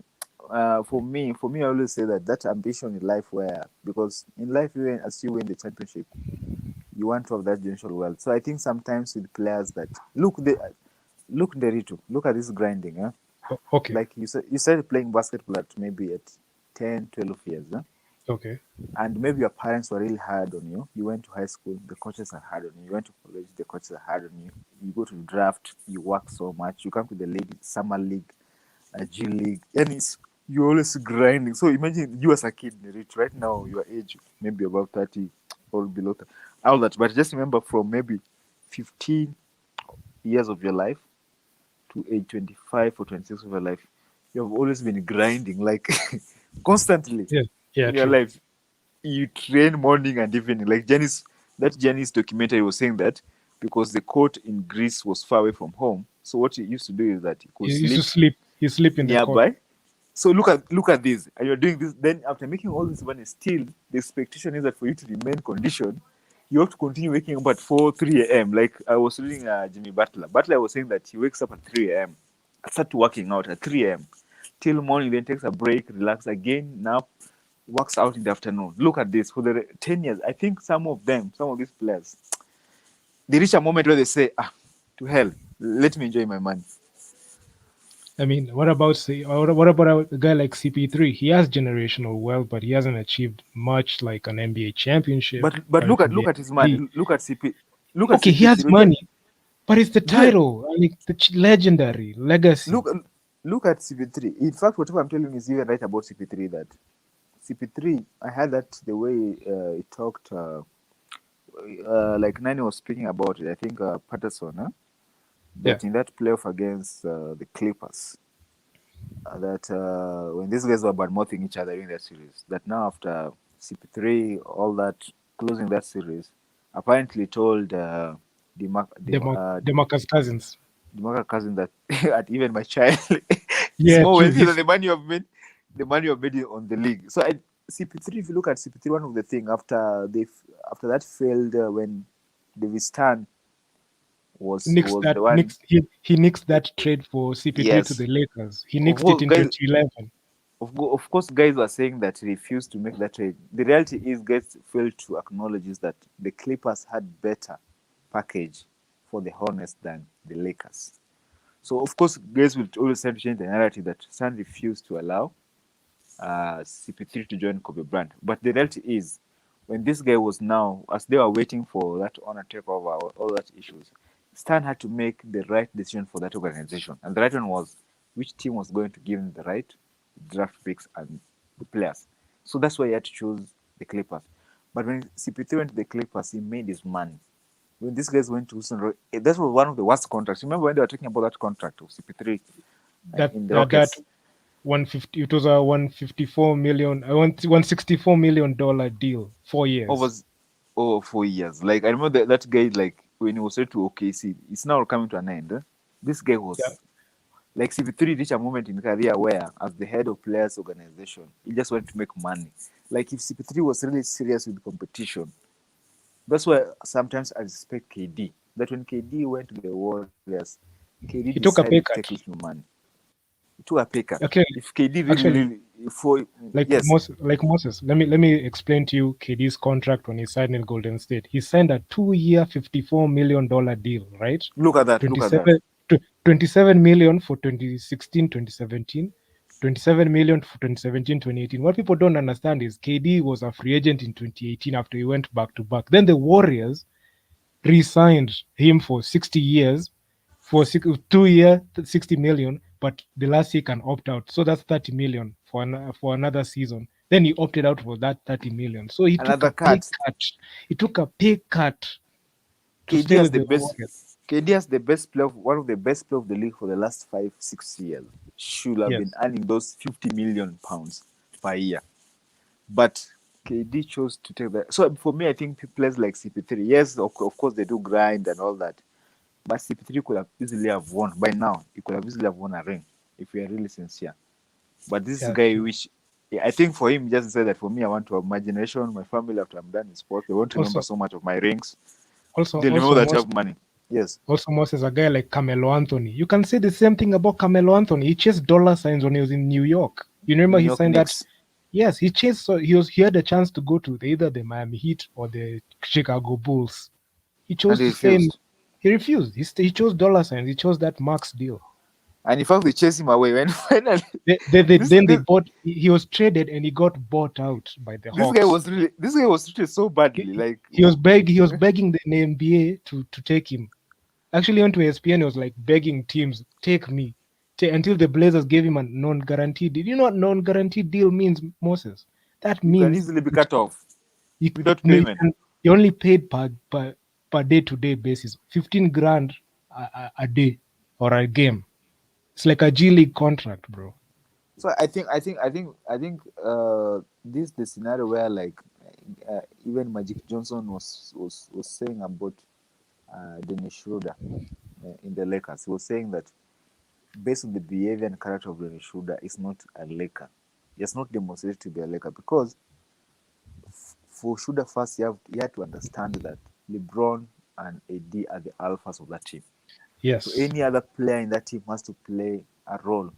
for me, I always say that ambition in life, where because in life, even as you win the championship, you want to have that generational wealth. So I think sometimes with players that look Nderitu, look at this grinding. Okay, Like you started playing basketball at maybe at 10, 12 years. okay. And maybe your parents were really hard on you. You went to high school, the coaches are hard on you. You went to college, the coaches are hard on you. You go to the draft, you work so much. You come to the league, summer league, G League, and you're always grinding. So imagine you as a kid, Rich, right now, your age, maybe about 30 or below all that. But just remember from maybe 15 years of your life to age 25 or 26 of your life, you have always been grinding like constantly Yeah, yeah, in your true. life. You train morning and evening. Like Janice documentary was saying that because the court in Greece was far away from home. So what he used to do is that he could He used to sleep sleep. He sleep in the court. nearby. So look at this. And you're doing this. Then after making all this money, still the expectation is that for you to remain conditioned, you have to continue waking up at 4, 3 a.m. Like I was reading Jimmy Butler. Butler was saying that he wakes up at 3 a.m. Start working out at 3 a.m. till morning, then takes a break, relax again. Now works out in the afternoon. Look at this for the 10 years. I think some of these players, they reach a moment where they say, to hell, let me enjoy my money. I mean, what about a guy like CP3? He has generational wealth, but he hasn't achieved much like an NBA championship But or an look NBA at his MVP. money. Look at CP. Look at Okay, he has CP3. money, but it's the Yeah, title, like the legendary legacy. look look at CP3. In fact, whatever I'm telling you is even right about CP3. That CP3, I had that the way he talked. Like Nani was speaking about it. I think Patterson, Yeah, that in that playoff against the Clippers, that when these guys were bad mouthing each other in that series, that now after CP3, all that closing that series, apparently told Demarcus Cousins. the Marca cousin that at even my child Yeah, small true. ways than the money you have made on the league. So CP3, if you look at CP3, one of the thing after that failed when David Stern Nixed was that the one. nixed he nixed that trade for CP3 to Yes, the Lakers. He of nixed it course, in guys. 2011. Of course, guys were saying that he refused to make that trade. The reality is, guys failed to acknowledge is that the Clippers had better package for the Hornets than the Lakers. So, of course, guys will always try to change the narrative that Sun refused to allow CP3 to join Kobe Bryant. But the reality is, when this guy was now, as they were waiting for that honor takeover, all that issues, Stan had to make the right decision for that organization. And the right one was which team was going to give him the right draft picks and the players. So that's why he had to choose the Clippers. But when CP3 went to the Clippers, he made his money. When these guys went to Houston, that was one of the worst contracts. Remember when they were talking about that contract of CP3 That in the that Rockets? 150, it was a 154 million, 164 million dollar deal, 4 years. Over 4 years. Like I remember that guy, like when he was said to OKC, it's now coming to an end. This guy Yeah, was like CP3 reached a moment in career where, as the head of players organization, he just wanted to make money. Like if CP3 was really serious with competition, that's why sometimes I respect KD. That when KD went to the Warriors, KD he decided took to a pay take cut. little money. He took a pay cut. Actually, If KD actually, for yes, like Moses, let me explain to you KD's contract when he signed in Golden State. He signed a 2 year, $54 million deal, right? look at that, look at that. 27, 27 million for 2016, 2017, 27 million for 2017, 2018. What people don't understand is KD was a free agent in 2018 after he went back to back. Then the Warriors re-signed him for 60 years for 2 year 60 million, but the last year can opt out, so that's 30 million for for another season. Then he opted out for that 30 million, so he took Another a pay cut. cut. He took a pay cut to KD stay has with the the best. Warriors. KD has the best player, one of the best players of the league for the last 5, 6 years. Should have been Yes, earning those 50 million pounds per year, but KD chose to take that. So for me, I think players like CP3, yes, of course they do grind and all that, but CP3 could have easily have won by now. He could have easily have won a ring if we are really sincere. But this yeah, guy, true. which yeah, I think for him, just said that for me, I want to have my generation, my family after I'm done in sports. They won't remember Also, so much of my rings. also, They'll remember also, that you most have money. Yes. also Moses, a guy like Carmelo Anthony. You can say the same thing about Carmelo Anthony. He chased dollar signs when he was in New York. You remember New he York signed that. Knicks. Yes, he chased. So he had a chance to go to either the Miami Heat or the Chicago Bulls. He And chose he to stay in. refused. He refused. He chose dollar signs. He chose that max deal. And in fact, they chased him away. When finally, this Then they this bought. He was traded and he got bought out by the Hawks. this guy was treated so badly. He, Like he was begging the NBA to take him. Actually went to ESPN. He was like begging teams, take me, until the Blazers gave him a non-guaranteed deal. You know what non-guaranteed deal means, Moses? That you can means easily be cut off you, without no, payment. you only paid per day-to-day basis, 15 grand a day or a game. It's like a G League contract, bro. So I think this the scenario where like even Magic Johnson was saying about Dennis Schroeder in the Lakers. He was saying that based on the behavior and character of Dennis Schroeder, is not a Laker. He has not demonstrated to be a Laker because for Schroeder first, you have to understand that LeBron and AD are the alphas of that team. So Yes. any other player in that team has to play a role,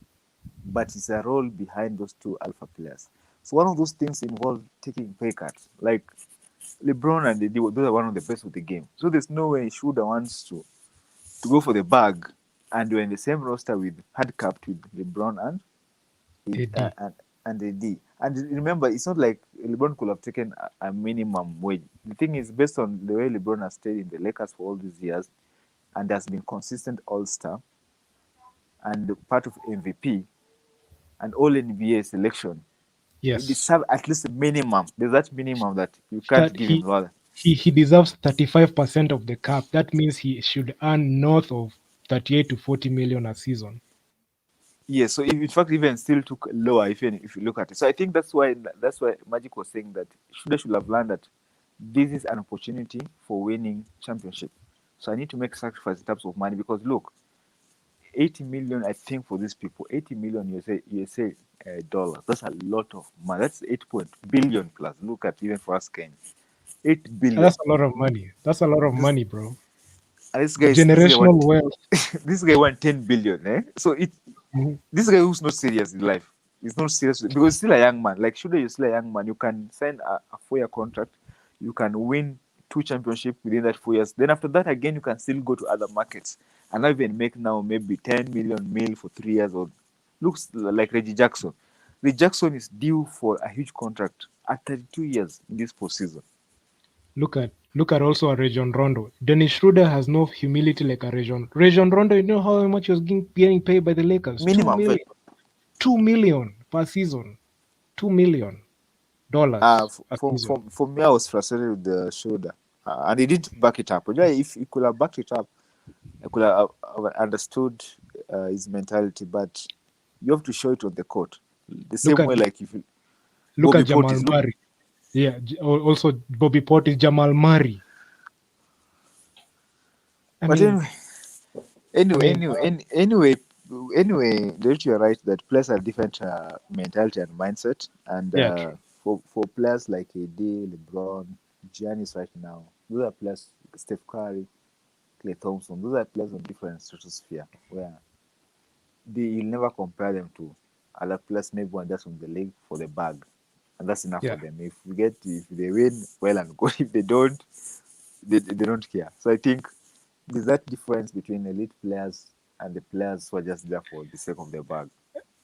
but it's a role behind those two alpha players. So one of those things involve taking pay cuts. Like LeBron and AD, those are one of the best of the game. So there's no way Schroeder wants to go for the bag, and you're in the same roster with handcuffed with LeBron AD. and AD. And remember, it's not like LeBron could have taken a minimum wage. The thing is, based on the way LeBron has stayed in the Lakers for all these years and has been consistent All Star and part of MVP and All NBA selection, he Yes. deserves at least a minimum. There's that minimum that you can't That give him lower. he deserves 35% of the cap. That means he should earn north of 38 to 40 million a season. Yes, so in fact, even still took lower if you look at it. So I think that's why Magic was saying that they should have learned that this is an opportunity for winning championship. So I need to make sacrifice in terms of money because look, 80 million, I think, for these people. 80 million USA dollars. That's a lot of money. That's 8 billion plus. Look at even for us Kenyans. 8 billion. That's a lot of money. That's a lot of This money, bro. and this The guy want generational wealth. this guy want 10 billion. So Mhm. this guy who's not serious in life. He's not serious because he's still a young man. Like should you're still a young man, you can sign a 4-year contract. You can win 2 championships within that 4 years. Then after that again, you can still go to other markets and not even make now maybe 10 million mil for 3 years or looks like Reggie Jackson. Reggie Jackson is due for a huge contract at 32 years in this postseason. Look at also a Region Rondo. Dennis Schroeder has no humility like a Region Rondo. You know how much he was getting paid by the Lakers? two Minimum, million, 2 million per season, $2 million a season. for me, I was frustrated with the shoulder, and he didn't back it up. Yeah, if he could have backed it up, I could have understood his mentality. But you have to show it on the court, the Look same at way like if look Bobby at Jamal Portis. Look, Murray. Yeah, also Bobby Portis, Jamal Murray. I but mean, I anyway, mean, anyway, anyway, Derek, you're right that players have different mentality and mindset, and yeah, true. for players like AD, LeBron, Giannis right now, those are players. Steph Curry, Clay Thompson, those are players on different stratosphere where you'll never compare them to other players, maybe one just from the league for the bag, and that's enough for Yeah, them. If they win, well and good. If they don't, they don't care. So I think there's that difference between elite players and the players who are just there for the sake of their bag.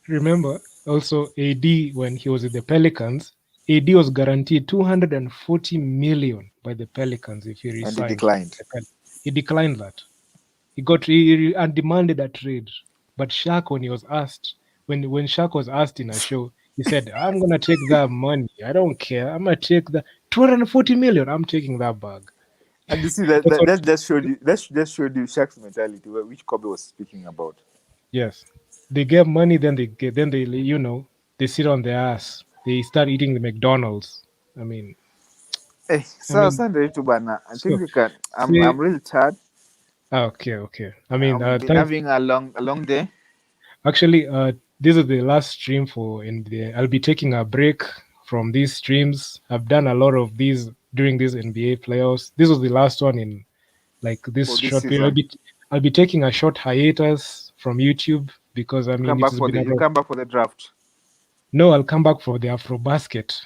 remember also AD when he was with the Pelicans. AD was guaranteed 240 million by the Pelicans if he And they resigned from declined. the Pelicans. He declined that. He and demanded a trade. But Shaq, when he was asked, when Shaq was asked in a show, he said, "I'm gonna take that money. I don't care. I'm gonna take the 240 million. I'm taking that bag." And you see that That's that, what. that just showed you that just showed you Shaq's mentality, which Kobe was speaking about. Yes, they get money, then they they sit on their ass. They start eating the McDonald's. I mean, Hey, I so mean, Sunday to Bana, I think so we can. I'm say really tired. okay. I mean, I've been thanks. having a long day. Actually, this is the last stream for NBA. I'll be taking a break from these streams. I've done a lot of these during these NBA playoffs. This was the last one in like this For this short period. season. I'll be taking a short hiatus from YouTube because I You mean come it back has for been the a you lot. come back for the draft No, I'll come back for the AfroBasket.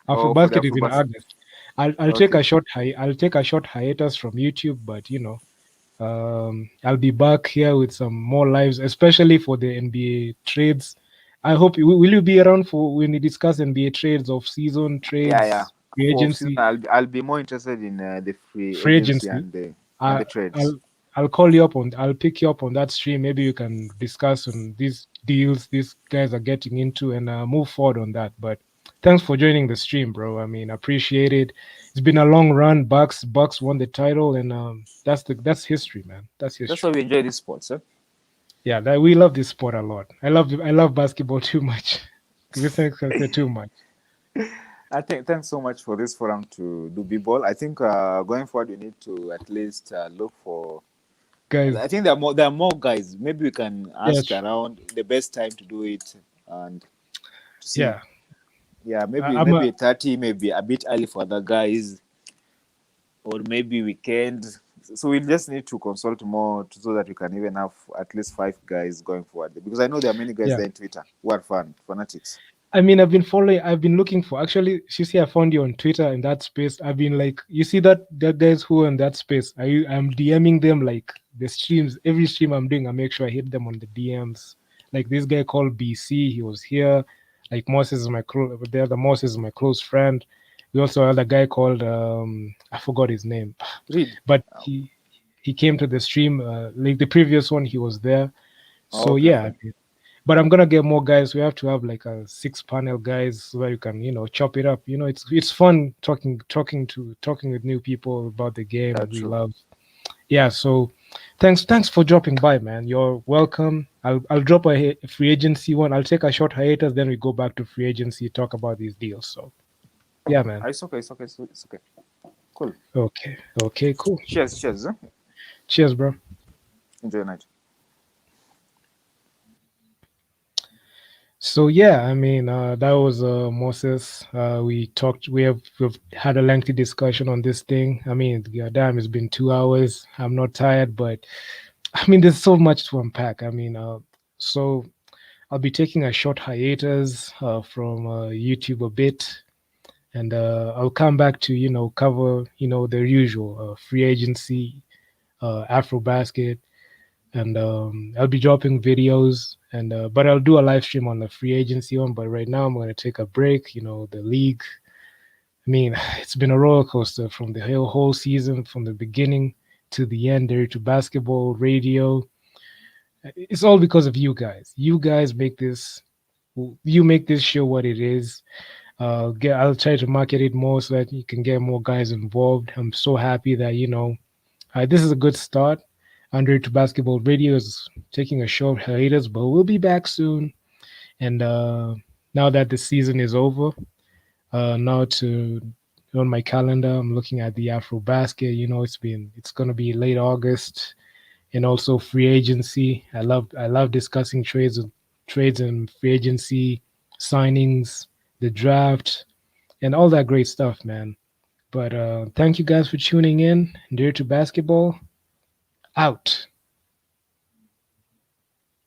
or for the AfroBasket is in Afrobas. August. I'll take Okay. a short hiatus from YouTube, but I'll be back here with some more lives, especially for the NBA trades. I hope will you be around for when we discuss NBA trades, off season Yeah. trades, free For season, agency, I'll be more interested in the free free agency agency. and I, the trades. I'll call you up on. I'll pick you up on that stream. Maybe you can discuss on these deals these guys are getting into and move forward on that. But thanks for joining the stream, bro. I mean, appreciate it. It's been a long run. Bucks won the title, and that's history, man. That's That's history. why we enjoy this sport, sir. Yeah, we love this sport a lot. I love basketball too much. This thing can say too much, I think thanks so much for this forum to do b-ball. I think going forward we need to at least look for. guys. I think there are more guys. Maybe we can Yeah, ask around the best time to do it and to see. yeah. Yeah, maybe I'm a. maybe 30, maybe a bit early for other guys, or maybe weekend. So we just need to consult more so that we can even have at least 5 guys going forward. Because I know there are many guys Yeah. there in Twitter who are fanatics. I mean, I've been looking for. Actually, you see, I found you on Twitter in that space. I've been like, you see that guys who are in that space. I'm DMing them like the streams. Every stream I'm doing, I make sure I hit them on the DMs. Like this guy called BC, he was here. Like Moses is my close. The other Moses is my close friend. We also had a guy called I forgot his name, Read. but he came to the stream. Like the previous one, he was there. Oh, So okay, yeah, okay. but I'm gonna get more guys. We have to have like a 6 panel guys where you can chop it up. It's fun talking with new people about the game That's we true. love. Yeah, so thanks for dropping by, man. You're welcome. I'll drop a free agency one. I'll take a short hiatus, then we go back to free agency, talk about these deals. So yeah, man. It's okay, it's okay, it's okay. Cool. Okay, cool. Cheers, cheers. Cheers, bro. Enjoy your night. So yeah, I mean, that was Moses. We talked. We've had a lengthy discussion on this thing. I mean, damn, it's been 2 hours. I'm not tired, but I mean, there's so much to unpack. I mean, so I'll be taking a short hiatus from YouTube a bit, and I'll come back to cover the usual free agency, Afro basket, and I'll be dropping videos, and but I'll do a live stream on the free agency one. But right now I'm going to take a break. The league. I mean, it's been a roller coaster from the whole season, from the beginning to the end. There to basketball, radio. It's all because of you guys. You guys make this. You make this show what it is. I'll try to market it more so that you can get more guys involved. I'm so happy that this is a good start. Under to Basketball Radio is taking a short hiatus, but we'll be back soon. And now that the season is over, now to on my calendar, I'm looking at the Afro Basket. It's gonna be late August, and also free agency. I love discussing trades and free agency signings, the draft, and all that great stuff, man. But thank you guys for tuning in. Dear to Basketball, out.